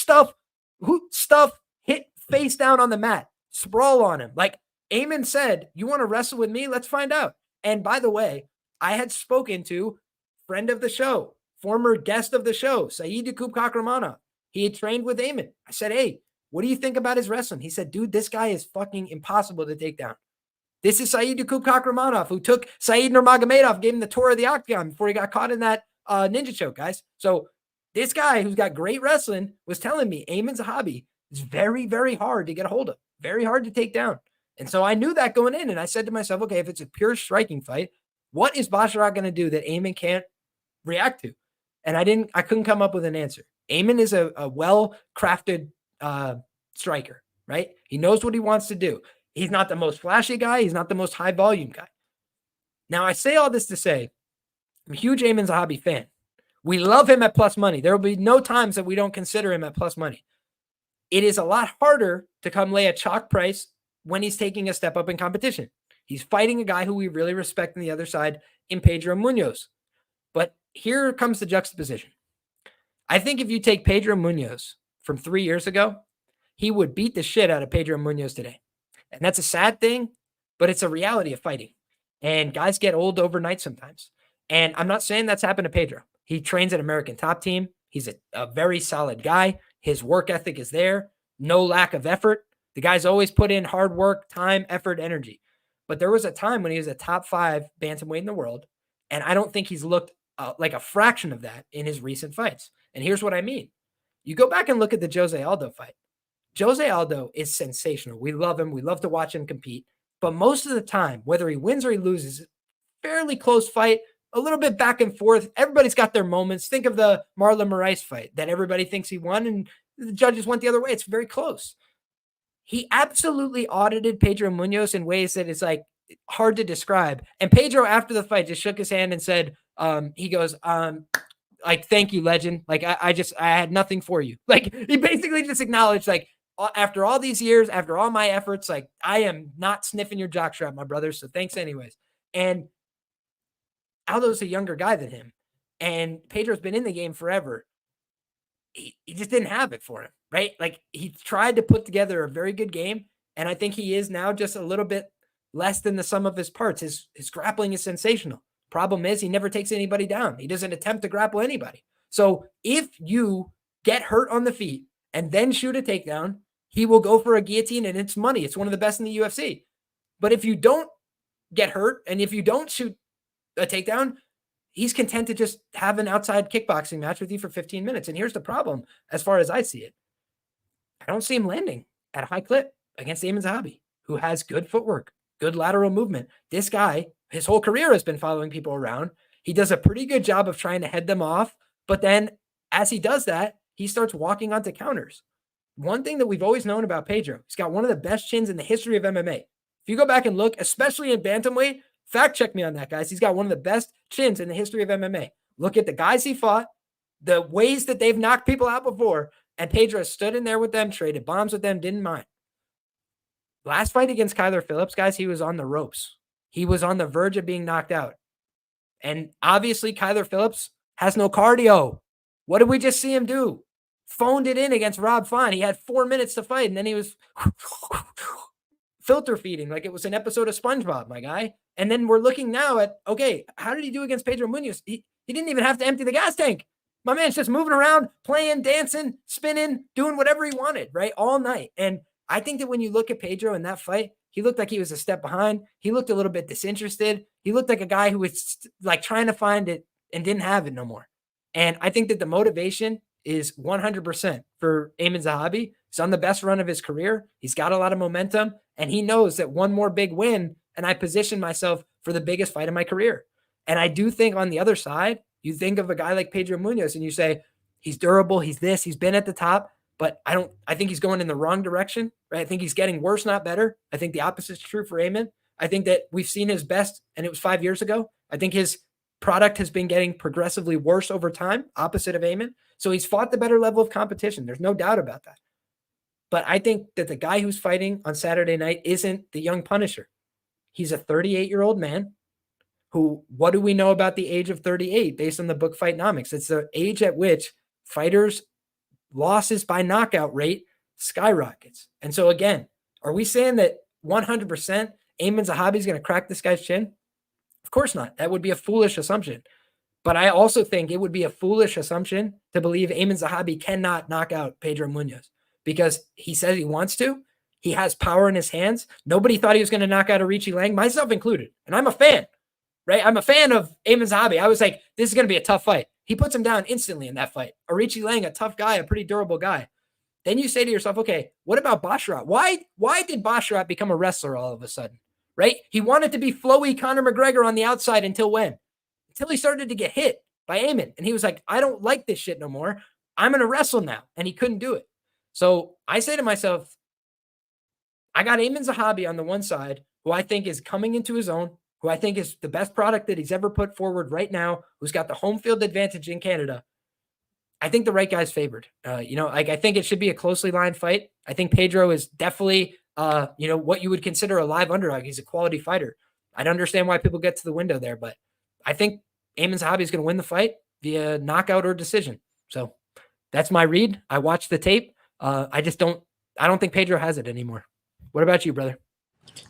hit face down on the mat, sprawl on him. Like Aiemann said, you want to wrestle with me? Let's find out. And by the way, I had spoken to friend of the show, former guest of the show, Saeed Yakub Kakramanov. He had trained with Aiemann. I said, hey, what do you think about his wrestling? He said, dude, this guy is fucking impossible to take down. This is Saeed Yakub Kakramanov, who took Saeed Nurmagomedov, gave him the tour of the octagon before he got caught in that ninja choke, guys. So this guy who's got great wrestling was telling me Aiemann Zahabi is very, very hard to get a hold of, very hard to take down. And so I knew that going in, and I said to myself, okay, if it's a pure striking fight, what is Basharat going to do that Aiemann can't react to? And I couldn't come up with an answer. Aiemann is a well-crafted striker, right? He knows what he wants to do. He's not the most flashy guy. He's not the most high volume guy. Now, I say all this to say, I'm a huge Aiemann Zahabi fan. We love him at plus money. There will be no times that we don't consider him at plus money. It is a lot harder to come lay a chalk price when he's taking a step up in competition. He's fighting a guy who we really respect on the other side in Pedro Munhoz. But here comes the juxtaposition. I think if you take Pedro Munhoz from 3 years ago, he would beat the shit out of Pedro Munhoz today. And that's a sad thing, but it's a reality of fighting. And guys get old overnight sometimes. And I'm not saying that's happened to Pedro. He trains at American Top Team. He's a very solid guy. His work ethic is there. No lack of effort. The guy's always put in hard work, time, effort, energy. But there was a time when he was a top 5 bantamweight in the world. And I don't think he's looked like a fraction of that in his recent fights. And here's what I mean. You go back and look at the Jose Aldo fight. Jose Aldo is sensational. We love him. We love to watch him compete. But most of the time, whether he wins or he loses, fairly close fight, a little bit back and forth. Everybody's got their moments. Think of the Marlon Moraes fight that everybody thinks he won and the judges went the other way. It's very close. He absolutely audited Pedro Munhoz in ways that is like hard to describe. And Pedro, after the fight, just shook his hand and said, he goes, like, thank you, legend. Like, I had nothing for you. Like, he basically just acknowledged, like, after all these years, after all my efforts, like, I am not sniffing your jockstrap, my brother. So thanks anyways. And Aldo's a younger guy than him. And Pedro's been in the game forever. He just didn't have it for him, right? Like, he tried to put together a very good game. And I think he is now just a little bit less than the sum of his parts. His grappling is sensational. Problem is, he never takes anybody down. He doesn't attempt to grapple anybody. So if you get hurt on the feet and then shoot a takedown, he will go for a guillotine and it's money. It's one of the best in the UFC. But if you don't get hurt and if you don't shoot a takedown, he's content to just have an outside kickboxing match with you for 15 minutes. And here's the problem, as far as I see it. I don't see him landing at a high clip against Aiemann Zahabi, who has good footwork, good lateral movement. This guy, his whole career has been following people around. He does a pretty good job of trying to head them off. But then as he does that, he starts walking onto counters. One thing that we've always known about Pedro, he's got one of the best chins in the history of MMA. If you go back and look, especially in bantamweight, fact check me on that, guys. He's got one of the best chins in the history of MMA. Look at the guys he fought, the ways that they've knocked people out before, and Pedro stood in there with them, traded bombs with them, didn't mind. Last fight against Kyler Phillips, guys, he was on the ropes. He was on the verge of being knocked out. And obviously, Kyler Phillips has no cardio. What did we just see him do? Phoned it in against Rob Font. He had 4 minutes to fight, and then he was filter feeding like it was an episode of SpongeBob, my guy. And then we're looking now at, okay, how did he do against Pedro Munhoz? He didn't even have to empty the gas tank. My man's just moving around, playing, dancing, spinning, doing whatever he wanted, right? All night. And I think that when you look at Pedro in that fight, he looked like he was a step behind. He looked a little bit disinterested. He looked like a guy who was like trying to find it and didn't have it no more. And I think that the motivation is 100% for Aiemann Zahabi. He's on the best run of his career. He's got a lot of momentum, and he knows that one more big win, and I position myself for the biggest fight of my career. And I do think on the other side, you think of a guy like Pedro Munhoz and you say, he's durable, he's this, he's been at the top, but I think he's going in the wrong direction, right? I think he's getting worse, not better. I think the opposite is true for Aiemann. I think that we've seen his best, and it was 5 years ago. I think his product has been getting progressively worse over time, opposite of Aiemann. So he's fought the better level of competition. There's no doubt about that. But I think that the guy who's fighting on Saturday night isn't the young Punisher. He's a 38-year-old man who, what do we know about the age of 38 based on the book Fightnomics? It's the age at which fighters' losses by knockout rate skyrockets. And so again, are we saying that 100% Aiemann Zahabi is going to crack this guy's chin? Of course not. That would be a foolish assumption. But I also think it would be a foolish assumption to believe Aiemann Zahabi cannot knock out Pedro Munhoz because he says he wants to. He has power in his hands. Nobody thought he was going to knock out Arichi Lang, myself included. And I'm a fan, right? I'm a fan of Aiemann Zahabi. I was like, this is going to be a tough fight. He puts him down instantly in that fight. Arichi Lang, a tough guy, a pretty durable guy. Then you say to yourself, okay, what about Basharat? Why did Basharat become a wrestler all of a sudden, right? He wanted to be flowy Conor McGregor on the outside until when? Until he started to get hit by Aiemann. And he was like, I don't like this shit no more. I'm going to wrestle now. And he couldn't do it. So I say to myself, I got Aiemann Zahabi on the one side, who I think is coming into his own, who I think is the best product that he's ever put forward right now, who's got the home field advantage in Canada. I think the right guy's favored. I think it should be a closely lined fight. I think Pedro is definitely, what you would consider a live underdog. He's a quality fighter. I don't understand why people get to the window there, but I think Aiemann Zahabi is going to win the fight via knockout or decision. So that's my read. I watched the tape. I don't think Pedro has it anymore. What about you, brother?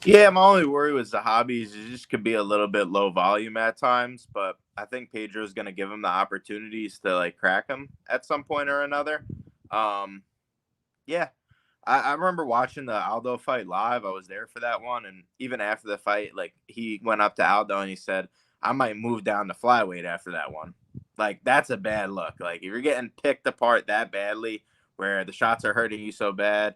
Yeah, my only worry with Zahabi is it just could be a little bit low volume at times, but I think Pedro is going to give him the opportunities to like crack him at some point or another. Yeah, I remember watching the Aldo fight live. I was there for that one, and even after the fight, like he went up to Aldo and he said, "I might move down to flyweight after that one." Like that's a bad look. Like if you're getting picked apart that badly, where the shots are hurting you so bad.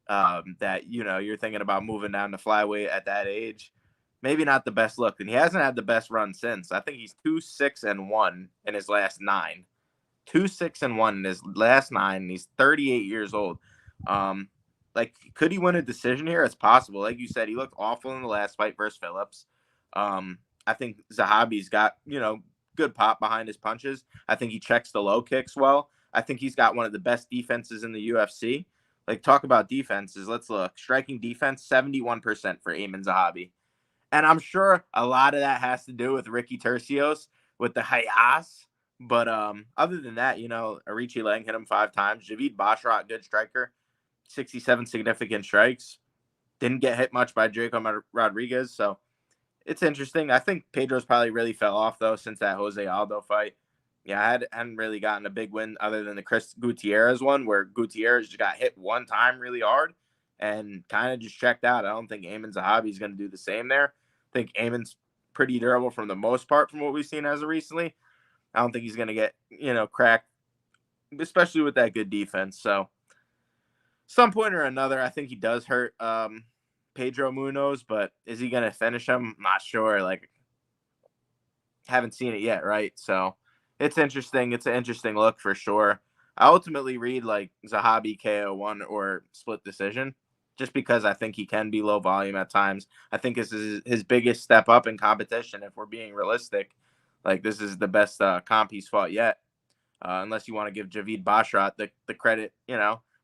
That you're thinking about moving down to flyweight at that age, maybe not the best look. And he hasn't had the best run since. I think he's 2-6-1 in his last 9. 2-6-1 in his last 9. And he's 38 years old. Could he win a decision here? It's possible. Like you said, he looked awful in the last fight versus Phillips. I think Zahabi's got good pop behind his punches. I think he checks the low kicks well. I think he's got one of the best defenses in the UFC. Like, talk about defenses. Let's look. Striking defense, 71% for Aiemann Zahabi. And I'm sure a lot of that has to do with Ricky Tercios with the Hayas. But other than that, Arichi Lang hit him 5 times. Javid Basharat, good striker. 67 significant strikes. Didn't get hit much by Jacob Rodriguez. So it's interesting. I think Pedro's probably really fell off, though, since that Jose Aldo fight. Yeah, I hadn't really gotten a big win other than the Chris Gutierrez one, where Gutierrez just got hit one time really hard and kind of just checked out. I don't think Aiemann Zahabi is going to do the same there. I think Aimann's pretty durable from the most part from what we've seen as of recently. I don't think he's going to get, cracked, especially with that good defense. So some point or another, I think he does hurt Pedro Munhoz, but is he going to finish him? Not sure. Like, haven't seen it yet, right? So it's interesting. It's an interesting look for sure. I ultimately read like Zahabi KO1 or split decision just because I think he can be low volume at times. I think this is his biggest step up in competition. If we're being realistic, like this is the best comp he's fought yet. Unless you want to give Javid Basharat the credit,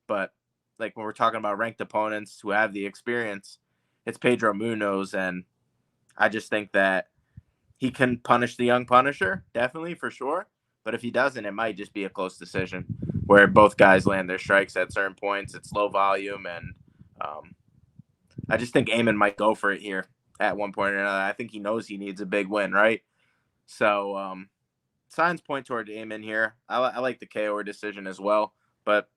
but like when we're talking about ranked opponents who have the experience, it's Pedro Munhoz. And I just think that he can punish the young Punisher, definitely, for sure. But if he doesn't, it might just be a close decision where both guys land their strikes at certain points. It's low volume, and I just think Aiemann might go for it here at one point or another. I think he knows he needs a big win, right? So signs point toward Aiemann here. I like the KO decision as well, but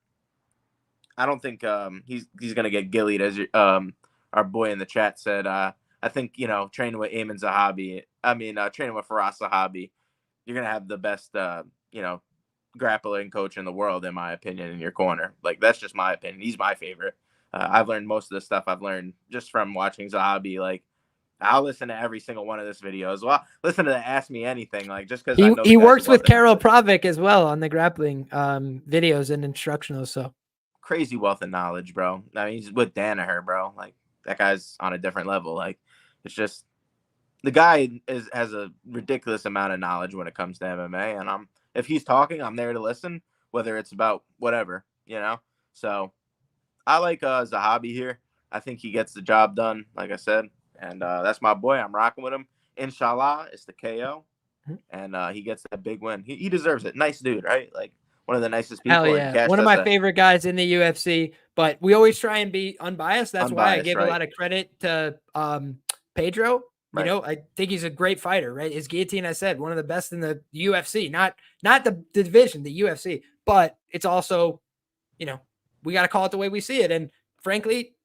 I don't think he's going to get gillied, as our boy in the chat said. I think, training with Aiemann Zahabi, training with Firas Zahabi, you're going to have the best, grappling coach in the world, in my opinion, in your corner. Like, that's just my opinion. He's my favorite. I've learned most of the stuff I've learned just from watching Zahabi. Like, I'll listen to every single one of his videos. Well, listen to the Ask Me Anything, like, just because he works with Karol Pravic as well on the grappling videos and instructionals. So crazy wealth of knowledge, bro. I mean, he's with Danaher, bro. Like, that guy's on a different level. Like, it's just the guy has a ridiculous amount of knowledge when it comes to MMA. And if he's talking, I'm there to listen, whether it's about whatever, So I like Zahabi here. I think he gets the job done, like I said. And that's my boy. I'm rocking with him. Inshallah, it's the KO. And he gets that big win. He deserves it. Nice dude, right? Like, one of the nicest people. Hell yeah. One of my favorite guys in the UFC, but we always try and be unbiased. That's why I give a lot of credit to Pedro. Right. I think he's a great fighter, right? His guillotine, I said, one of the best in the UFC, not the division, the UFC, but it's also, we got to call it the way we see it. And frankly,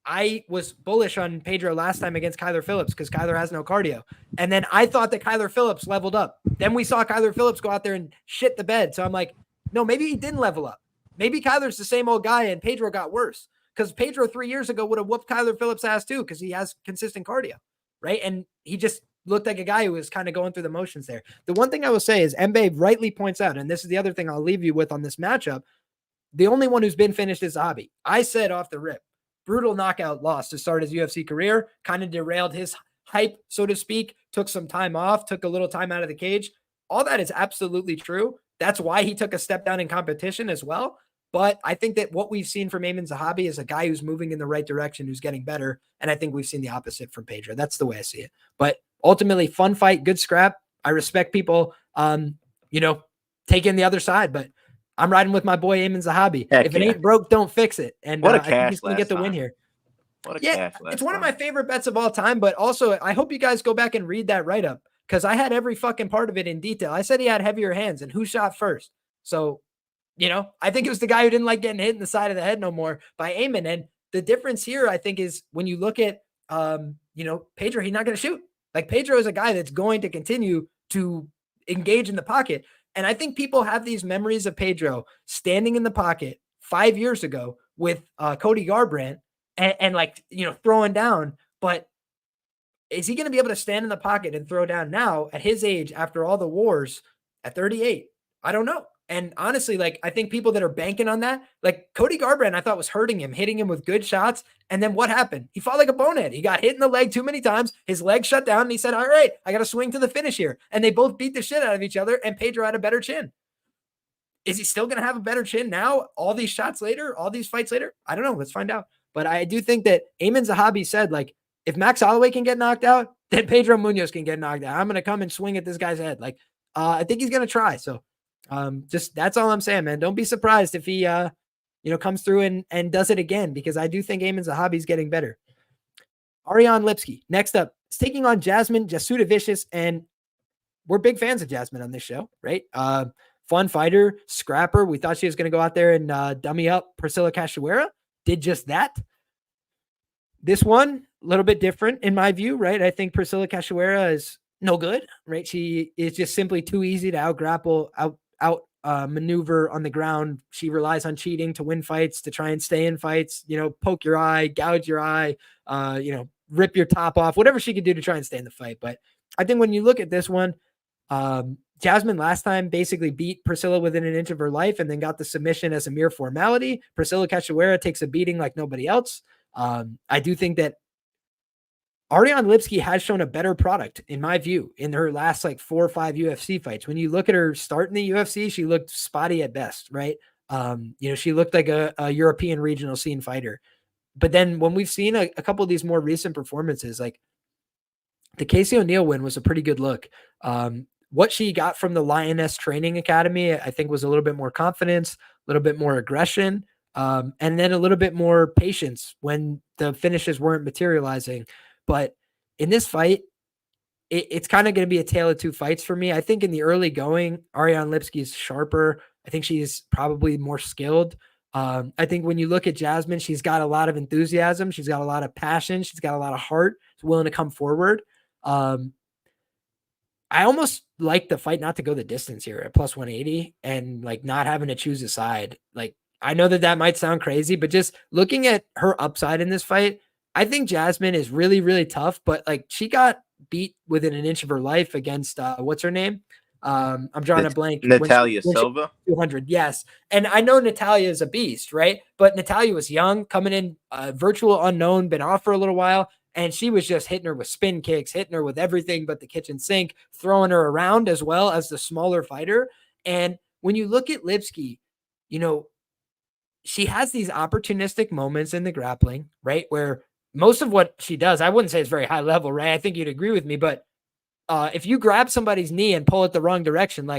I was bullish on Pedro last time against Kyler Phillips because Kyler has no cardio. And then I thought that Kyler Phillips leveled up. Then we saw Kyler Phillips go out there and shit the bed. So I'm like, no, maybe he didn't level up. Maybe Kyler's the same old guy and Pedro got worse because Pedro 3 years ago would have whooped Kyler Phillips' ass too because he has consistent cardio, right? And he just looked like a guy who was kind of going through the motions there. The one thing I will say is Mbaye rightly points out, and this is the other thing I'll leave you with on this matchup, the only one who's been finished is Zahabi. I said off the rip, brutal knockout loss to start his UFC career, kind of derailed his hype, so to speak, took some time off, took a little time out of the cage. All that is absolutely true. That's why he took a step down in competition as well. But I think that what we've seen from Aiemann Zahabi is a guy who's moving in the right direction, who's getting better. And I think we've seen the opposite from Pedro. That's the way I see it. But ultimately, fun fight, good scrap. I respect people, taking the other side, but I'm riding with my boy Aiemann Zahabi. If it ain't broke, don't fix it. And what a I think he's going to get the win here. It's one of my favorite bets of all time, but also I hope you guys go back and read that write-up because I had every fucking part of it in detail. I said he had heavier hands and who shot first. So, I think it was the guy who didn't like getting hit in the side of the head no more by Aiemann. And the difference here, I think, is when you look at, Pedro, he's not going to shoot. Like Pedro is a guy that's going to continue to engage in the pocket. And I think people have these memories of Pedro standing in the pocket 5 years ago with Cody Garbrandt and throwing down. But is he going to be able to stand in the pocket and throw down now at his age after all the wars at 38? I don't know. And honestly, I think people that are banking on that, like Cody Garbrandt, I thought was hurting him, hitting him with good shots. And then what happened? He fought like a bonehead. He got hit in the leg too many times. His leg shut down. And he said, all right, I got to swing to the finish here. And they both beat the shit out of each other. And Pedro had a better chin. Is he still going to have a better chin now? All these shots later, all these fights later? I don't know. Let's find out. But I do think that Aiemann Zahabi said, if Max Holloway can get knocked out, then Pedro Munhoz can get knocked out. I'm going to come and swing at this guy's head. I think he's going to try. So, just that's all I'm saying, man. Don't be surprised if he, comes through and does it again, because I do think Aiemann Zahabi is getting better. Ariane Lipski, next up, is taking on Jasmine Jasudavicius, and we're big fans of Jasmine on this show, right? Fun fighter, scrapper. We thought she was going to go out there and dummy up Priscilla Cachoeira. Did just that. This one, a little bit different in my view, right? I think Priscilla Cachoeira is no good, right? She is just simply too easy to out-grapple, maneuver on the ground. She relies on cheating to win fights, to try and stay in fights, poke your eye, gouge your eye, rip your top off, whatever she could do to try and stay in the fight. But I think when you look at this one, Jasmine last time basically beat Priscilla within an inch of her life and then got the submission as a mere formality. Priscilla Cachoeira takes a beating like nobody else. I do think that Ariane Lipski has shown a better product, in my view, in her last 4 or 5 UFC fights. When you look at her start in the UFC, she looked spotty at best, right? She looked like a European regional scene fighter. But then when we've seen a couple of these more recent performances, the Casey O'Neill win was a pretty good look. What she got from the Lioness Training Academy, I think, was a little bit more confidence, a little bit more aggression, and then a little bit more patience when the finishes weren't materializing. But in this fight, it's kind of going to be a tale of two fights for me. I think in the early going, Ariane Lipski is sharper. I think she's probably more skilled. I think when you look at Jasmine, she's got a lot of enthusiasm. She's got a lot of passion. She's got a lot of heart. She's willing to come forward. I almost like the fight not to go the distance here at plus 180 and not having to choose a side. I know that might sound crazy, but just looking at her upside in this fight, I think Jasmine is really, really tough, but she got beat within an inch of her life against what's her name? I'm drawing a blank. Natalia Silva. 200, yes. And I know Natalia is a beast, right? But Natalia was young, coming in virtual unknown, been off for a little while, and she was just hitting her with spin kicks, hitting her with everything but the kitchen sink, throwing her around as well as the smaller fighter. And when you look at Lipski, she has these opportunistic moments in the grappling, right? Where most of what she does, I wouldn't say it's very high level, right? I think you'd agree with me, but if you grab somebody's knee and pull it the wrong direction,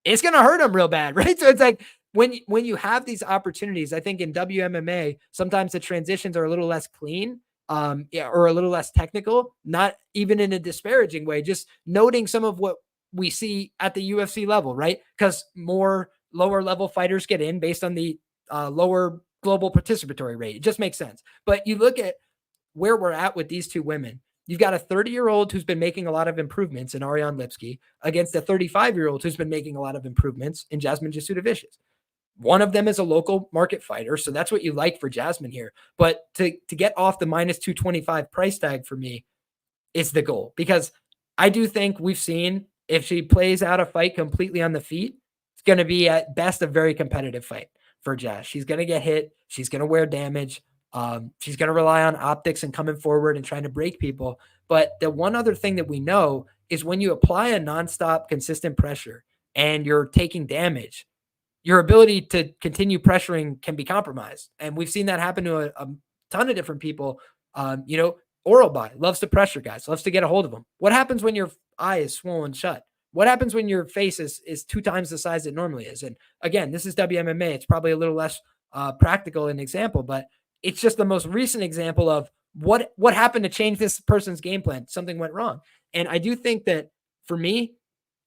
it's going to hurt them real bad, right? So it's when you have these opportunities, I think in WMMA, sometimes the transitions are a little less clean, or a little less technical, not even in a disparaging way, just noting some of what we see at the UFC level, right? Because more lower level fighters get in based on the lower global participatory rate. It just makes sense. But you look at where we're at with these two women. You've got a 30-year-old who's been making a lot of improvements in Ariane Lipski against a 35-year-old who's been making a lot of improvements in Jasmine Jasudavicius. One of them is a local market fighter, so that's what you like for Jasmine here. But to get off the minus 225 price tag for me is the goal, because I do think we've seen if she plays out a fight completely on the feet, it's going to be at best a very competitive fight for Jazz. She's going to get hit. She's going to wear damage. She's going to rely on optics and coming forward and trying to break people. But the one other thing that we know is when you apply a nonstop, consistent pressure and you're taking damage, your ability to continue pressuring can be compromised. And we've seen that happen to a ton of different people. Oralby loves to pressure guys, loves to get a hold of them. What happens when your eye is swollen shut? What happens when your face is 2 times the size it normally is? And again, this is WMMA. It's probably a little less practical an example, but it's just the most recent example of what happened to change this person's game plan. Something went wrong. And I do think that for me,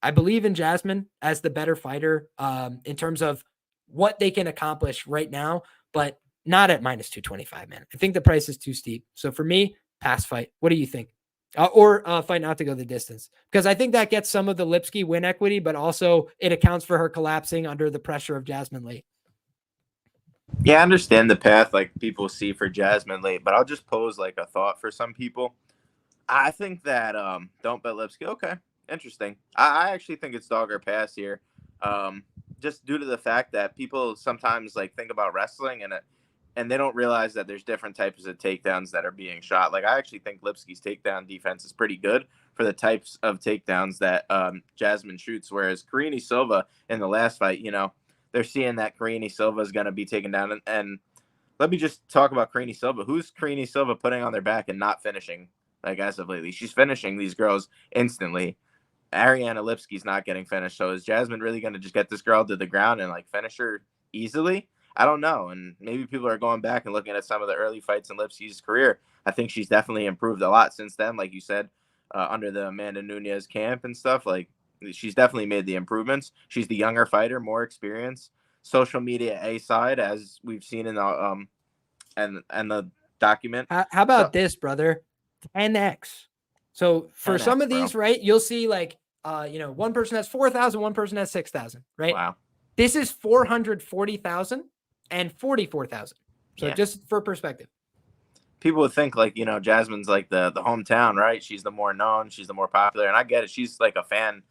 I believe in Jasmine as the better fighter in terms of what they can accomplish right now, but not at minus 225, man. I think the price is too steep. So for me, pass fight. What do you think? Or fight not to go the distance, because I think that gets some of the Lipski win equity, but also it accounts for her collapsing under the pressure of Jasmine late. Yeah, I understand the path like people see for Jasmine late, but I'll just pose like a thought for some people. I think that don't bet Lipski. Okay, interesting. I actually think it's dog or pass here, just due to the fact that people sometimes like think about wrestling and they don't realize that there's different types of takedowns that are being shot. Like I actually think Lipski's takedown defense is pretty good for the types of takedowns that Jasmine shoots, whereas Karine Silva in the last fight, they're seeing that Karine Silva is going to be taken down. And let me just talk about Karine Silva. Who's Karine Silva putting on their back and not finishing? Like as of lately, she's finishing these girls instantly. Ariana Lipski's not getting finished. So is Jasmine really going to just get this girl to the ground and like finish her easily? I don't know. And maybe people are going back and looking at some of the early fights in Lipski's career. I think she's definitely improved a lot since then. Like you said, under the Amanda Nunes camp and stuff, like she's definitely made the improvements. She's the younger fighter, more experience. Social media A side, as we've seen in the and the document. How about this, brother? 10x. So for 10X, some of these, right, you'll see like one person has 4,000, one person has 6,000, right? Wow. This is 440,000 and 44,000. So just for perspective. People would think like, Jasmine's like the hometown, right? She's the more known, she's the more popular. And I get it. She's like a fan,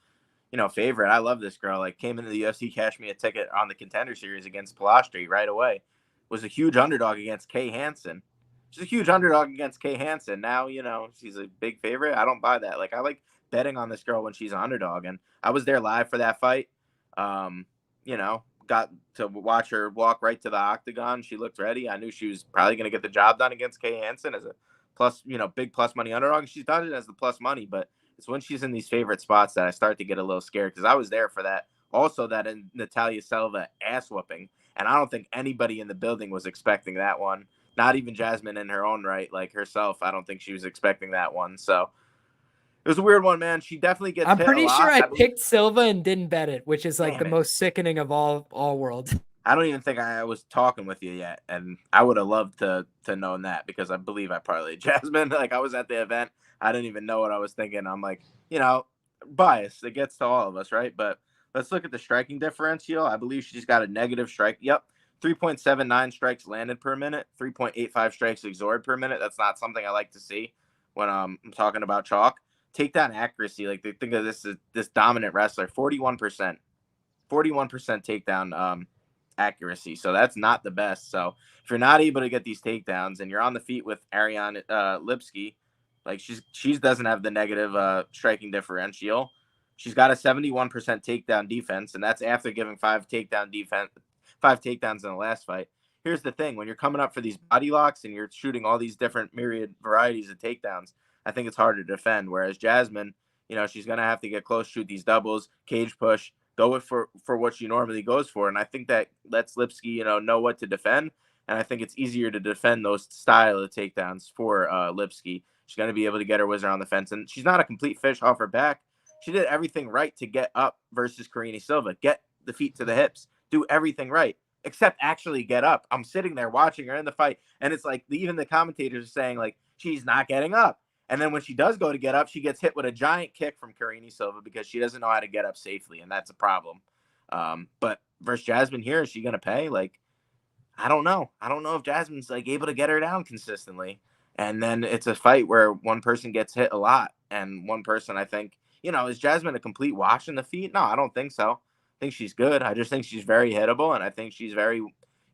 favorite. I love this girl. Like came into the UFC, cashed me a ticket on the Contender Series against Pilastri right away. Was a huge underdog against Kay Hansen. She's a huge underdog against Kay Hansen. Now, she's a big favorite. I don't buy that. Like I like betting on this girl when she's an underdog. And I was there live for that fight. Got to watch her walk right to the octagon. She looked ready. I knew she was probably going to get the job done against Kay Hansen as a plus, big plus money underdog. She's done it as the plus money, but it's when she's in these favorite spots that I start to get a little scared because I was there for that. Also, that in Natalia Silva ass whooping, and I don't think anybody in the building was expecting that one. Not even Jasmine in her own right, like herself. I don't think she was expecting that one. So it was a weird one, man. She definitely gets. I'm pretty sure I picked Silva and didn't bet it, which is like the most sickening of all worlds. I don't even think I was talking with you yet, and I would have loved to known that because I believe I parlayed Jasmine. Like I was at the event, I didn't even know what I was thinking. I'm like, bias. It gets to all of us, right? But let's look at the striking differential. I believe she's got a negative strike. Yep. 3.79 strikes landed per minute, 3.85 strikes exorted per minute. That's not something I like to see when I'm talking about chalk. Takedown accuracy, like they think of this dominant wrestler, 41% takedown accuracy. So that's not the best. So if you're not able to get these takedowns and you're on the feet with Ariane Lipski, like she doesn't have the negative striking differential. She's got a 71% takedown defense, and that's after giving 5 takedowns in the last fight. Here's the thing. When you're coming up for these body locks and you're shooting all these different myriad varieties of takedowns, I think it's harder to defend. Whereas Jasmine, she's going to have to get close, shoot these doubles, cage push, go for what she normally goes for. And I think that lets Lipski, know what to defend. And I think it's easier to defend those style of takedowns for Lipski. She's going to be able to get her whiz around the fence. And she's not a complete fish off her back. She did everything right to get up versus Karine Silva. Get the feet to the hips. Do everything right, except actually get up. I'm sitting there watching her in the fight, and it's like even the commentators are saying, like, she's not getting up. And then when she does go to get up, she gets hit with a giant kick from Karine Silva because she doesn't know how to get up safely, and that's a problem. But versus Jasmine here, is she going to pay? Like, I don't know. I don't know if Jasmine's, like, able to get her down consistently. And then it's a fight where one person gets hit a lot, and one person, I think, is Jasmine a complete wash in the feet? No, I don't think so. I think she's good. I just think she's very hittable, and I think she's very,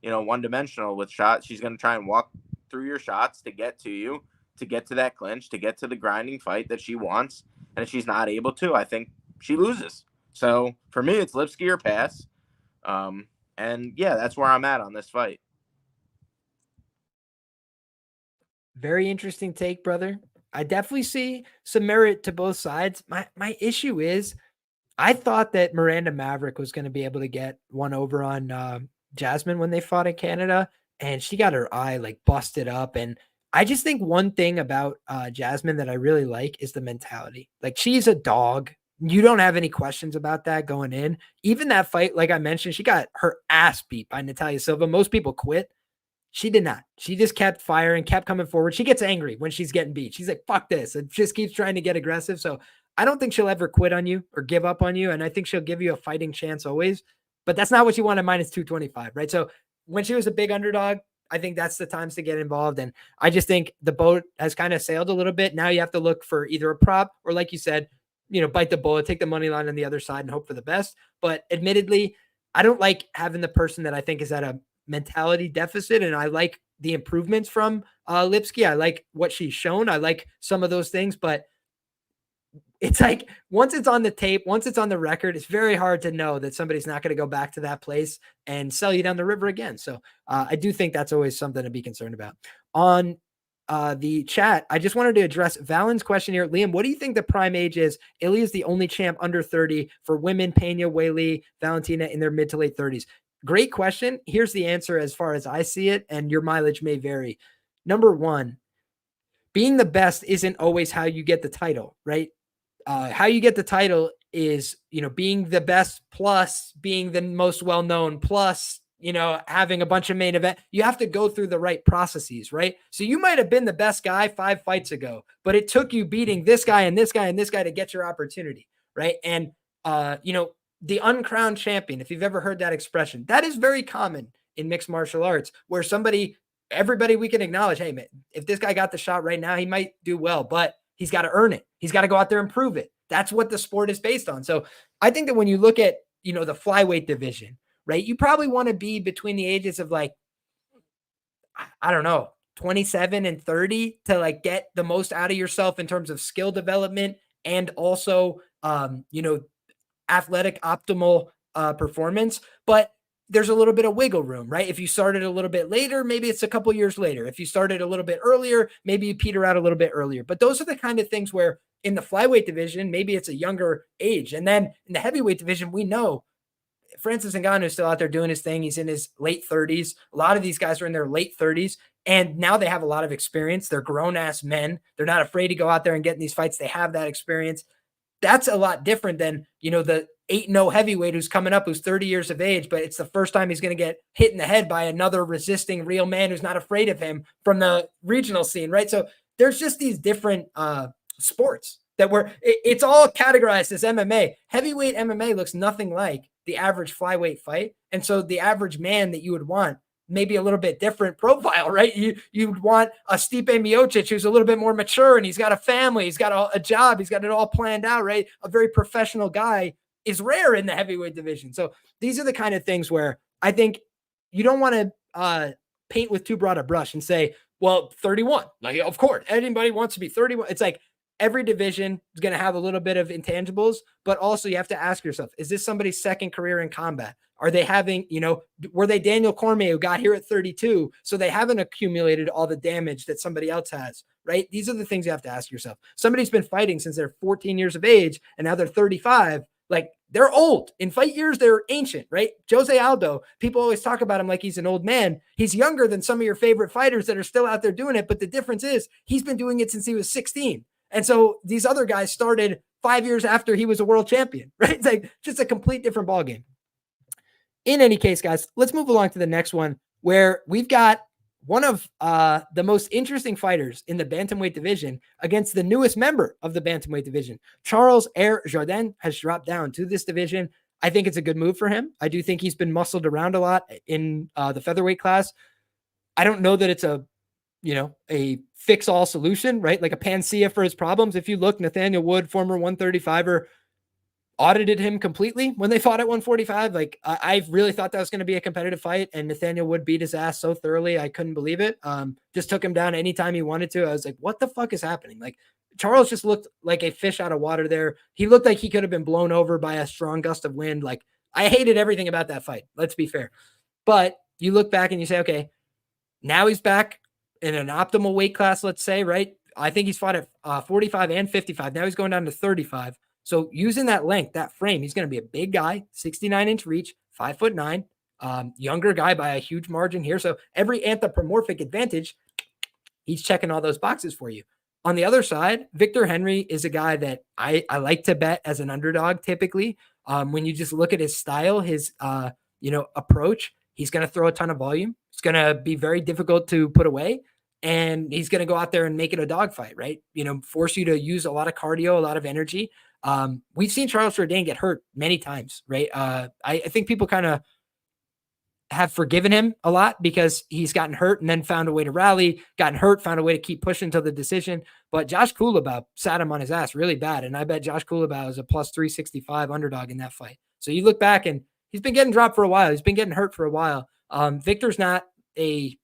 one-dimensional with shots. She's going to try and walk through your shots to get to you, to get to that clinch, to get to the grinding fight that she wants. And if she's not able to, I think she loses. So for me, it's Lipski or pass. And yeah, that's where I'm at on this fight. Very interesting take, brother. I definitely see some merit to both sides. My issue is I thought that Miranda Maverick was going to be able to get one over on Jasmine when they fought in Canada, and she got her eye like busted up. And I just think one thing about Jasmine that I really like is the mentality. Like, she's a dog. You don't have any questions about that going in. Even that fight, like I mentioned, she got her ass beat by Natalia Silva. Most people quit. She did not. She just kept firing, kept coming forward. She gets angry when she's getting beat. She's like, fuck this. It just keeps trying to get aggressive. So I don't think she'll ever quit on you or give up on you. And I think she'll give you a fighting chance always. But that's not what you want at minus 225, right? So when she was a big underdog, I think that's the times to get involved. And I just think the boat has kind of sailed a little bit. Now you have to look for either a prop or, like you said, bite the bullet, take the money line on the other side and hope for the best. But admittedly, I don't like having the person that I think is at a mentality deficit. And I like the improvements from Lipski. I like what she's shown. I like some of those things, but it's like, once it's on the tape, once it's on the record, it's very hard to know that somebody's not going to go back to that place and sell you down the river again. So I do think that's always something to be concerned about. On the chat, I just wanted to address Valen's question here. Liam, what do you think the prime age is? Ilya is the only champ under 30 for women. Pena, Weili, Valentina in their mid to late 30s. Great question. Here's the answer as far as I see it, and your mileage may vary. Number one, being the best isn't always how you get the title, right? How you get the title is, being the best plus being the most well-known plus, having a bunch of main event. You have to go through the right processes, right? So you might have been the best guy 5 fights ago, but it took you beating this guy and this guy and this guy to get your opportunity, right? And, the uncrowned champion, if you've ever heard that expression, that is very common in mixed martial arts, where everybody we can acknowledge, hey, man, if this guy got the shot right now, he might do well, but he's got to earn it. He's got to go out there and prove it. That's what the sport is based on. So I think that when you look at, the flyweight division, right, you probably want to be between the ages of, like, I don't know, 27 and 30 to, like, get the most out of yourself in terms of skill development and also, athletic optimal performance. But there's a little bit of wiggle room, right? If you started a little bit later, maybe it's a couple years later. If you started a little bit earlier, maybe you peter out a little bit earlier. But those are the kind of things where in the flyweight division, maybe it's a younger age. And then in the heavyweight division, we know Francis Ngannou is still out there doing his thing. He's in his late 30s. A lot of these guys are in their late 30s. And now they have a lot of experience. They're grown-ass men. They're not afraid to go out there and get in these fights. They have that experience. That's a lot different than, the 8-0 heavyweight who's coming up, who's 30 years of age, but it's the first time he's going to get hit in the head by another resisting real man who's not afraid of him from the regional scene, right? So there's just these different sports that it's all categorized as MMA. Heavyweight MMA looks nothing like the average flyweight fight. And so the average man that you would want, maybe a little bit different profile, right? You'd want a Stipe Miocic who's a little bit more mature and he's got a family, he's got a job, he's got it all planned out, right? A very professional guy is rare in the heavyweight division. So these are the kind of things where I think you don't want to paint with too broad a brush and say, well, 31, like, of course, anybody wants to be 31. It's like every division is going to have a little bit of intangibles, but also you have to ask yourself, is this somebody's second career in combat? Are they having, were they Daniel Cormier who got here at 32? So they haven't accumulated all the damage that somebody else has, right? These are the things you have to ask yourself. Somebody's been fighting since they're 14 years of age and now they're 35. Like, they're old. In fight years, they're ancient, right? Jose Aldo, people always talk about him like he's an old man. He's younger than some of your favorite fighters that are still out there doing it. But the difference is he's been doing it since he was 16. And so these other guys started 5 years after he was a world champion, right? It's like just a complete different ballgame. In any case, guys, let's move along to the next one where we've got one of the most interesting fighters in the bantamweight division against the newest member of the bantamweight division. Charles Jourdain has dropped down to this division. I think it's a good move for him. I do think he's been muscled around a lot in the featherweight class. I don't know that it's a fix-all solution, right? Like a panacea for his problems. If you look, Nathaniel Wood, former 135er, audited him completely when they fought at 145. Like I really thought that was going to be a competitive fight, and Nathaniel Wood beat his ass so thoroughly. I couldn't believe it. Just took him down anytime he wanted to. I was like, what the fuck is happening? Like Charles just looked like a fish out of water there. He looked like he could have been blown over by a strong gust of wind. Like I hated everything about that fight. Let's be fair. But you look back and you say, okay, now he's back in an optimal weight class, let's say, right? I think he's fought at 45 and 55. Now he's going down to 35. So using that length, that frame, he's going to be a big guy, 69-inch reach, 5'9", younger guy by a huge margin here. So every anthropomorphic advantage, he's checking all those boxes for you. On the other side, Victor Henry is a guy that I like to bet as an underdog typically. When you just look at his style, his approach, he's going to throw a ton of volume. It's going to be very difficult to put away. And he's going to go out there and make it a dogfight, right? Force you to use a lot of cardio, a lot of energy. We've seen Charles Jourdain get hurt many times, right? I think people kind of have forgiven him a lot because he's gotten hurt and then found a way to rally, gotten hurt, found a way to keep pushing until the decision. But Josh Kulabau sat him on his ass really bad. And I bet Josh Kulabau is a plus 365 underdog in that fight. So you look back and he's been getting dropped for a while. He's been getting hurt for a while. Victor's not a,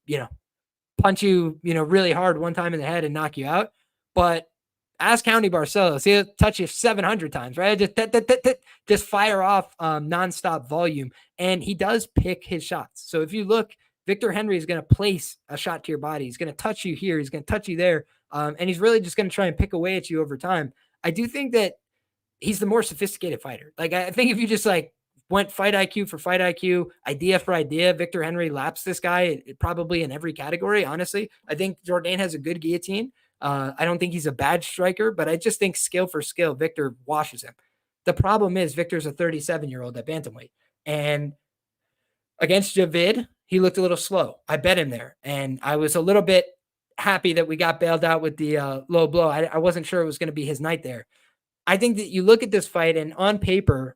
punch you, really hard one time in the head and knock you out. But ask County Barcelos, he'll touch you 700 times, right? Just fire off nonstop volume. And he does pick his shots. So if you look, Victor Henry is going to place a shot to your body. He's going to touch you here. He's going to touch you there. And he's really just going to try and pick away at you over time. I do think that he's the more sophisticated fighter. Like, I think if you just went fight IQ for fight IQ, idea for idea, Victor Henry laps this guy probably in every category, honestly. I think Jourdain has a good guillotine. I don't think he's a bad striker, but I just think skill for skill, Victor washes him. The problem is Victor's a 37-year-old at bantamweight. And against Javid, he looked a little slow. I bet him there. And I was a little bit happy that we got bailed out with the low blow. I wasn't sure it was going to be his night there. I think that you look at this fight and on paper,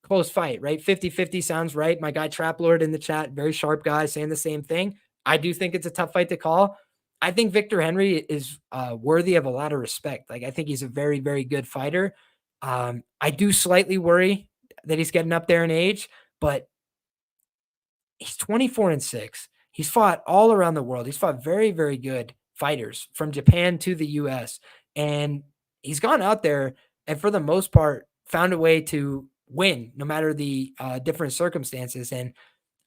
close fight, right? 50-50 sounds right. My guy Trap Lord in the chat, very sharp guy, saying the same thing. I do think it's a tough fight to call. I think Victor Henry is worthy of a lot of respect. Like, I think he's a very, very good fighter. I do slightly worry that he's getting up there in age, but he's 24-6. He's fought all around the world. He's fought very, very good fighters from Japan to the US. And he's gone out there and for the most part found a way to win no matter the different circumstances. And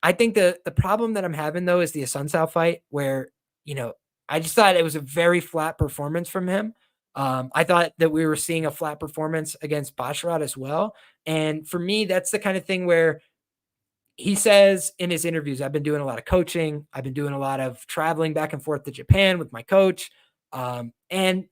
I think the problem that I'm having though is the Asuncao fight where, I just thought it was a very flat performance from him. I thought that we were seeing a flat performance against Basharat as well. And for me, that's the kind of thing where he says in his interviews, I've been doing a lot of coaching. I've been doing a lot of traveling back and forth to Japan with my coach. And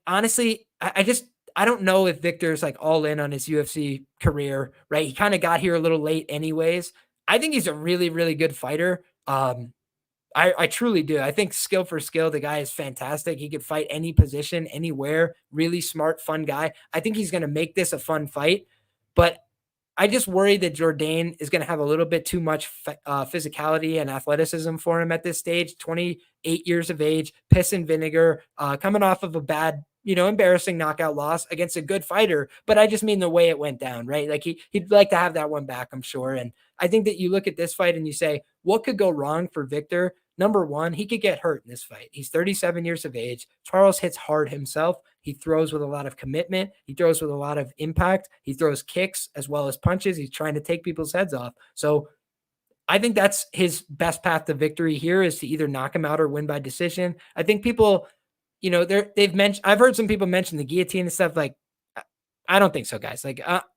honestly, I don't know if Victor's all in on his UFC career, right? He kind of got here a little late anyways. I think he's a really, really good fighter. I truly do. I think skill for skill, the guy is fantastic. He could fight any position, anywhere. Really smart, fun guy. I think he's going to make this a fun fight. But I just worry that Jourdain is going to have a little bit too much physicality and athleticism for him at this stage. 28 years of age, piss and vinegar, coming off of a bad, embarrassing knockout loss against a good fighter. But I just mean the way it went down, right? Like he'd like to have that one back, I'm sure. And I think that you look at this fight and you say, what could go wrong for Victor? Number one, he could get hurt in this fight. He's 37 years of age. Charles hits hard himself. He throws with a lot of commitment. He throws with a lot of impact. He throws kicks as well as punches. He's trying to take people's heads off. So I think that's his best path to victory here is to either knock him out or win by decision. I think people, they've mentioned, I've heard some people mention the guillotine and stuff. I don't think so, guys.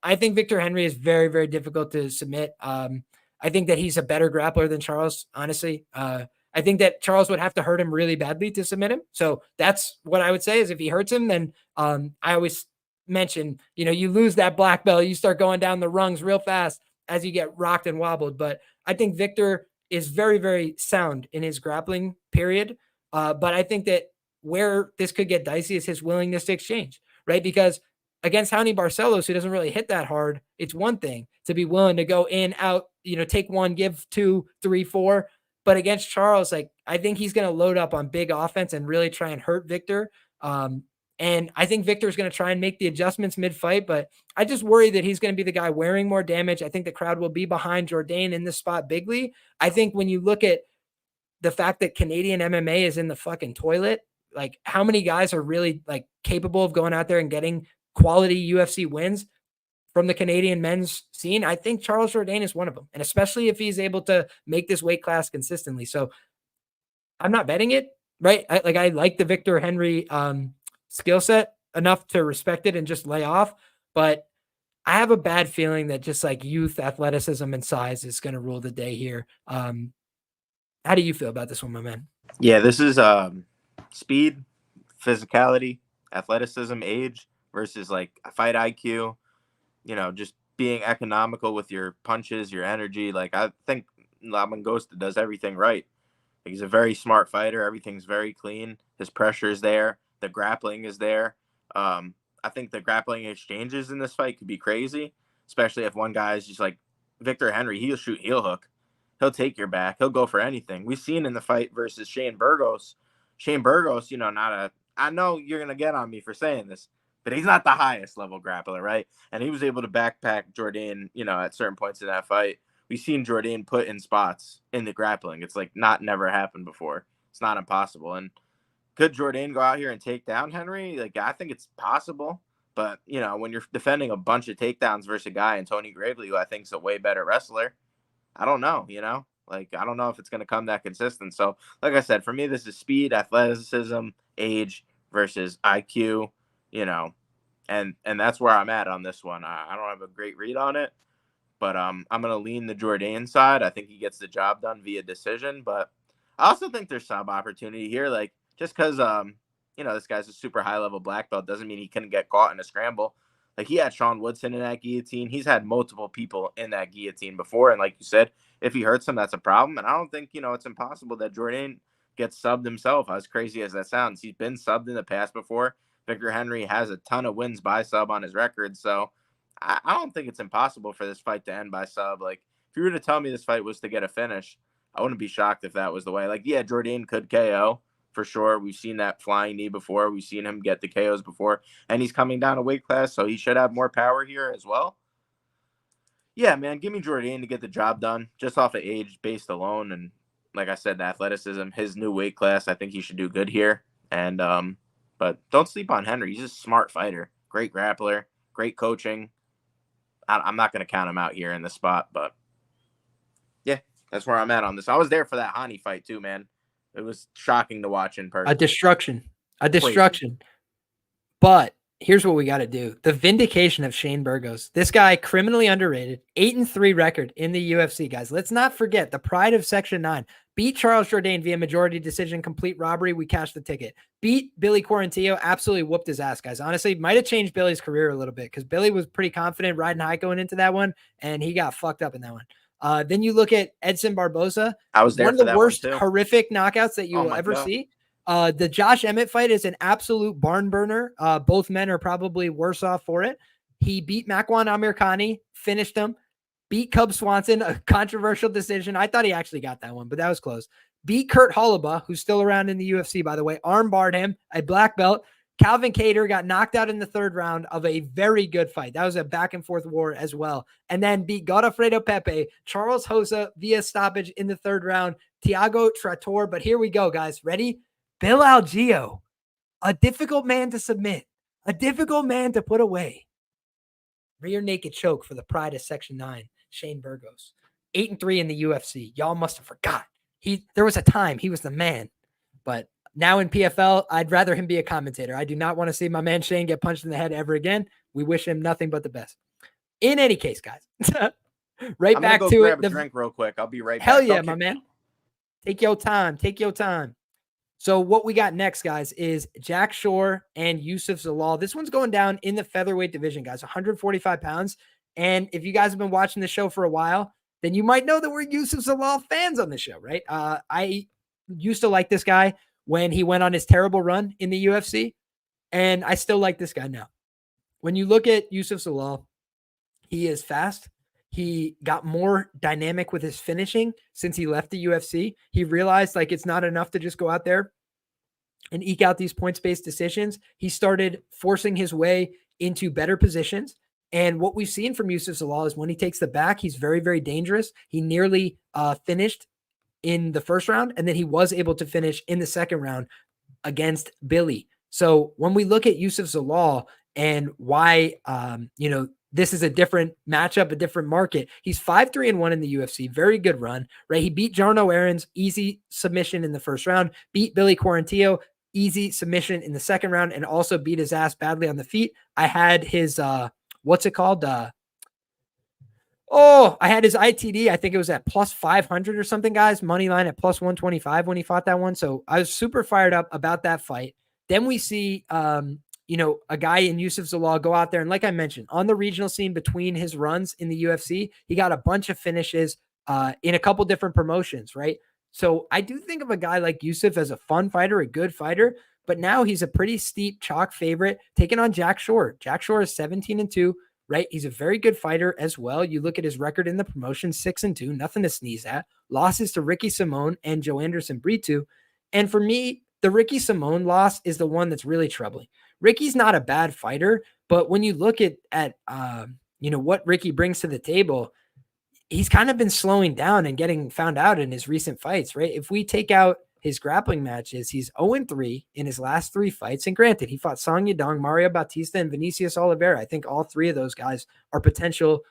I think Victor Henry is very, very difficult to submit. I think that he's a better grappler than Charles, honestly. I think that Charles would have to hurt him really badly to submit him. So that's what I would say is if he hurts him, then I always mention, you lose that black belt, you start going down the rungs real fast as you get rocked and wobbled. But I think Victor is very, very sound in his grappling period. But I think that where this could get dicey is his willingness to exchange, right? Because against Raoni Barcelos, who doesn't really hit that hard, it's one thing to be willing to go in, out, take one, give 2, 3, 4. But against Charles, I think he's going to load up on big offense and really try and hurt Victor. And I think Victor's going to try and make the adjustments mid-fight, but I just worry that he's going to be the guy wearing more damage. I think the crowd will be behind Jourdain in this spot bigly. I think when you look at the fact that Canadian MMA is in the fucking toilet, like how many guys are really like capable of going out there and getting quality UFC wins from the Canadian men's scene? I think Charles Jourdain is one of them. And especially if he's able to make this weight class consistently. So I'm not betting it, right? I like the Victor Henry skill set enough to respect it and just lay off. But I have a bad feeling that just like youth, athleticism, and size is going to rule the day here. How do you feel about this one, my man? Yeah, this is speed, physicality, athleticism, age versus like fight IQ, just being economical with your punches, your energy. Like I think Lamangosta does everything right. He's a very smart fighter. Everything's very clean. His pressure is there. The grappling is there. I think the grappling exchanges in this fight could be crazy, especially if one guy is just like Victor Henry. He'll shoot heel hook. He'll take your back. He'll go for anything. We've seen in the fight versus Shane Burgos. Shane Burgos, I know you're going to get on me for saying this, but he's not the highest level grappler, right? And he was able to backpack Jourdain, at certain points in that fight. We've seen Jourdain put in spots in the grappling. It's like never happened before. It's not impossible. And could Jourdain go out here and take down Henry? Like, I think it's possible. But, when you're defending a bunch of takedowns versus a guy and Tony Gravely, who I think is a way better wrestler, I don't know, Like, I don't know if it's going to come that consistent. So, like I said, for me, this is speed, athleticism, age versus IQ, and that's where I'm at on this one. I don't have a great read on it. But I'm going to lean the Jourdain side. I think he gets the job done via decision. But I also think there's some opportunity here. Like, just because, this guy's a super high-level black belt doesn't mean he couldn't get caught in a scramble. Like, he had Sean Woodson in that guillotine. He's had multiple people in that guillotine before. And like you said, if he hurts him, that's a problem. And I don't think, it's impossible that Jourdain gets subbed himself, as crazy as that sounds. He's been subbed in the past before. Victor Henry has a ton of wins by sub on his record. So, I don't think it's impossible for this fight to end by sub. Like, if you were to tell me this fight was to get a finish, I wouldn't be shocked if that was the way. Like, yeah, Jourdain could KO for sure. We've seen that flying knee before. We've seen him get the KOs before. And he's coming down a weight class, so he should have more power here as well. Yeah, man, give me Jourdain to get the job done just off of age based alone. And like I said, the athleticism, his new weight class, I think he should do good here. And but don't sleep on Henry. He's a smart fighter, great grappler, great coaching. I'm not going to count him out here in the spot, but yeah, that's where I'm at on this. I was there for that Hani fight too, man. It was shocking to watch in person. A destruction. But here's what we got to do. The vindication of Shane Burgos. This guy, criminally underrated, 8-3 record in the UFC, guys. Let's not forget the pride of Section 9. Beat Charles Jourdain via majority decision, complete robbery. We cashed the ticket. Beat Billy Quarantillo. Absolutely whooped his ass, guys. Honestly, might have changed Billy's career a little bit because Billy was pretty confident riding high going into that one, and he got fucked up in that one. Then you look at Edson Barboza. I was there one for of the that worst, one too. horrific knockouts that you will ever see. The Josh Emmett fight is an absolute barn burner. Both men are probably worse off for it. He beat Makwan Amirkhani, finished him, beat Cub Swanson, a controversial decision. I thought he actually got that one, but that was close. Beat Kurt Holleba, who's still around in the UFC, by the way, armbarred him, a black belt. Calvin Kattar got knocked out in the third round of a very good fight. That was a back and forth war as well. And then beat Godofredo Pepe, Charles Hosa via stoppage in the third round, Thiago Trator. But here we go, guys. Ready? Bill Algeo, a difficult man to submit, a difficult man to put away. Rear naked choke for the pride of Section 9, Shane Burgos. 8-3 in the UFC. Y'all must have forgot. There was a time he was the man, but now in PFL, I'd rather him be a commentator. I do not want to see my man Shane get punched in the head ever again. We wish him nothing but the best. In any case, guys, right back to it. Grab a drink real quick. I'll be right back. Hell yeah, my man. Take your time. So what we got next, guys, is Jack Shore and Youssef Zalal. This one's going down in the featherweight division, guys, 145 pounds. And if you guys have been watching the show for a while, then you might know that we're Youssef Zalal fans on the show, right? I used to like this guy when he went on his terrible run in the UFC, and I still like this guy now. When you look at Youssef Zalal, he is fast. He got more dynamic with his finishing since he left the UFC. He realized like it's not enough to just go out there and eke out these points-based decisions, he started forcing his way into better positions. And what we've seen from Youssef Zalal is when he takes the back, he's very, very dangerous. He nearly finished in the first round, and then he was able to finish in the second round against Billy. So when we look at Youssef Zalal and why, this is a different matchup, a different market. He's 5-3-1 in the UFC. Very good run, right? He beat Jarno Aaron's easy submission in the first round, beat Billy Quarantillo, easy submission in the second round, and also beat his ass badly on the feet. I had his, what's it called? I had his ITD. I think it was at plus 500 or something, guys. Money line at plus 125 when he fought that one. So I was super fired up about that fight. Then we see, a guy in Youssef Zalal go out there. And like I mentioned, on the regional scene between his runs in the UFC, he got a bunch of finishes in a couple different promotions, right? So I do think of a guy like Youssef as a fun fighter, a good fighter, but now he's a pretty steep chalk favorite taking on Jack Shore. Jack Shore is 17-2, right? He's a very good fighter as well. You look at his record in the promotion, 6-2, nothing to sneeze at. Losses to Ricky Simone and Joanderson Brito. And for me, the Ricky Simone loss is the one that's really troubling. Ricky's not a bad fighter, but when you look at what Ricky brings to the table, he's kind of been slowing down and getting found out in his recent fights, right? If we take out his grappling matches, he's 0-3 in his last 3 fights. And granted, he fought Song Yadong, Mario Bautista, and Vinicius Oliveira. I think all 3 of those guys are potential,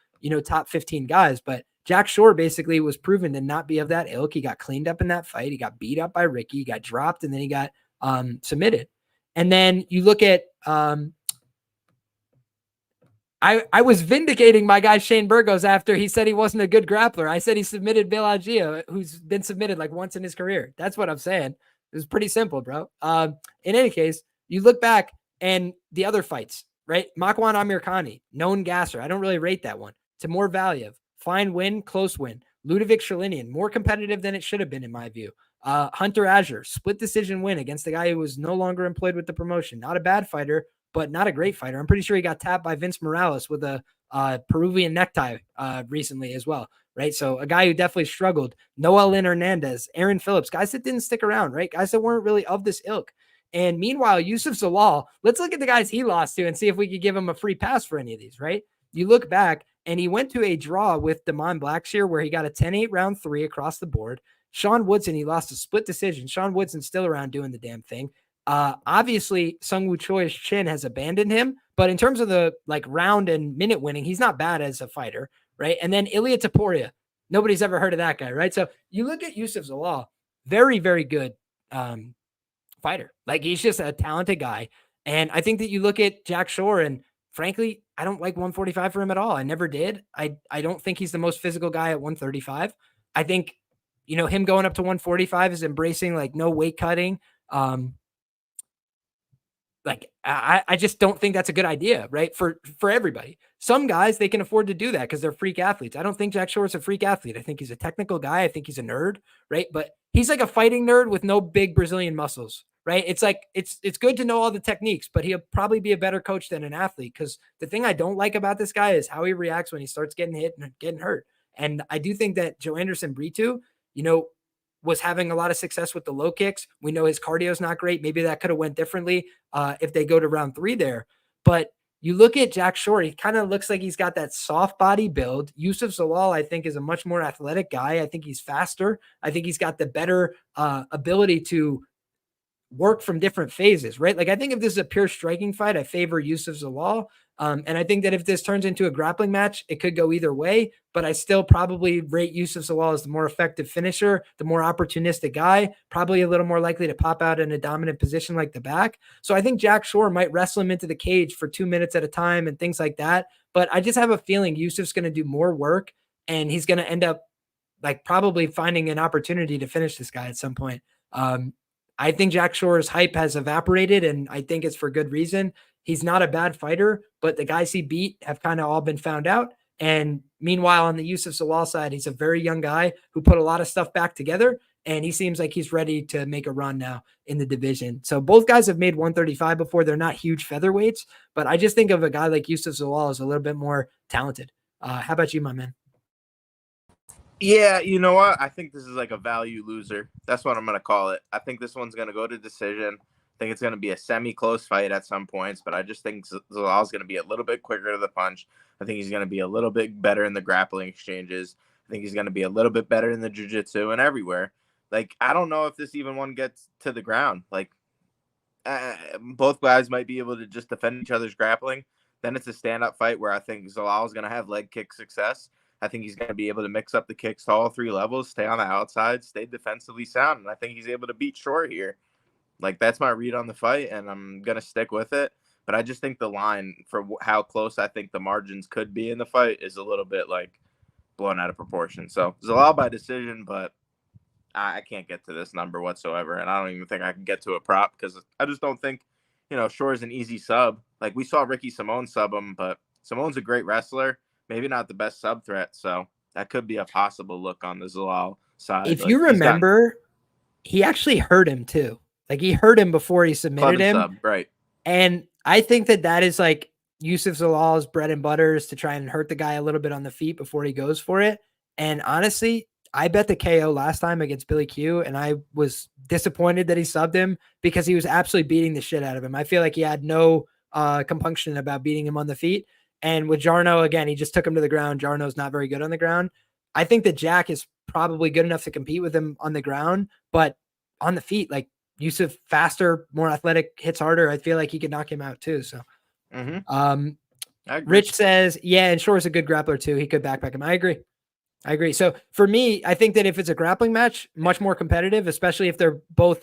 top 15 guys, but Jack Shore basically was proven to not be of that ilk. He got cleaned up in that fight. He got beat up by Ricky, he got dropped, and then he got submitted. And then you look at, I was vindicating my guy Shane Burgos after he said he wasn't a good grappler. I said he submitted Bill Algea, who's been submitted like once in his career. That's what I'm saying. It was pretty simple, bro. In any case, you look back and the other fights, right? Makwan Amirkhani, known gasser. I don't really rate that one. Timur Valiev, fine win, close win. Ludovic Shalinian, more competitive than it should have been in my view. Hunter Azure, split decision win against the guy who was no longer employed with the promotion. Not a bad fighter, but not a great fighter. I'm pretty sure he got tapped by Vince Morales with a Peruvian necktie recently as well, right? So a guy who definitely struggled. Noel Lynn Hernandez, Aaron Phillips, guys that didn't stick around, right? Guys that weren't really of this ilk. And meanwhile, Youssef Zalal, let's look at the guys he lost to and see if we could give him a free pass for any of these, right? You look back, and he went to a draw with Damon Blackshear where he got a 10-8 round 3 across the board. Sean Woodson, he lost a split decision. Sean Woodson's still around doing the damn thing. Obviously, Sungwoo Choi's chin has abandoned him, but in terms of the round and minute winning, he's not bad as a fighter, right? And then Ilya Taporia, nobody's ever heard of that guy, right? So you look at Youssef Zalal, very, very good fighter. He's just a talented guy. And I think that you look at Jack Shore, and frankly, I don't like 145 for him at all. I never did. I don't think he's the most physical guy at 135. I think, him going up to 145 is embracing no weight cutting. I just don't think that's a good idea, right? For everybody. Some guys, they can afford to do that because they're freak athletes. I don't think Jack Shore is a freak athlete. I think he's a technical guy. I think he's a nerd, right? But he's like a fighting nerd with no big Brazilian muscles, right? It's it's good to know all the techniques, but he'll probably be a better coach than an athlete. Because the thing I don't like about this guy is how he reacts when he starts getting hit and getting hurt. And I do think that Joanderson Brito, was having a lot of success with the low kicks. We know his cardio is not great. Maybe that could have went differently if they go to round 3 there. But you look at Jack Shore, he kind of looks like he's got that soft body build. Youssef Zalal, I think, is a much more athletic guy. I think he's faster. I think he's got the better ability to work from different phases, right? I think if this is a pure striking fight, I favor Youssef Zalal. And I think that if this turns into a grappling match, it could go either way, but I still probably rate Youssef Zalal as the more effective finisher, the more opportunistic guy, probably a little more likely to pop out in a dominant position like the back. So I think Jack Shore might wrestle him into the cage for 2 minutes at a time and things like that. But I just have a feeling Youssef's going to do more work, and he's going to end up probably finding an opportunity to finish this guy at some point. I think Jack Shore's hype has evaporated, and I think it's for good reason. He's not a bad fighter, but the guys he beat have kind of all been found out. And meanwhile, on the Youssef Zalal side, he's a very young guy who put a lot of stuff back together, and he seems like he's ready to make a run now in the division. So both guys have made 135 before. They're not huge featherweights, but I just think of a guy like Youssef Zalal as a little bit more talented. How about you, my man? Yeah, you know what? I think this is a value loser. That's what I'm going to call it. I think this one's going to go to decision. I think it's going to be a semi-close fight at some points, but I just think Zalal's going to be a little bit quicker to the punch. I think he's going to be a little bit better in the grappling exchanges. I think he's going to be a little bit better in the jiu-jitsu and everywhere. Like, I don't know if this even one gets to the ground. Like, both guys might be able to just defend each other's grappling. Then it's a stand-up fight where I think Zalal is going to have leg kick success. I think he's going to be able to mix up the kicks to all three levels, stay on the outside, stay defensively sound, and I think he's able to beat Short here. Like, that's my read on the fight, and I'm going to stick with it. But I just think the line for how close I think the margins could be in the fight is a little bit, like, blown out of proportion. So, Zalal by decision, but I can't get to this number whatsoever, and I don't even think I can get to a prop because I just don't think, Shore is an easy sub. Like, we saw Ricky Simone sub him, but Simone's a great wrestler, maybe not the best sub threat, so that could be a possible look on the Zalal side. If you remember, he actually hurt him too. Like, he hurt him before he submitted him. Sub, right. And I think that is like Youssef Zalal's bread and butter, is to try and hurt the guy a little bit on the feet before he goes for it. And honestly, I bet the KO last time against Billy Q, and I was disappointed that he subbed him because he was absolutely beating the shit out of him. I feel like he had no compunction about beating him on the feet. And with Jourdain, again, he just took him to the ground. Jourdain's not very good on the ground. I think that Jack is probably good enough to compete with him on the ground, but on the feet, like, Youssef faster, more athletic, hits harder. I feel like he could knock him out too. So, Rich says, yeah, and Shore's a good grappler too. He could backpack him. I agree. So for me, I think that if it's a grappling match, much more competitive, especially if they're both,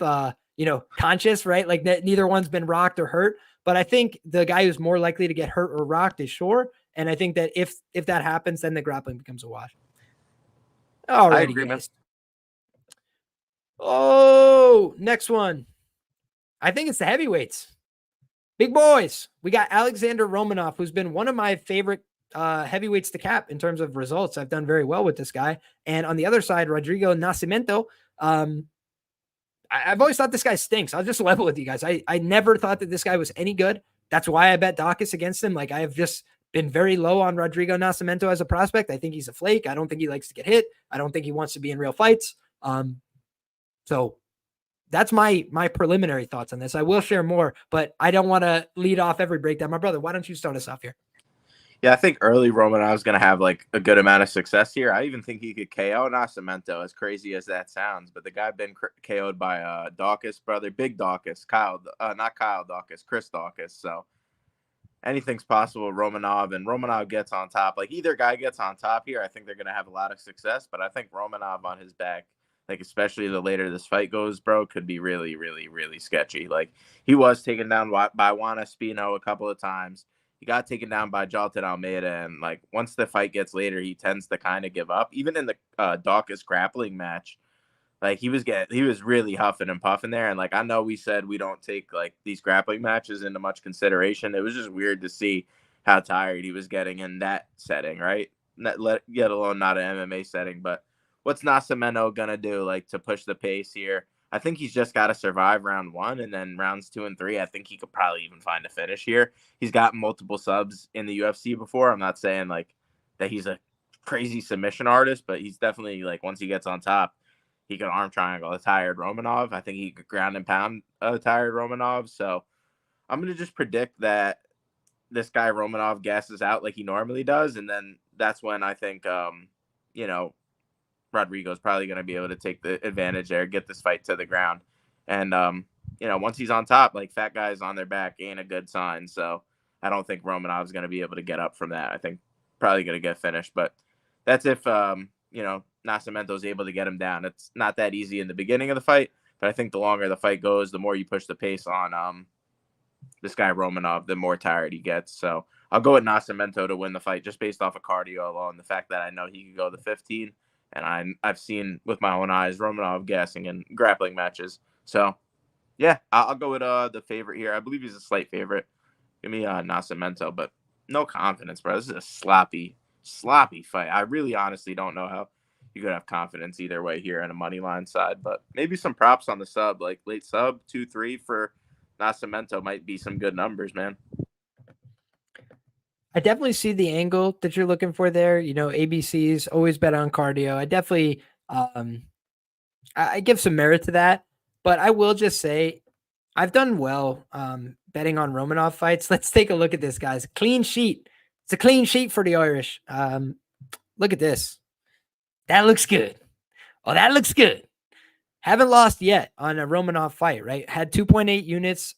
conscious, right? Like, neither one's been rocked or hurt. But I think the guy who's more likely to get hurt or rocked is Shore. And I think that if that happens, then the grappling becomes a wash. All right, guys. Oh, next one. I think it's the heavyweights. Big boys. We got Alexander Romanov, who's been one of my favorite heavyweights to cap in terms of results. I've done very well with this guy. And on the other side, Rodrigo Nascimento. I've always thought this guy stinks. I'll just level with you guys. I never thought that this guy was any good. That's why I bet Dawkins against him. Like, I have just been very low on Rodrigo Nascimento as a prospect. I think he's a flake. I don't think he likes to get hit. I don't think he wants to be in real fights. So that's my preliminary thoughts on this. I will share more, but I don't want to lead off every breakdown. My brother, why don't you start us off here? Yeah, I think early Romanov is going to have like a good amount of success here. I even think he could KO Nascimento, as crazy as that sounds. But the guy been KO'd by Dawkins brother, Big Dawkins, not Kyle Dawkins, Chris Dawkins. So anything's possible. Romanov, and Romanov gets on top. Like, either guy gets on top here, I think they're going to have a lot of success. But I think Romanov on his back, like, especially the later this fight goes, bro, could be really, really, really sketchy. Like, he was taken down by Juan Espino a couple of times. He got taken down by Jalton Almeida, and like, once the fight gets later, he tends to kind of give up. Even in the Dawkins grappling match, like, he was really huffing and puffing there. And like, I know we said we don't take like these grappling matches into much consideration. It was just weird to see how tired he was getting in that setting, right? Let alone not an MMA setting. But what's Nascimento gonna do, like, to push the pace here? I think he's just got to survive round 1, and then rounds 2 and 3, I think he could probably even find a finish here. He's got multiple subs in the UFC before. I'm not saying like that he's a crazy submission artist, but he's definitely, like, once he gets on top, he could arm triangle a tired Romanov. I think he could ground and pound a tired Romanov. So I'm going to just predict that this guy Romanov gasses out like he normally does. And then that's when I think, Rodrigo's probably going to be able to take the advantage there, get this fight to the ground. And, once he's on top, like, fat guys on their back ain't a good sign. So I don't think Romanov's going to be able to get up from that. I think probably going to get finished. But that's if, Nascimento's able to get him down. It's not that easy in the beginning of the fight. But I think the longer the fight goes, the more you push the pace on this guy Romanov, the more tired he gets. So I'll go with Nascimento to win the fight just based off of cardio alone. The fact that I know he could go to 15. And I've seen with my own eyes Romanov gassing in grappling matches. So, yeah, I'll go with the favorite here. I believe he's a slight favorite. Give me Nascimento, but no confidence, bro. This is a sloppy fight. I really honestly don't know how you could have confidence either way here on a money line side. But maybe some props on the sub, like late sub, 2-3 for Nascimento might be some good numbers, man. I definitely see the angle that you're looking for there. ABCs always bet on cardio. I definitely, I give some merit to that, but I will just say, I've done well betting on Romanov fights. Let's take a look at this, guys. Clean sheet. It's a clean sheet for the Irish. Look at this. That looks good. Oh, that looks good. Haven't lost yet on a Romanov fight, right? Had 2.8 units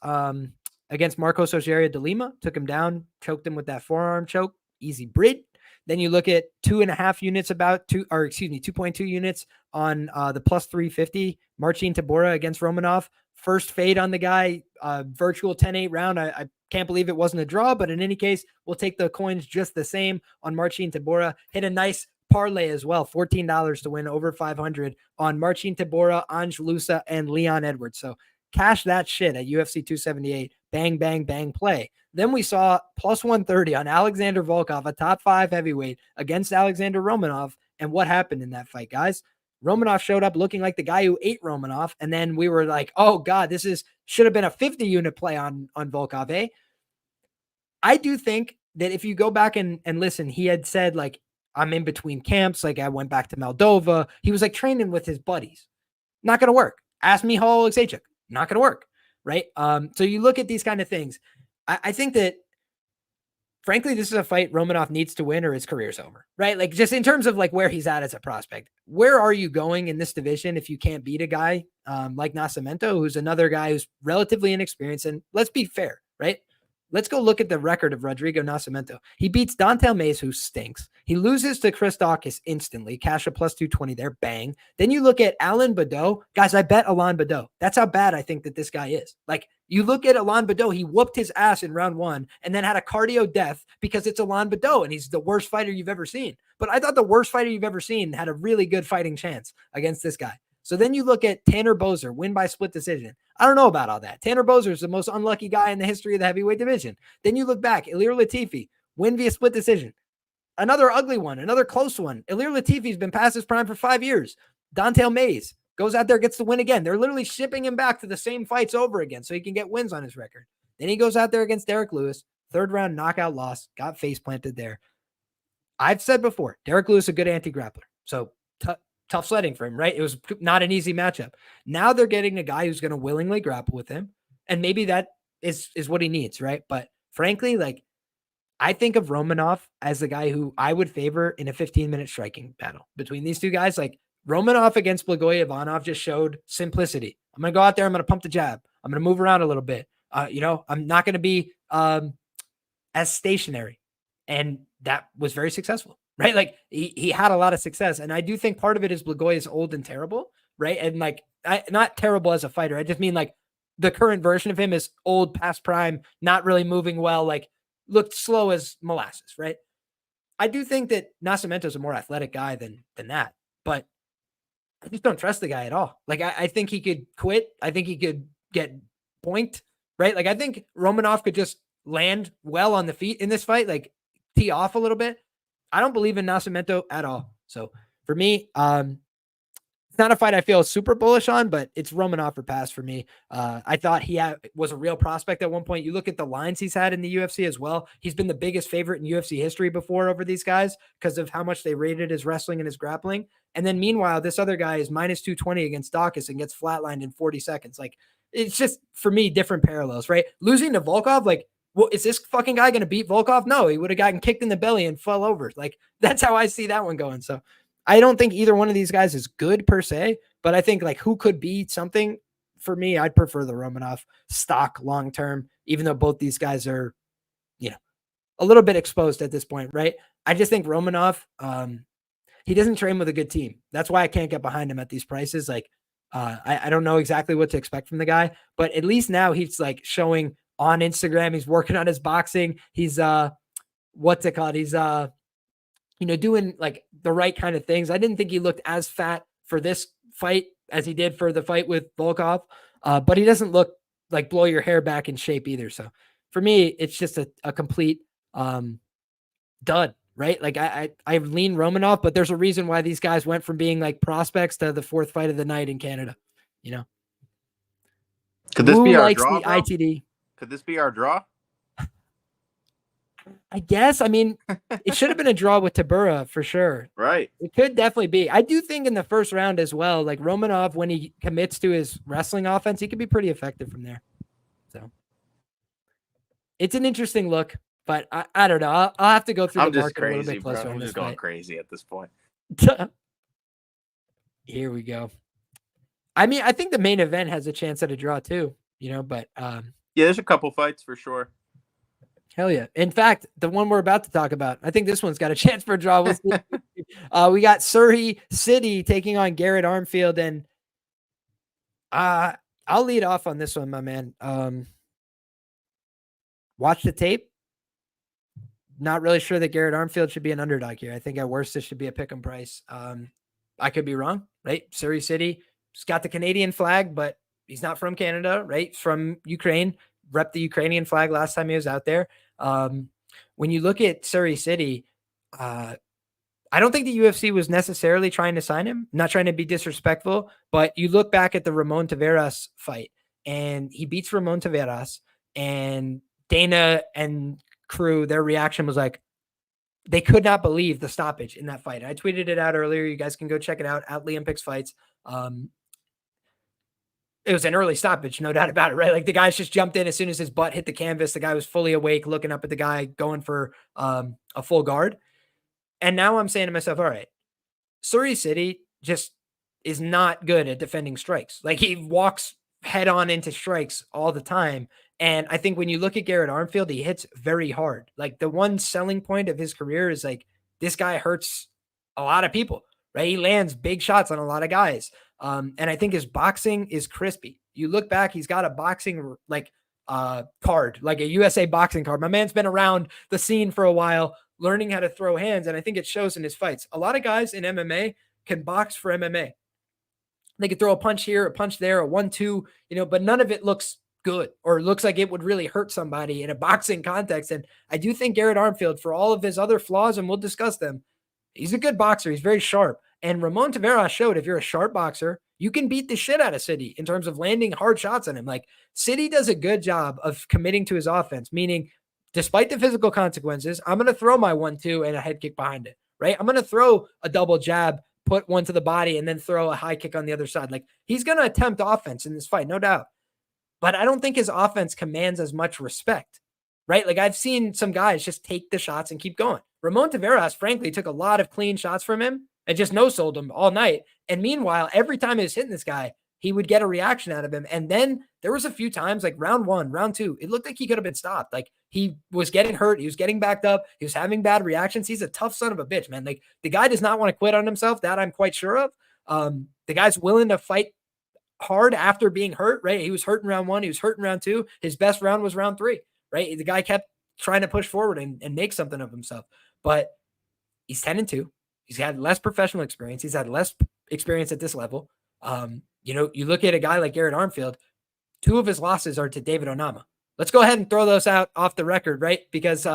against Marcos Rogerio de Lima. Took him down, choked him with that forearm choke. Easy breed. Then you look at 2.5 units 2.2 units on the plus 350. Marcin Tybura against Romanov. First fade on the guy, virtual 10-8 round. I can't believe it wasn't a draw, but in any case, we'll take the coins just the same on Marcin Tybura. Hit a nice parlay as well, $14 to win over 500 on Marcin Tybura, Ange Lusa, and Leon Edwards. So cash that shit at UFC 278. Bang, bang, bang play. Then we saw plus 130 on Alexander Volkov, a top 5 heavyweight against Alexander Romanov. And what happened in that fight, guys? Romanov showed up looking like the guy who ate Romanov. And then we were like, oh God, should have been a 50 unit play on Volkov, eh? I do think that if you go back and listen, he had said like, I'm in between camps. Like I went back to Moldova. He was like training with his buddies. Not going to work. Ask Michal Oleksiejczuk. Not going to work. Right. So you look at these kind of things. I think that frankly, this is a fight Romanov needs to win or his career's over, right? Like just in terms of like where he's at as a prospect, where are you going in this division if you can't beat a guy like Nascimento, who's another guy who's relatively inexperienced? And let's be fair, right? Let's go look at the record of Rodrigo Nascimento. He beats Dontel Mays, who stinks. He loses to Chris Daukaus instantly. Cash a plus 220 there. Bang. Then you look at Alain Badeau. Guys, I bet Alain Badeau. That's how bad I think that this guy is. Like, you look at Alain Badeau, he whooped his ass in round 1 and then had a cardio death because it's Alain Badeau and he's the worst fighter you've ever seen. But I thought the worst fighter you've ever seen had a really good fighting chance against this guy. So then you look at Tanner Boser, win by split decision. I don't know about all that. Tanner Boser is the most unlucky guy in the history of the heavyweight division. Then you look back, Ilir Latifi, win via split decision. Another ugly one, another close one. Ilir Latifi's been past his prime for 5 years. Dontel Mays goes out there, gets the win again. They're literally shipping him back to the same fights over again so he can get wins on his record. Then he goes out there against Derrick Lewis, 3rd round knockout loss, got face planted there. I've said before, Derrick Lewis is a good anti-grappler. So tough sledding for him, right? It was not an easy matchup. Now they're getting a guy who's going to willingly grapple with him. And maybe that is what he needs, right? But frankly, like, I think of Romanov as the guy who I would favor in a 15-minute striking battle between these two guys. Like, Romanov against Blagoy Ivanov just showed simplicity. I'm going to go out there. I'm going to pump the jab. I'm going to move around a little bit. I'm not going to be as stationary. And that was very successful, right? Like he had a lot of success. And I do think part of it is Blagoy is old and terrible, right? And like, not terrible as a fighter. I just mean like the current version of him is old, past prime, not really moving well, like looked slow as molasses, right? I do think that Nascimento is a more athletic guy than that, but I just don't trust the guy at all. Like, I think he could quit. I think he could get pointed, right? Like, I think Romanov could just land well on the feet in this fight, like tee off a little bit. I don't believe in Nascimento at all. So for me, it's not a fight I feel super bullish on, but it's Romanov or pass for me. I thought he was a real prospect at one point. You look at the lines he's had in the UFC as well. He's been the biggest favorite in UFC history before over these guys because of how much they rated his wrestling and his grappling. And then meanwhile, this other guy is minus 220 against Daukaus and gets flatlined in 40 seconds. Like, it's just, for me, different parallels, right? Losing to Volkov, like, well, is this fucking guy going to beat Volkov? No, he would have gotten kicked in the belly and fell over. Like, that's how I see that one going. So I don't think either one of these guys is good per se, but I think like who could be something for me, I'd prefer the Romanov stock long-term, even though both these guys are, a little bit exposed at this point, right? I just think Romanov, he doesn't train with a good team. That's why I can't get behind him at these prices. Like, I don't know exactly what to expect from the guy, but at least now he's like showing on Instagram, he's working on his boxing. He's, what's it called? He's, doing like the right kind of things. I didn't think he looked as fat for this fight as he did for the fight with Volkov, but he doesn't look like blow your hair back in shape either. So for me, it's just a complete dud, right? Like I lean Romanov, but there's a reason why these guys went from being like prospects to the 4th fight of the night in Canada. Could this be our draw? The ITD? Could this be our draw? I guess. I mean, it should have been a draw with Tybura for sure. Right. It could definitely be. I do think in the first round as well, like Romanov, when he commits to his wrestling offense, he could be pretty effective from there. So it's an interesting look, but I don't know. I'll have to go through the market a little bit closer. I'm just going crazy at this point. Here we go. I mean, I think the main event has a chance at a draw too, but yeah, there's a couple fights for sure. Hell yeah. In fact, the one we're about to talk about, I think this one's got a chance for a draw. We'll see. We got Serhiy Sidey taking on Garrett Armfield, and I'll lead off on this one, my man. Watch the tape. Not really sure that Garrett Armfield should be an underdog here. I think at worst, this should be a pick 'em price. I could be wrong, right? Serhiy Sidey, he's got the Canadian flag, but he's not from Canada, right? He's from Ukraine, repped the Ukrainian flag last time he was out there. When you look at Serhiy Sidey, I don't think the UFC was necessarily trying to sign him, not trying to be disrespectful, but you look back at the Ramon Taveras fight and he beats Ramon Taveras, and Dana and crew, their reaction was like, they could not believe the stoppage in that fight. I tweeted it out earlier. You guys can go check it out at Liam Picks Fights. It was an early stoppage, no doubt about it, right? Like the guys just jumped in as soon as his butt hit the canvas. The guy was fully awake, looking up at the guy, going for a full guard. And now I'm saying to myself, all right, Serhiy Sidey just is not good at defending strikes. Like he walks head on into strikes all the time. And I think when you look at Garrett Armfield, he hits very hard. Like the one selling point of his career is like, this guy hurts a lot of people, right? He lands big shots on a lot of guys. And I think his boxing is crispy. You look back, he's got a boxing card, like a USA boxing card. My man's been around the scene for a while, learning how to throw hands. And I think it shows in his fights. A lot of guys in MMA can box for MMA. They could throw a punch here, a punch there, a 1-2, but none of it looks good or looks like it would really hurt somebody in a boxing context. And I do think Garrett Armfield, for all of his other flaws, and we'll discuss them, he's a good boxer. He's very sharp. And Ramon Taveras showed if you're a sharp boxer, you can beat the shit out of Sidey in terms of landing hard shots on him. Like Sidey does a good job of committing to his offense, meaning despite the physical consequences, I'm going to throw my 1-2 and a head kick behind it, right? I'm going to throw a double jab, put one to the body, and then throw a high kick on the other side. Like he's going to attempt offense in this fight, no doubt. But I don't think his offense commands as much respect, right? Like I've seen some guys just take the shots and keep going. Ramon Taveras, frankly, took a lot of clean shots from him and just no-sold him all night. And meanwhile, every time he was hitting this guy, he would get a reaction out of him. And then there was a few times, like round 1, round 2, it looked like he could have been stopped. Like he was getting hurt. He was getting backed up. He was having bad reactions. He's a tough son of a bitch, man. Like the guy does not want to quit on himself. That I'm quite sure of. The guy's willing to fight hard after being hurt, right? He was hurt in round 1. He was hurt in round 2. His best round was round 3, right? The guy kept trying to push forward and make something of himself. But he's 10-2. He's had less professional experience. He's had less experience at this level. You look at a guy like Garrett Armfield, 2 of his losses are to David Onama. Let's go ahead and throw those out off the record, right? Because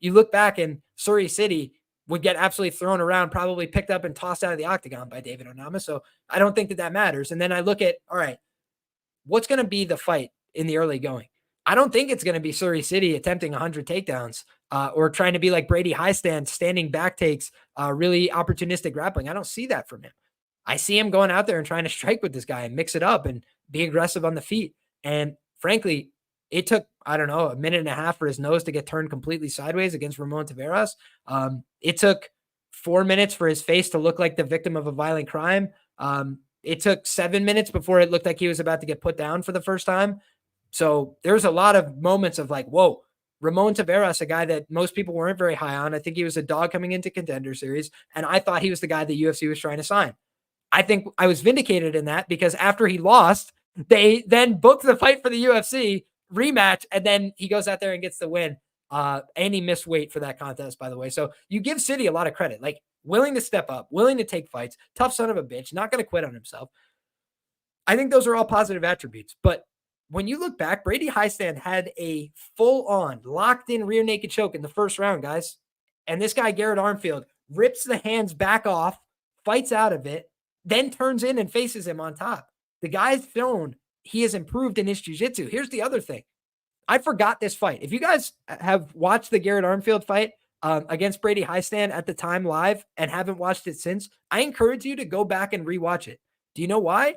you look back and Serhiy Sidey would get absolutely thrown around, probably picked up and tossed out of the octagon by David Onama. So I don't think that matters. And then I look at, all right, what's going to be the fight in the early going? I don't think it's going to be Serhiy Sidey attempting 100 takedowns or trying to be like Brady Highstand, standing back takes, really opportunistic grappling. I don't see that from him. I see him going out there and trying to strike with this guy and mix it up and be aggressive on the feet. And frankly, it took, I don't know, a minute and a half for his nose to get turned completely sideways against Ramon Taveras. It took 4 minutes for his face to look like the victim of a violent crime. It took 7 minutes before it looked like he was about to get put down for the first time. So there's a lot of moments of like, whoa, Ramon Taveras, a guy that most people weren't very high on. I think he was a dog coming into Contender Series, and I thought he was the guy the UFC was trying to sign. I think I was vindicated in that because after he lost, they then booked the fight for the UFC rematch, and then he goes out there and gets the win. And he missed weight for that contest, by the way. So you give Sidey a lot of credit, like willing to step up, willing to take fights, tough son of a bitch, not going to quit on himself. I think those are all positive attributes, but when you look back, Brady Highstand had a full-on, locked-in rear naked choke in the first round, guys. And this guy, Garrett Armfield, rips the hands back off, fights out of it, then turns in and faces him on top. The guy's shown he has improved in his jiu-jitsu. Here's the other thing. I forgot this fight. If you guys have watched the Garrett Armfield fight against Brady Highstand at the time live and haven't watched it since, I encourage you to go back and rewatch it. Do you know why?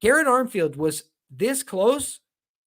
Garrett Armfield was this close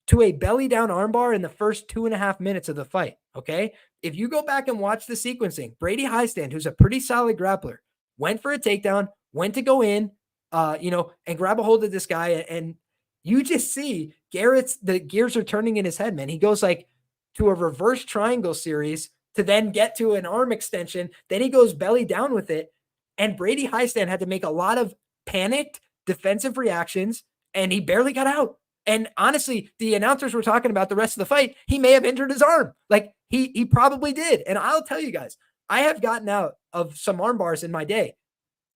to a belly down armbar in the first 2.5 minutes of the fight. Okay. If you go back and watch the sequencing, Brady Highstand, who's a pretty solid grappler, went for a takedown, went to go in, and grab a hold of this guy. And you just see the gears are turning in his head, man. He goes like to a reverse triangle series to then get to an arm extension. Then he goes belly down with it. And Brady Highstand had to make a lot of panicked defensive reactions, and he barely got out. And honestly, the announcers were talking about the rest of the fight. He may have injured his arm. Like he probably did. And I'll tell you guys, I have gotten out of some arm bars in my day.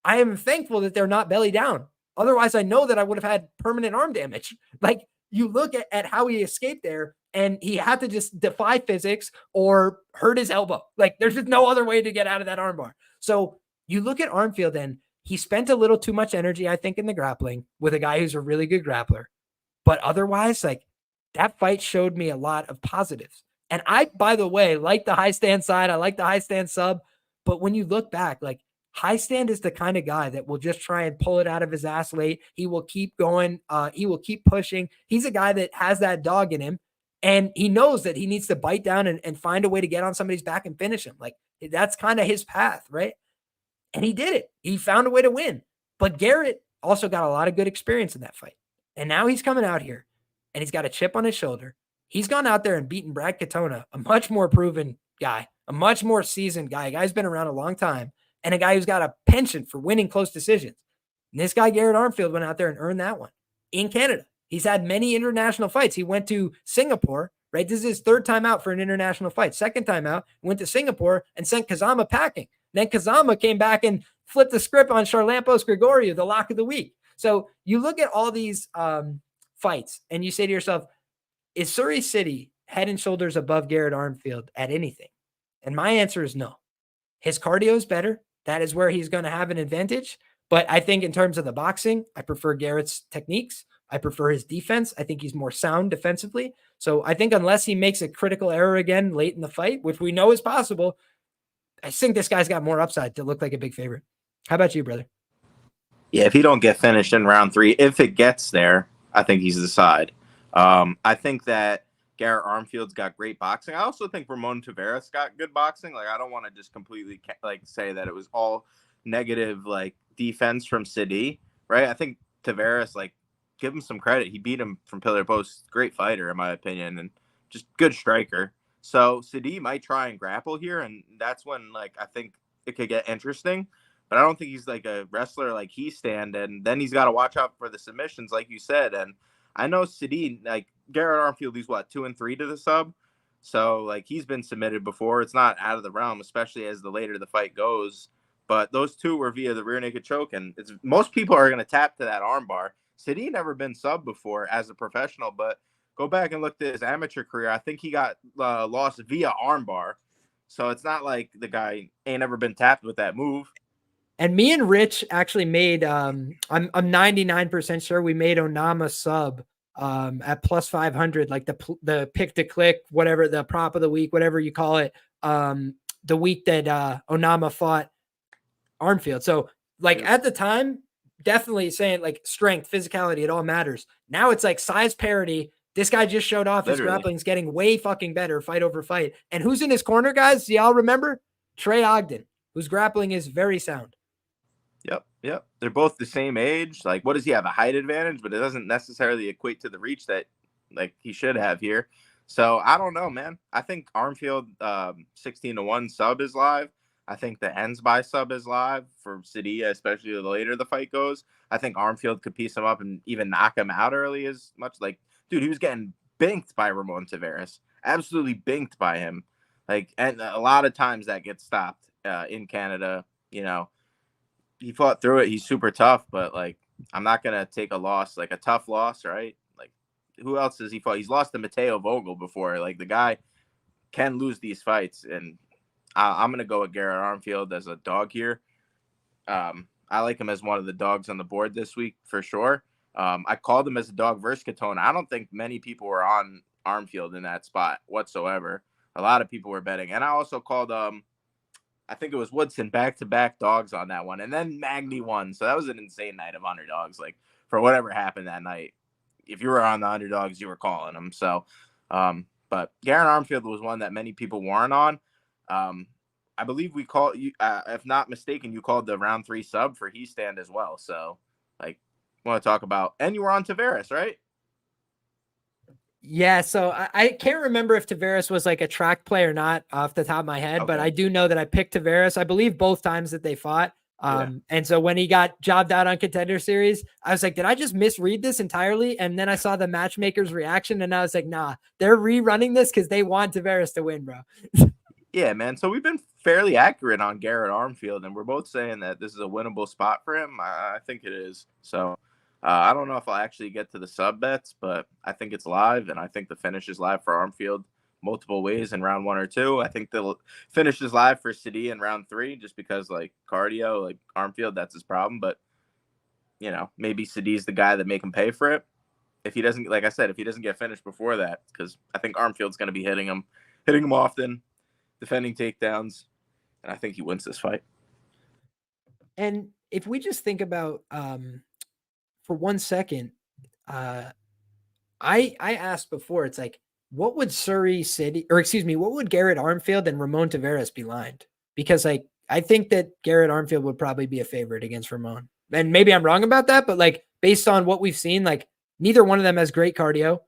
I am thankful that they're not belly down. Otherwise, I know that I would have had permanent arm damage. Like you look at how he escaped there, and he had to just defy physics or hurt his elbow. Like there's just no other way to get out of that arm bar. So you look at Armfield, and he spent a little too much energy, I think, in the grappling with a guy who's a really good grappler. But otherwise, like that fight showed me a lot of positives. And I, by the way, like the high stand side. I like the high stand sub. But when you look back, like high stand is the kind of guy that will just try and pull it out of his ass late. He will keep going. He will keep pushing. He's a guy that has that dog in him. And he knows that he needs to bite down and find a way to get on somebody's back and finish him. Like that's kind of his path, right? And he did it. He found a way to win. But Garrett also got a lot of good experience in that fight. And now he's coming out here and he's got a chip on his shoulder. He's gone out there and beaten Brad Katona, a much more proven guy, a much more seasoned guy, a guy who's been around a long time, and a guy who's got a penchant for winning close decisions. And this guy, Garrett Armfield, went out there and earned that one in Canada. He's had many international fights. He went to Singapore, right? This is his third time out for an international fight. Second time out, went to Singapore and sent Kazama packing. Then Kazama came back and flipped the script on Charlampos Gregorio, the lock of the week. So you look at all these fights and you say to yourself, is Serhiy Sidey head and shoulders above Garrett Armfield at anything? And my answer is no. His cardio is better. That is where he's going to have an advantage. But I think in terms of the boxing, I prefer Garrett's techniques. I prefer his defense. I think he's more sound defensively. So I think unless he makes a critical error again late in the fight, which we know is possible, I think this guy's got more upside to look like a big favorite. How about you, brother? Yeah, if he don't get finished in round 3, if it gets there, I think he's the side. I think that Garrett Armfield's got great boxing. I also think Ramon Taveras got good boxing. Like, I don't want to just completely say that it was all negative defense from Sidey, right? I think Taveras, give him some credit. He beat him from pillar to post. Great fighter, in my opinion, and just good striker. So Sidey might try and grapple here, and that's when I think it could get interesting. But I don't think he's a wrestler like he stand, and then he's got to watch out for the submissions, like you said. And I know Sidey, Garrett Armfield, he's 2-3 to the sub, so he's been submitted before. It's not out of the realm, especially as the later the fight goes. But those two were via the rear naked choke, and most people are going to tap to that armbar. Sidey never been sub before as a professional, but go back and look at his amateur career. I think he got lost via armbar, so it's not like the guy ain't never been tapped with that move. And me and Rich actually made, I'm 99% sure we made Onama sub at plus 500, the pick to click, whatever, the prop of the week, whatever you call it, the week that Onama fought Armfield. So at the time, definitely saying strength, physicality, it all matters. Now it's size parity. This guy just showed off his grappling's getting way fucking better fight over fight. And who's in his corner, guys? Y'all remember? Trey Ogden, whose grappling is very sound. Yep. They're both the same age. What does he have? A height advantage, but it doesn't necessarily equate to the reach that he should have here. So I don't know, man. I think Armfield 16-1 sub is live. I think the ends by sub is live for Sidey, especially the later the fight goes. I think Armfield could piece him up and even knock him out early as much. Dude, he was getting binked by Ramon Taveras. Absolutely binked by him. And a lot of times that gets stopped in Canada, He fought through it. He's super tough, but I'm not gonna take a loss, a tough loss, right? Who else has he fought? He's lost to Mateo Vogel before. The guy can lose these fights, and I'm gonna go with Garrett Armfield as a dog here. I like him as one of the dogs on the board this week for sure. I called him as a dog versus Katona. I don't think many people were on Armfield in that spot whatsoever. A lot of people were betting, and I also called I think it was Woodson back-to-back dogs on that one. And then Magny won. So that was an insane night of underdogs, for whatever happened that night. if you were on the underdogs, you were calling them. So, but Garrett Armfield was one that many people weren't on. I believe we called you, if not mistaken, you called the round 3 sub for he stand as well. So, like, want to talk about, and you were on Tavares, right? Yeah, so I can't remember if Tavares was like a track play or not off the top of my head, but I do know that I picked Tavares, I believe both times that they fought. And so when he got jobbed out on Contender Series, I was like, did I just misread this entirely? And then I saw the matchmaker's reaction and I was like, nah, they're rerunning this because they want Tavares to win, bro. Yeah, man. So we've been fairly accurate on Garrett Armfield, and we're both saying that this is a winnable spot for him. I think it is. So I don't know if I'll actually get to the sub bets, but I think it's live, and I think the finish is live for Armfield multiple ways in round 1 or 2. I think the finish is live for Sidey in round 3, just because, like, cardio, like Armfield, that's his problem. But, you know, maybe Sidey's the guy that make him pay for it. If he doesn't, like I said, if he doesn't get finished before that, because I think Armfield's going to be hitting him often, defending takedowns, and I think he wins this fight. And if we just think about, for 1 second, I asked before, it's like, what would Serhiy Sidey, or excuse me, what would Garrett Armfield and Ramon Tavares be lined? Because, like, I think that Garrett Armfield would probably be a favorite against Ramon. And maybe I'm wrong about that, but, like, based on what we've seen, like, neither one of them has great cardio.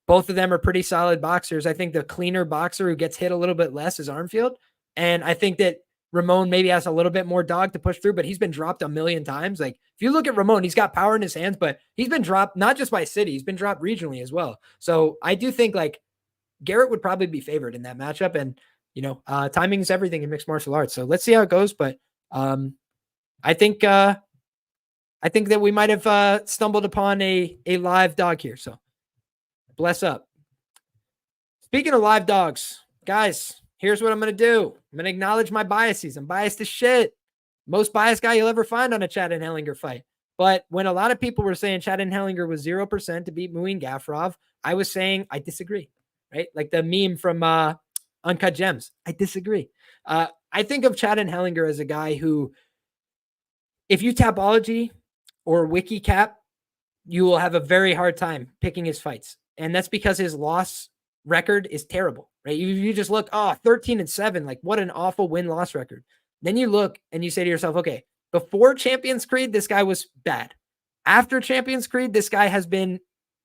Both of them are pretty solid boxers. I think the cleaner boxer who gets hit a little bit less is Armfield. And I think that Ramon maybe has a little bit more dog to push through, but he's been dropped a million times. Like, if you look at Ramon, he's got power in his hands, but he's been dropped not just by Sidey, he's been dropped regionally as well. So I do think, like, Garrett would probably be favored in that matchup. And, you know, timing is everything in mixed martial arts. So let's see how it goes. But I think that we might have stumbled upon a live dog here. So bless up. Speaking of live dogs, guys, here's what I'm going to do. I'm going to acknowledge my biases. I'm biased as shit. Most biased guy you'll ever find on a Chad Anheliger fight. But when a lot of people were saying Chad Anheliger was 0% to beat Muin Gafurov, I was saying I disagree, right? Like the meme from Uncut Gems. I disagree. I think of Chad Anheliger as a guy who, if you Tapology or WikiCap, you will have a very hard time picking his fights. And that's because his loss record is terrible, right? You just look, 13-7, like what an awful win-loss record. Then you look and you say to yourself, okay, before Champions Creed, this guy was bad. After Champions Creed, this guy has been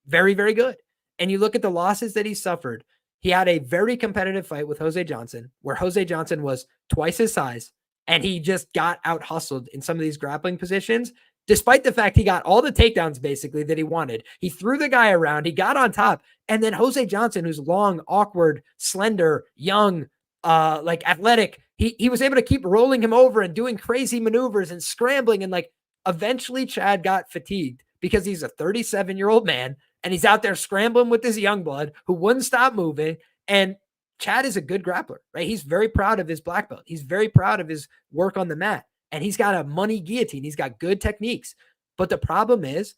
very, very good. And you look at the losses that he suffered. He had a very competitive fight with Jose Johnson, where Jose Johnson was twice his size, and he just got out-hustled in some of these grappling positions, despite the fact he got all the takedowns basically that he wanted. He threw the guy around, he got on top, and then Jose Johnson, who's long, awkward, slender, young, like athletic, he was able to keep rolling him over and doing crazy maneuvers and scrambling. And like eventually Chad got fatigued because he's a 37-year-old man and he's out there scrambling with this young blood who wouldn't stop moving. And Chad is a good grappler, right? He's very proud of his black belt. He's very proud of his work on the mat. And he's got a money guillotine. He's got good techniques. But the problem is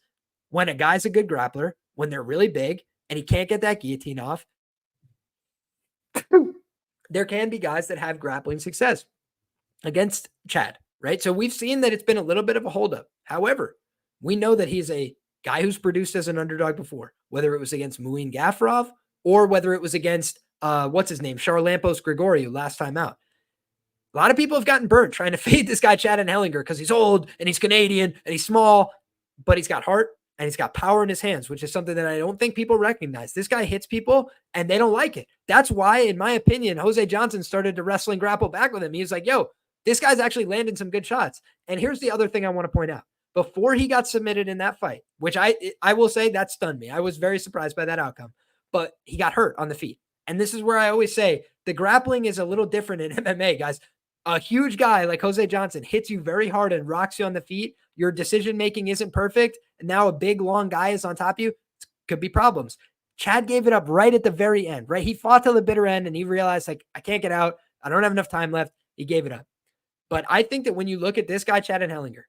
when a guy's a good grappler, when they're really big and he can't get that guillotine off, there can be guys that have grappling success against Chad, right? So we've seen that it's been a little bit of a holdup. However, we know that he's a guy who's produced as an underdog before, whether it was against Muin Gafurov or whether it was against, Charlampos Grigoriou last time out. A lot of people have gotten burnt trying to fade this guy Chad Anheliger because he's old and he's Canadian and he's small, but he's got heart and he's got power in his hands, which is something that I don't think people recognize. This guy hits people and they don't like it. That's why, in my opinion, Jose Johnson started to wrestling grapple back with him. He was like, yo, this guy's actually landing some good shots. And here's the other thing I want to point out. Before he got submitted in that fight, which I will say that stunned me. I was very surprised by that outcome, but he got hurt on the feet. And this is where I always say the grappling is a little different in MMA, guys. A huge guy like Jose Johnson hits you very hard and rocks you on the feet. Your decision-making isn't perfect. And now a big, long guy is on top of you. It could be problems. Chad gave it up right at the very end, right? He fought till the bitter end and he realized, like, I can't get out. I don't have enough time left. He gave it up. But I think that when you look at this guy, Chad Anheliger,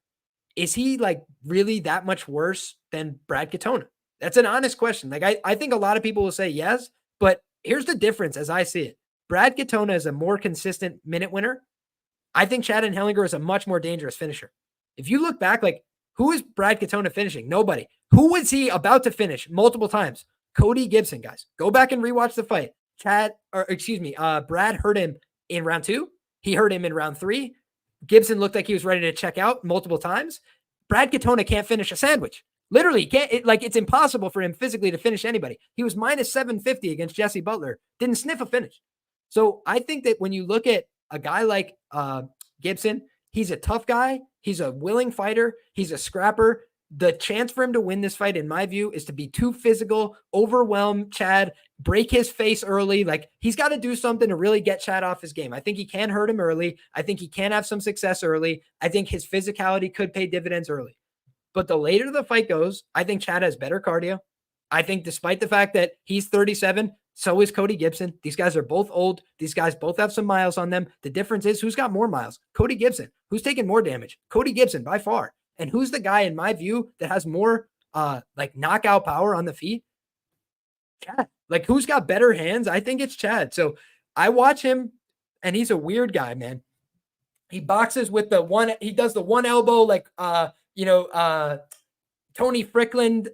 is he like really that much worse than Brad Katona? That's an honest question. Like, I think a lot of people will say yes, but here's the difference as I see it. Brad Katona is a more consistent minute winner. I think Chad Anheliger is a much more dangerous finisher. If you look back, like, Who is Brad Katona finishing? Nobody. Who was he about to finish multiple times? Cody Gibson, guys. Go back and rewatch the fight. Brad hurt him in round 2. He hurt him in round 3. Gibson looked like he was ready to check out multiple times. Brad Katona can't finish a sandwich. Literally, can't. It's impossible for him physically to finish anybody. He was minus 750 against Jesse Butler. Didn't sniff a finish. So I think that when you look at a guy like Gibson, he's a tough guy. He's a willing fighter. He's a scrapper. The chance for him to win this fight, in my view, is to be too physical, overwhelm Chad, break his face early. Like, he's got to do something to really get Chad off his game. I think he can hurt him early. I think he can have some success early. I think his physicality could pay dividends early. But the later the fight goes, I think Chad has better cardio. I think despite the fact that he's 37, so is Cody Gibson. These guys are both old. These guys both have some miles on them. The difference is who's got more miles? Cody Gibson. Who's taking more damage? Cody Gibson by far. And who's the guy, in my view, that has more knockout power on the feet? Chad. Like, who's got better hands? I think it's Chad. So I watch him, and he's a weird guy, man. He boxes with the one. He does the one elbow, like Tony Frickland,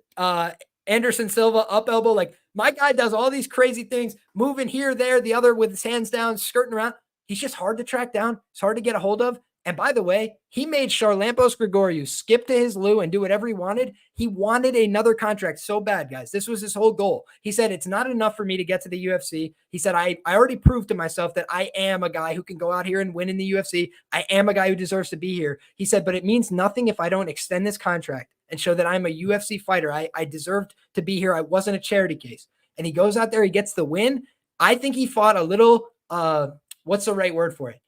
Anderson Silva up elbow. Like, my guy does all these crazy things, moving here, there, the other with his hands down, skirting around. He's just hard to track down. It's hard to get a hold of. And by the way, he made Charlampos Gregoriou skip to his loo and do whatever he wanted. He wanted another contract so bad, guys. This was his whole goal. He said, it's not enough for me to get to the UFC. He said, I already proved to myself that I am a guy who can go out here and win in the UFC. I am a guy who deserves to be here. He said, but it means nothing if I don't extend this contract and show that I'm a UFC fighter. I deserved to be here. I wasn't a charity case. And he goes out there, he gets the win. I think he fought a little, what's the right word for it?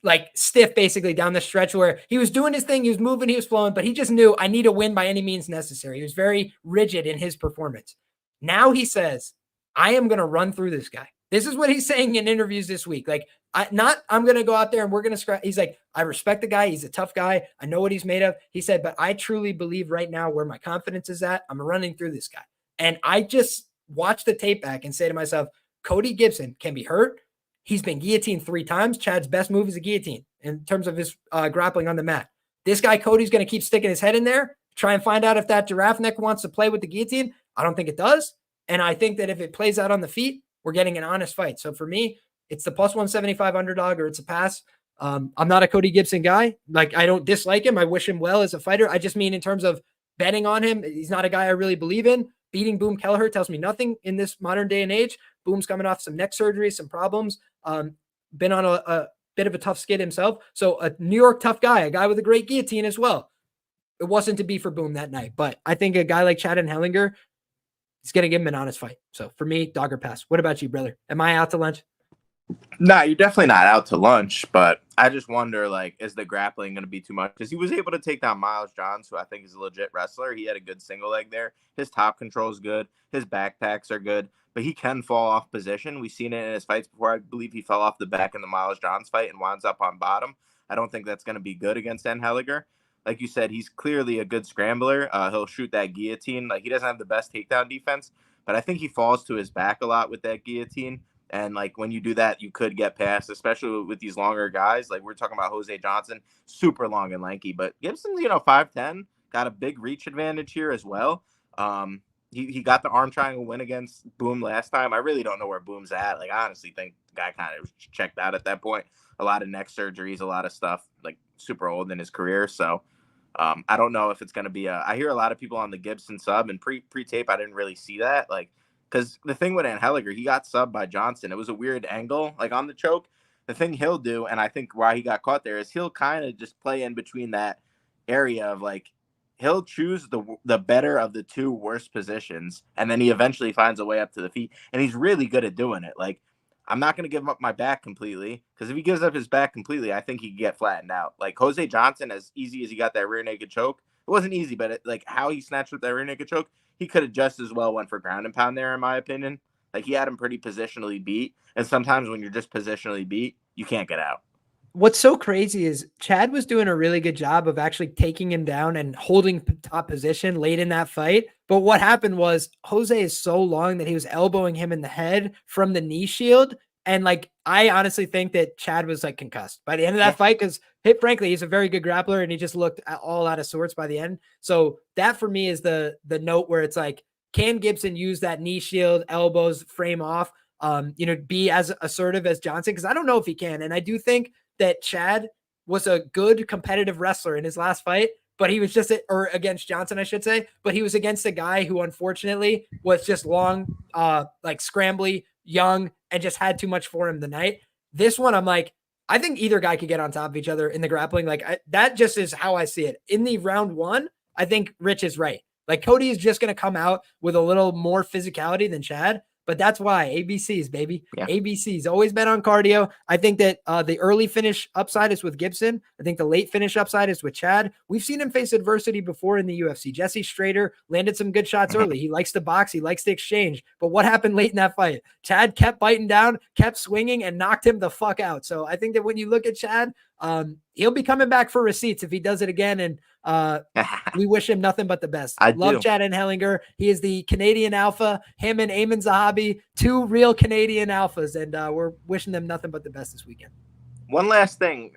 Like stiff basically down the stretch, where he was doing his thing, he was moving, he was flowing, but he just knew, I need a win by any means necessary. He was very rigid in his performance. Now he says, I am going to run through this guy. This is what he's saying in interviews this week. Like, I'm going to go out there and we're going to scratch. He's like, I respect the guy. He's a tough guy. I know what he's made of. He said, but I truly believe right now where my confidence is at, I'm running through this guy. And I just watch the tape back and say to myself, Cody Gibson can be hurt. He's been guillotined 3 times. Chad's best move is a guillotine in terms of his grappling on the mat. This guy, Cody's going to keep sticking his head in there, try and find out if that giraffe neck wants to play with the guillotine. I don't think it does. And I think that if it plays out on the feet, we're getting an honest fight. So for me, it's the plus 175 underdog or it's a pass. I'm not a Cody Gibson guy. Like, I don't dislike him. I wish him well as a fighter. I just mean in terms of betting on him, he's not a guy I really believe in. Beating Boom Kelleher tells me nothing in this modern day and age. Boom's coming off some neck surgery, some problems. Been on a bit of a tough skid himself. So a New York tough guy, a guy with a great guillotine as well. It wasn't to be for Boom that night, but I think a guy like Chad Anheliger is going to give him an honest fight. So for me, dog or pass. What about you, brother? Am I out to lunch? Nah, you're definitely not out to lunch, but I just wonder, like, is the grappling going to be too much? Because he was able to take down Miles Johns, who I think is a legit wrestler. He had a good single leg there. His top control is good. His backpacks are good, but he can fall off position. We've seen it in his fights before. I believe he fell off the back in the Miles Johns fight and winds up on bottom. I don't think that's going to be good against Anheliger. Like you said, he's clearly a good scrambler. He'll shoot that guillotine. Like, he doesn't have the best takedown defense, but I think he falls to his back a lot with that guillotine. And, like, when you do that, you could get past, especially with these longer guys. Like, we're talking about Jose Johnson, super long and lanky. But Gibson's, 5'10", got a big reach advantage here as well. He got the arm triangle win against Boom last time. I really don't know where Boom's at. Like, I honestly think the guy kind of checked out at that point. A lot of neck surgeries, a lot of stuff, like, super old in his career. So I don't know if it's going to be I hear a lot of people on the Gibson sub, and pre-tape, I didn't really see that. Like, because the thing with Anheliger, he got subbed by Johnson. It was a weird angle, like on the choke. The thing he'll do, and I think why he got caught there, is he'll kind of just play in between that area of, like, he'll choose the better of the two worst positions, and then he eventually finds a way up to the feet. And he's really good at doing it. Like, I'm not going to give him up my back completely, because if he gives up his back completely, I think he could get flattened out. Like, Jose Johnson, as easy as he got that rear naked choke, it wasn't easy, but like how he snatched with that rear naked choke, he could have just as well went for ground and pound there, in my opinion. Like, he had him pretty positionally beat. And sometimes when you're just positionally beat, you can't get out. What's so crazy is Chad was doing a really good job of actually taking him down and holding top position late in that fight. But what happened was Jose is so long that he was elbowing him in the head from the knee shield. And, like, I honestly think that Chad was like concussed by the end of that Yeah. fight because, frankly, he's a very good grappler and he just looked all out of sorts by the end. So that for me is the note where it's like, can Gibson use that knee shield, elbows, frame off, be as assertive as Johnson? Because I don't know if he can. And I do think that Chad was a good competitive wrestler in his last fight, but he was just or against Johnson, I should say, but he was against a guy who unfortunately was just long, like scrambly, young, and just had too much for him the night. This one, I'm like, I think either guy could get on top of each other in the grappling. Like that just is how I see it. In the round one, I think Rich is right. Like Cody is just going to come out with a little more physicality than Chad. But that's why ABCs, baby. Yeah. ABCs always bet on cardio. I think that the early finish upside is with Gibson. I think the late finish upside is with Chad. We've seen him face adversity before in the UFC. Jesse Strader landed some good shots early. He likes to box. He likes to exchange. But what happened late in that fight? Chad kept biting down, kept swinging, and knocked him the fuck out. So I think that when you look at Chad, he'll be coming back for receipts if he does it again. And we wish him nothing but the best. I love Chad Anheliger. He is the Canadian alpha. Him and Aiemann Zahabi, two real Canadian alphas, and we're wishing them nothing but the best this weekend. One last thing,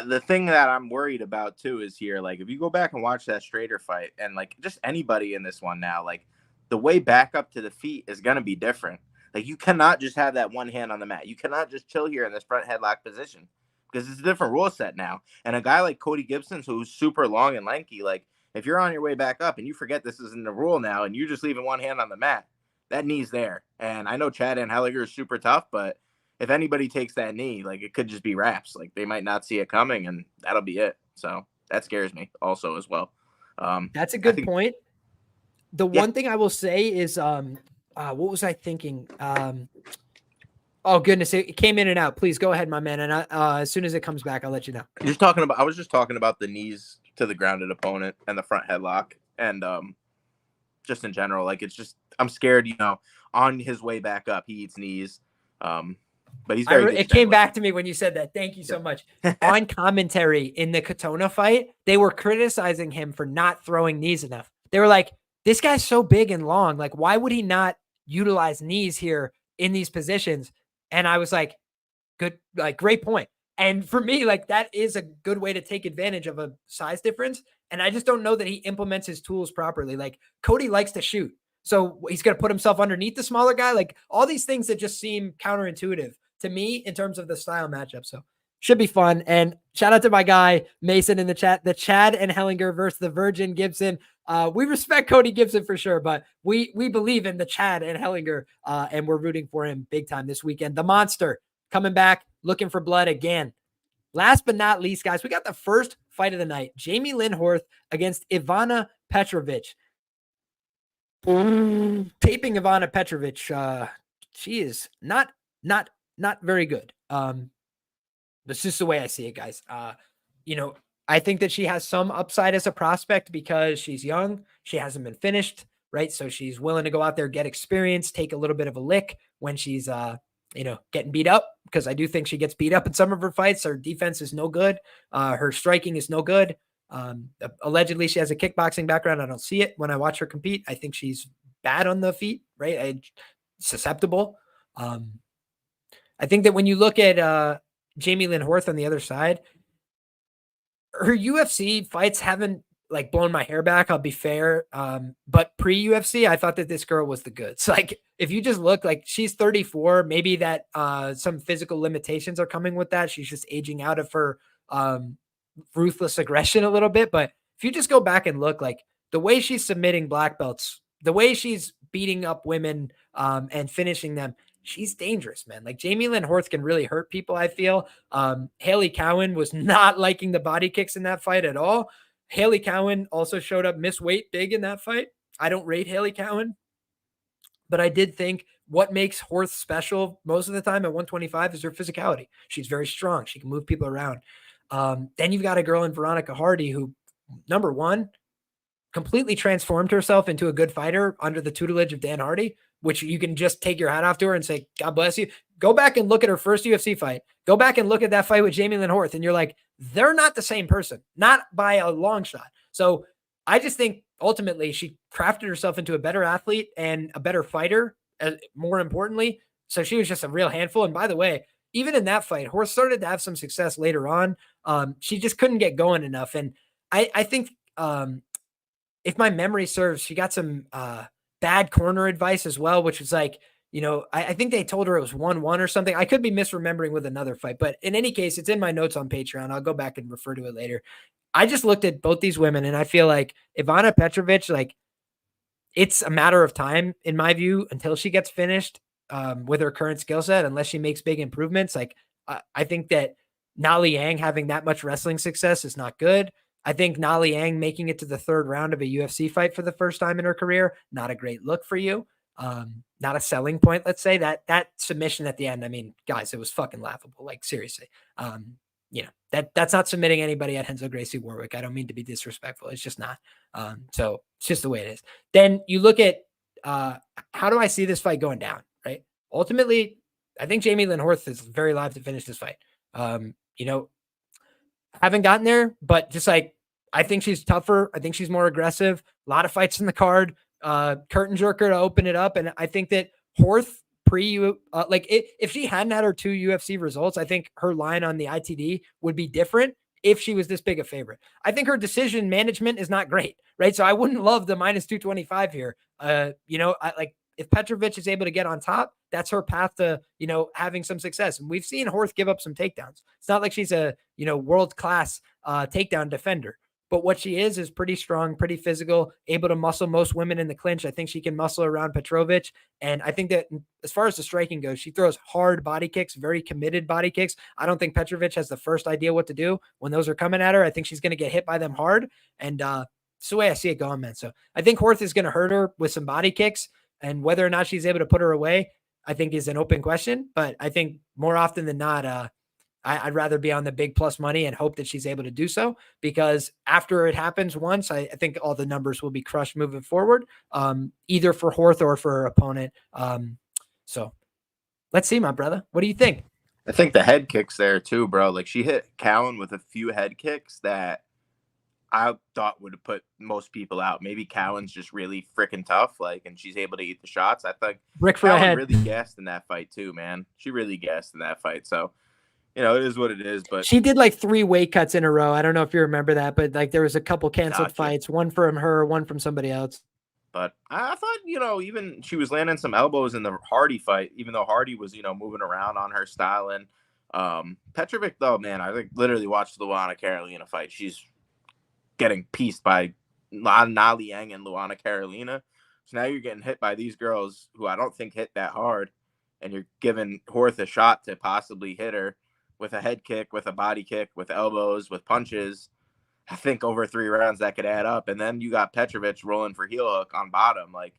the thing that I'm worried about too is here. Like, if you go back and watch that Strader fight, and like just anybody in this one now, like the way back up to the feet is gonna be different. Like, you cannot just have that one hand on the mat. You cannot just chill here in this front headlock position, because it's a different rule set now. And a guy like Cody Gibson, who's super long and lanky, like if you're on your way back up and you forget this isn't the rule now and you're just leaving one hand on the mat, that knee's there. And I know Chad Anheliger is super tough, but if anybody takes that knee, like it could just be wraps. Like they might not see it coming and that'll be it. So that scares me also as well. That's a good point. The one thing I will say is, what was I thinking? Oh goodness, it came in and out. Please go ahead, my man. And as soon as it comes back, I'll let you know. I was just talking about the knees to the grounded opponent and the front headlock, and just in general, like it's just I'm scared. On his way back up, he eats knees. But he's very. It came back to me when you said that. Thank you so much. On commentary in the Katona fight, they were criticizing him for not throwing knees enough. They were like, "This guy's so big and long. Like, why would he not utilize knees here in these positions?" And I was like, good, like great point. And for me, like that is a good way to take advantage of a size difference. And I just don't know that he implements his tools properly. Like Cody likes to shoot. So he's going to put himself underneath the smaller guy. Like all these things that just seem counterintuitive to me in terms of the style matchup. So should be fun. And shout out to my guy, Mason, in the chat, the Chad Anheliger versus the Virgin Gibson. We respect Cody Gibson for sure, but we believe in the Chad Anheliger, and we're rooting for him big time this weekend. The monster coming back, looking for blood again. Last but not least, guys, we got the first fight of the night. Jamie Lynn Horth against Ivana Petrovic. Taping Ivana Petrovic, she is not very good. That's just the way I see it, guys. I think that she has some upside as a prospect because she's young. She hasn't been finished, right? So she's willing to go out there, get experience, take a little bit of a lick when she's, getting beat up, because I do think she gets beat up in some of her fights. Her defense is no good. Her striking is no good. Allegedly, she has a kickboxing background. I don't see it when I watch her compete. I think she's bad on the feet, right? Susceptible. I think that when you look at Jamie Lynn Horth on the other side, her UFC fights haven't like blown my hair back. I'll be fair. But pre-UFC, I thought that this girl was the goods. Like if you just look, like she's 34, maybe that some physical limitations are coming with that. She's just aging out of her ruthless aggression a little bit. But if you just go back and look, like the way she's submitting black belts, the way she's beating up women and finishing them, she's dangerous, man. Like Jamie Lynn Horth can really hurt people, I feel. Haley Cowan was not liking the body kicks in that fight at all. Haley Cowan also showed up miss weight big in that fight. I don't rate Haley Cowan, but I did think what makes Horth special most of the time at 125 is her physicality. She's very strong. She can move people around. Then you've got a girl in Veronica Hardy who, number one, completely transformed herself into a good fighter under the tutelage of Dan Hardy, which you can just take your hat off to her and say, God bless you. Go back and look at her first UFC fight. Go back and look at that fight with Jamie Lynn Horth, and you're like, they're not the same person, not by a long shot. So I just think ultimately she crafted herself into a better athlete and a better fighter, more importantly. So she was just a real handful. And by the way, even in that fight, Horth started to have some success later on. She just couldn't get going enough. And I think if my memory serves, she got some bad corner advice as well, which was like, I think they told her it was 1-1 or something. I could be misremembering with another fight, but in any case, it's in my notes on Patreon. I'll go back and refer to it later. I just looked at both these women and I feel like Ivana Petrovic, like it's a matter of time in my view until she gets finished with her current skill set, unless she makes big improvements. Like I think that Na Liang having that much wrestling success is not good. I think Na Liang making it to the third round of a UFC fight for the first time in her career, not a great look for you. Not a selling point. Let's say that submission at the end. I mean, guys, it was fucking laughable. Like seriously, that's not submitting anybody at Renzo Gracie Warwick. I don't mean to be disrespectful. It's just not. So it's just the way it is. Then you look at how do I see this fight going down? Right. Ultimately, I think Jamie Lynn Horth is very live to finish this fight. Haven't gotten there, but just like I think she's tougher. I think she's more aggressive. A lot of fights in the card. Curtain jerker to open it up. And I think that Horth if she hadn't had her 2 UFC results, I think her line on the ITD would be different if she was this big a favorite. I think her decision management is not great, right? So I wouldn't love the minus 225 here. If Petrovic is able to get on top, that's her path to, having some success. And we've seen Horth give up some takedowns. It's not like she's a, world-class takedown defender. But what she is pretty strong, pretty physical, able to muscle most women in the clinch. I think she can muscle around Petrovic. And I think that as far as the striking goes, she throws hard body kicks, very committed body kicks. I don't think Petrovic has the first idea what to do when those are coming at her. I think she's going to get hit by them hard. And it's the way I see it going, man. So I think Horth is going to hurt her with some body kicks. And whether or not she's able to put her away, I think is an open question. But I think more often than not, I'd rather be on the big plus money and hope that she's able to do so, because after it happens once, I think all the numbers will be crushed moving forward, either for Horth or for her opponent. So let's see, my brother. What do you think? I think the head kicks there too, bro. Like she hit Cowan with a few head kicks that I thought would have put most people out. Maybe Cowan's just really freaking tough, and she's able to eat the shots. I think Brick for a head. Really gassed in that fight too, man. She really gassed in that fight. So, it is what it is. But she did like 3 weight cuts in a row. I don't know if you remember that, but like there was a couple canceled fights, one from her, one from somebody else. But I thought, even she was landing some elbows in the Hardy fight, even though Hardy was, moving around on her style. And Petrovic, though, man, I think literally watched the Luana Carolina fight. She's getting pieced by Na Liang and Luana Carolina. So now you're getting hit by these girls who I don't think hit that hard. And you're giving Horth a shot to possibly hit her with a head kick, with a body kick, with elbows, with punches. I think over 3 rounds that could add up. And then you got Petrovic rolling for heel hook on bottom. Like,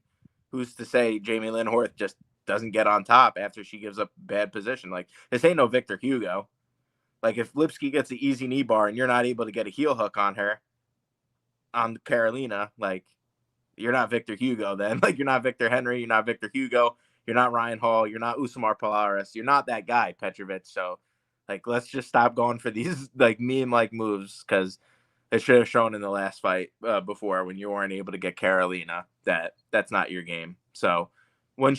who's to say Jamie Lynn Horth just doesn't get on top after she gives up bad position? Like, this ain't no Victor Hugo. Like, if Lipsky gets the easy knee bar and you're not able to get a heel hook on her, on Carolina, like, you're not Victor Hugo then. Like, you're not Victor Henry. You're not Victor Hugo. You're not Ryan Hall. You're not Usmar Polaris. You're not that guy, Petrovic. So, like, let's just stop going for these, like, meme-like moves, because it should have shown in the last fight before when you weren't able to get Carolina that's not your game. So when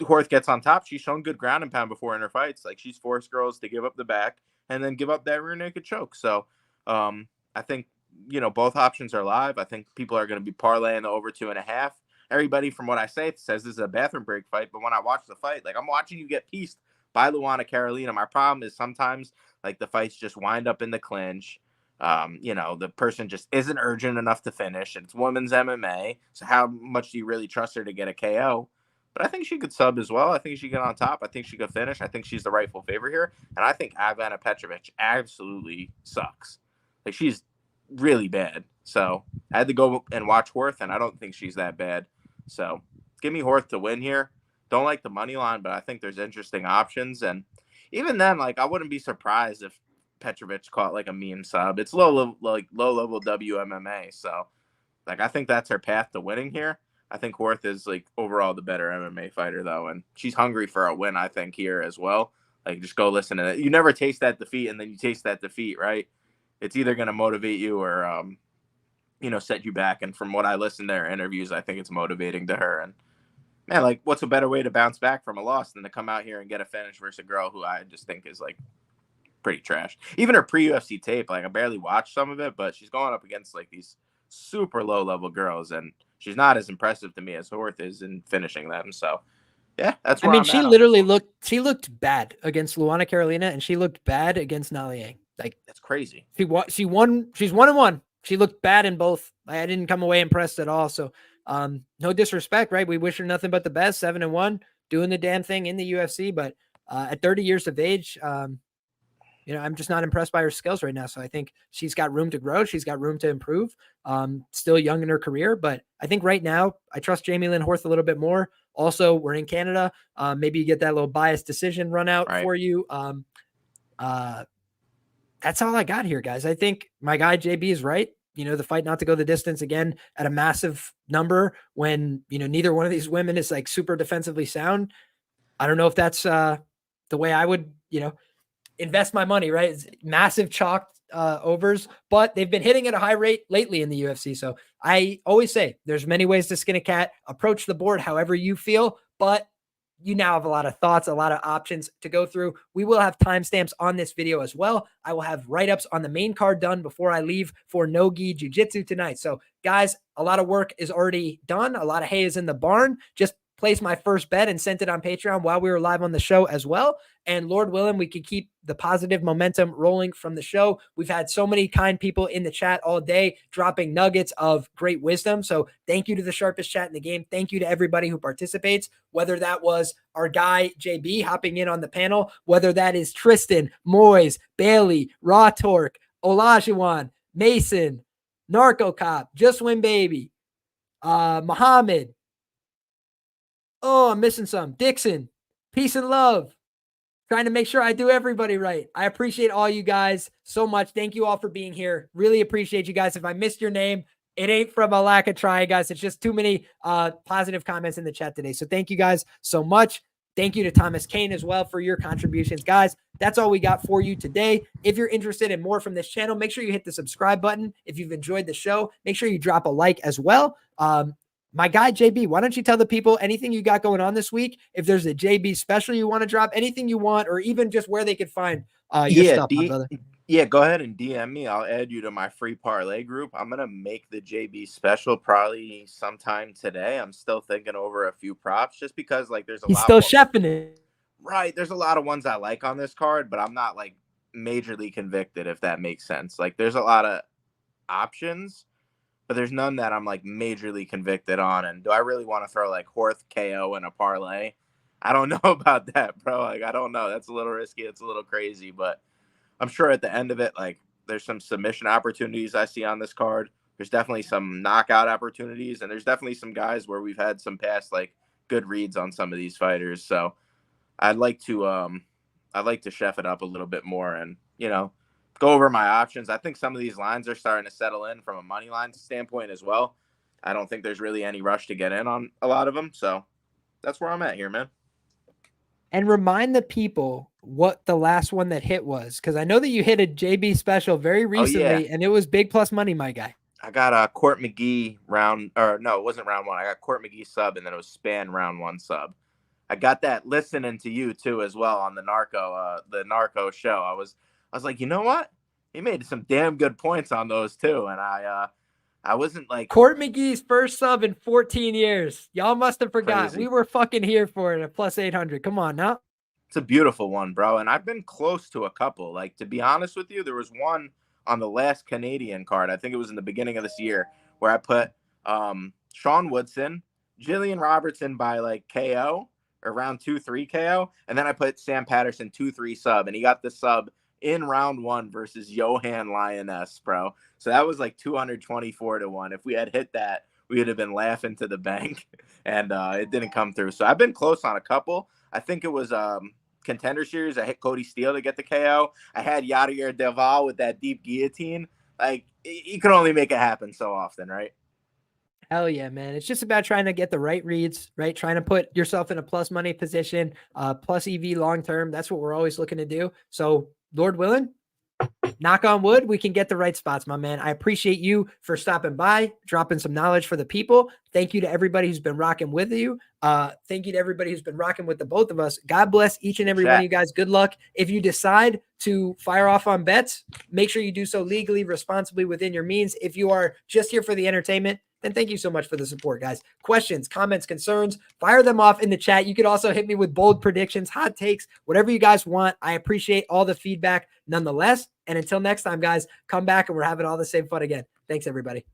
Horth gets on top, she's shown good ground and pound before in her fights. Like, she's forced girls to give up the back and then give up that rear naked choke. So I think, both options are live. I think people are going to be parlaying the over 2.5. Everybody, from what I say, says this is a bathroom break fight. But when I watch the fight, like, I'm watching you get pieced by Luana Carolina. My problem is sometimes, like, the fights just wind up in the clinch. The person just isn't urgent enough to finish. It's women's MMA. So how much do you really trust her to get a KO? But I think she could sub as well. I think she could get on top. I think she could finish. I think she's the rightful favorite here. And I think Ivana Petrovic absolutely sucks. Like, she's really bad. So I had to go and watch Horth, and I don't think she's that bad. So give me Horth to win here. Don't like the money line, but I think there's interesting options. And even then, like, I wouldn't be surprised if Petrovic caught like a meme sub. It's low level WMMA. So, like, I think that's her path to winning here. I think Horth is, like, overall the better MMA fighter, though, and she's hungry for a win, I think, here as well. Like, just go listen to it. You never taste that defeat, and then you taste that defeat, right? It's either going to motivate you or, set you back. And from what I listened to her interviews, I think it's motivating to her. And man, like, what's a better way to bounce back from a loss than to come out here and get a finish versus a girl who I just think is like pretty trash. Even her pre-UFC tape, like I barely watched some of it, but she's going up against like these super low-level girls, and she's not as impressive to me as Horth is in finishing them. So, yeah, that's where she I'm at literally looked bad against Luana Carolina, and she looked bad against Naliang. Like, that's crazy. She's 1-1. She looked bad in both. I didn't come away impressed at all. So, no disrespect, right? We wish her nothing but the best. 7-1, doing the damn thing in the UFC. But at 30 years of age, I'm just not impressed by her skills right now. So I think she's got room to grow. She's got room to improve. Still young in her career, but I think right now I trust Jamie Lynn Horth a little bit more. Also, we're in Canada. Maybe you get that little biased decision run out for you. That's all I got here, guys. I think my guy JB is right. The fight not to go the distance again at a massive number when, neither one of these women is like super defensively sound. I don't know if that's the way I would, invest my money, right? It's massive chalk overs, but they've been hitting at a high rate lately in the UFC. So I always say there's many ways to skin a cat. Approach the board however you feel, but you now have a lot of thoughts, a lot of options to go through. We will have timestamps on this video as well. I will have write-ups on the main card done before I leave for no-gi jiu-jitsu tonight. So guys, a lot of work is already done. A lot of hay is in the barn. Just placed my first bet and sent it on Patreon while we were live on the show as well. And Lord willing, we can keep the positive momentum rolling from the show. We've had so many kind people in the chat all day dropping nuggets of great wisdom. So thank you to the sharpest chat in the game. Thank you to everybody who participates, whether that was our guy JB hopping in on the panel, whether that is Tristan, Moyes, Bailey, Raw Torque, Olajuwon, Mason, Narco Cop, Just Win Baby, Muhammad. Oh, I'm missing some. Dixon, peace and love. Trying to make sure I do everybody right. I appreciate all you guys so much. Thank you all for being here. Really appreciate you guys. If I missed your name, it ain't from a lack of trying, guys. It's just too many positive comments in the chat today. So thank you guys so much. Thank you to Thomas Kane as well for your contributions. Guys, that's all we got for you today. If you're interested in more from this channel, make sure you hit the subscribe button. If you've enjoyed the show, make sure you drop a like as well. My guy, JB, why don't you tell the people anything you got going on this week? If there's a JB special you want to drop, anything you want, or even just where they could find your stuff, my brother. Yeah, go ahead and DM me. I'll add you to my free parlay group. I'm going to make the JB special probably sometime today. I'm still thinking over a few props just because, like, there's a lot. He's still chefing it. Right. There's a lot of ones I like on this card, but I'm not, like, majorly convicted, if that makes sense. Like, there's a lot of options, but there's none that I'm like majorly convicted on. And do I really want to throw like Horth KO in a parlay? I don't know about that, bro. Like, I don't know. That's a little risky. It's a little crazy, but I'm sure at the end of it, like, there's some submission opportunities I see on this card. There's definitely some knockout opportunities, and there's definitely some guys where we've had some past like good reads on some of these fighters. So I'd like to chef it up a little bit more and, go over my options. I think some of these lines are starting to settle in from a money line standpoint as well. I don't think there's really any rush to get in on a lot of them. So that's where I'm at here, man. And remind the people what the last one that hit was, because I know that you hit a JB special very recently, and it was big plus money, my guy. I got a Court McGee round, or no, it wasn't round one. I got Court McGee sub, and then it was Span round one sub. I got that listening to you too as well on the Narco show. I was like, you know what? He made some damn good points on those too. And I wasn't like Court McGee's first sub in 14 years. Y'all must have forgot. Crazy. We were fucking here for it at plus 800. Come on now. It's a beautiful one, bro. And I've been close to a couple. Like, to be honest with you, there was one on the last Canadian card. I think it was in the beginning of this year where I put Sean Woodson, Jillian Robertson by like KO or round 2-3 KO. And then I put Sam Patterson 2-3 sub, and he got the sub in round one versus Johan Lioness, bro. So that was like 224-1. If we had hit that, we would have been laughing to the bank, and it didn't come through. So I've been close on a couple. I think it was Contender Series. I hit Cody Steele to get the KO. I had Yadier Deval with that deep guillotine. Like, you can only make it happen so often, right? Hell yeah, man. It's just about trying to get the right reads, right? Trying to put yourself in a plus money position, plus EV long-term. That's what we're always looking to do. So Lord willing, knock on wood, we can get the right spots, my man. I appreciate you for stopping by, dropping some knowledge for the people. Thank you to everybody who's been rocking with you. Thank you to everybody who's been rocking with the both of us. God bless each and every one of you guys. Good luck. If you decide to fire off on bets, make sure you do so legally, responsibly, within your means. If you are just here for the entertainment, then thank you so much for the support, guys. Questions, comments, concerns, fire them off in the chat. You could also hit me with bold predictions, hot takes, whatever you guys want. I appreciate all the feedback nonetheless. And until next time, guys, come back and we're having all the same fun again. Thanks, everybody.